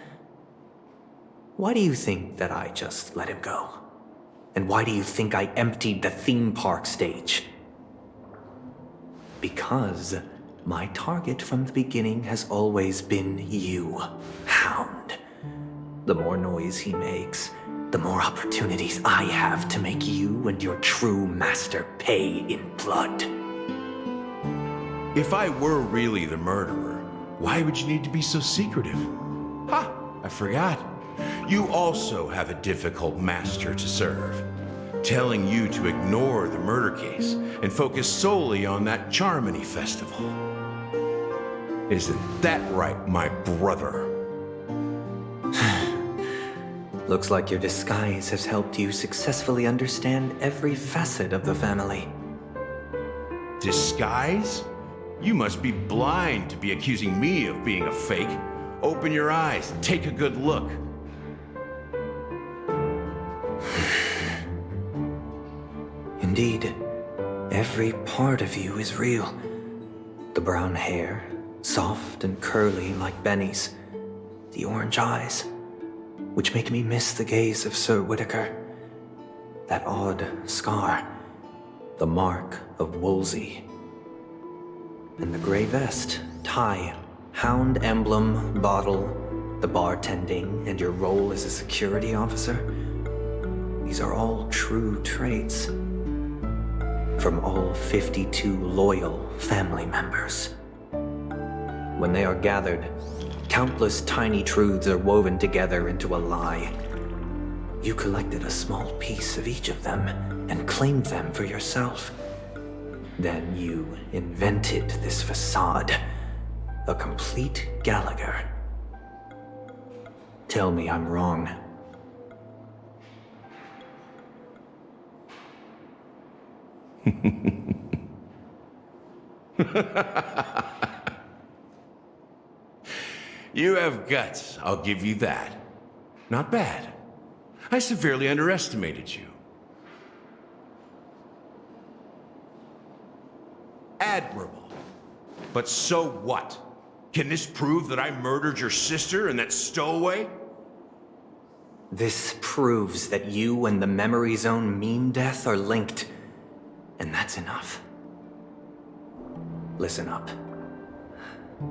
Why do you think that I just let him go? And why do you think I emptied the theme park stage? Because my target from the beginning has always been you, Hound. The more noise he makes, the more opportunities I have to make you and your true master pay in blood. If I were really the murderer, why would you need to be so secretive? Ha! I forgot. You also have a difficult master to serve, telling you to ignore the murder case and focus solely on that Charmony festival. Isn't that right, my brother? Looks like your disguise has helped you successfully understand every facet of the family. Disguise? You must be blind to be accusing me of being a fake. Open your eyes and take a good look. Indeed, every part of you is real. The brown hair, soft and curly like Benny's. The orange eyes, which make me miss the gaze of Sir Whitaker. That odd scar, the mark of Wolsey. And the gray vest, tie, hound emblem, bottle, the bartending, and your role as a security officer. These are all true traits. From all 52 loyal family members. When they are gathered, countless tiny truths are woven together into a lie. You collected a small piece of each of them and claimed them for yourself. Then you invented this facade, a complete Gallagher. Tell me I'm wrong. You have guts, I'll give you that. Not bad. I severely underestimated you. Admirable. But so what? Can this prove that I murdered your sister and that stowaway? This proves that you and the Memory Zone meme death are linked. And that's enough. Listen up.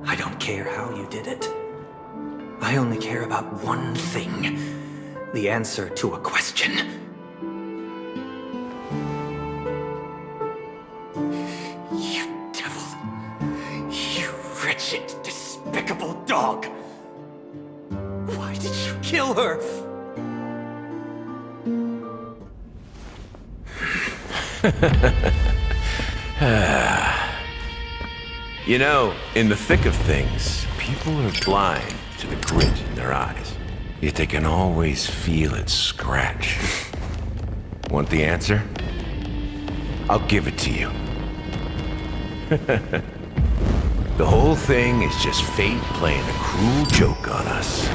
I don't care how you did it. I only care about one thing. The answer to a question. You devil. You wretched, despicable dog. Why did you kill her? You know, in the thick of things, people are blind to the grit in their eyes. Yet they can always feel it scratch. Want the answer? I'll give it to you. The whole thing is just fate playing a cruel joke on us.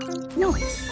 Noise.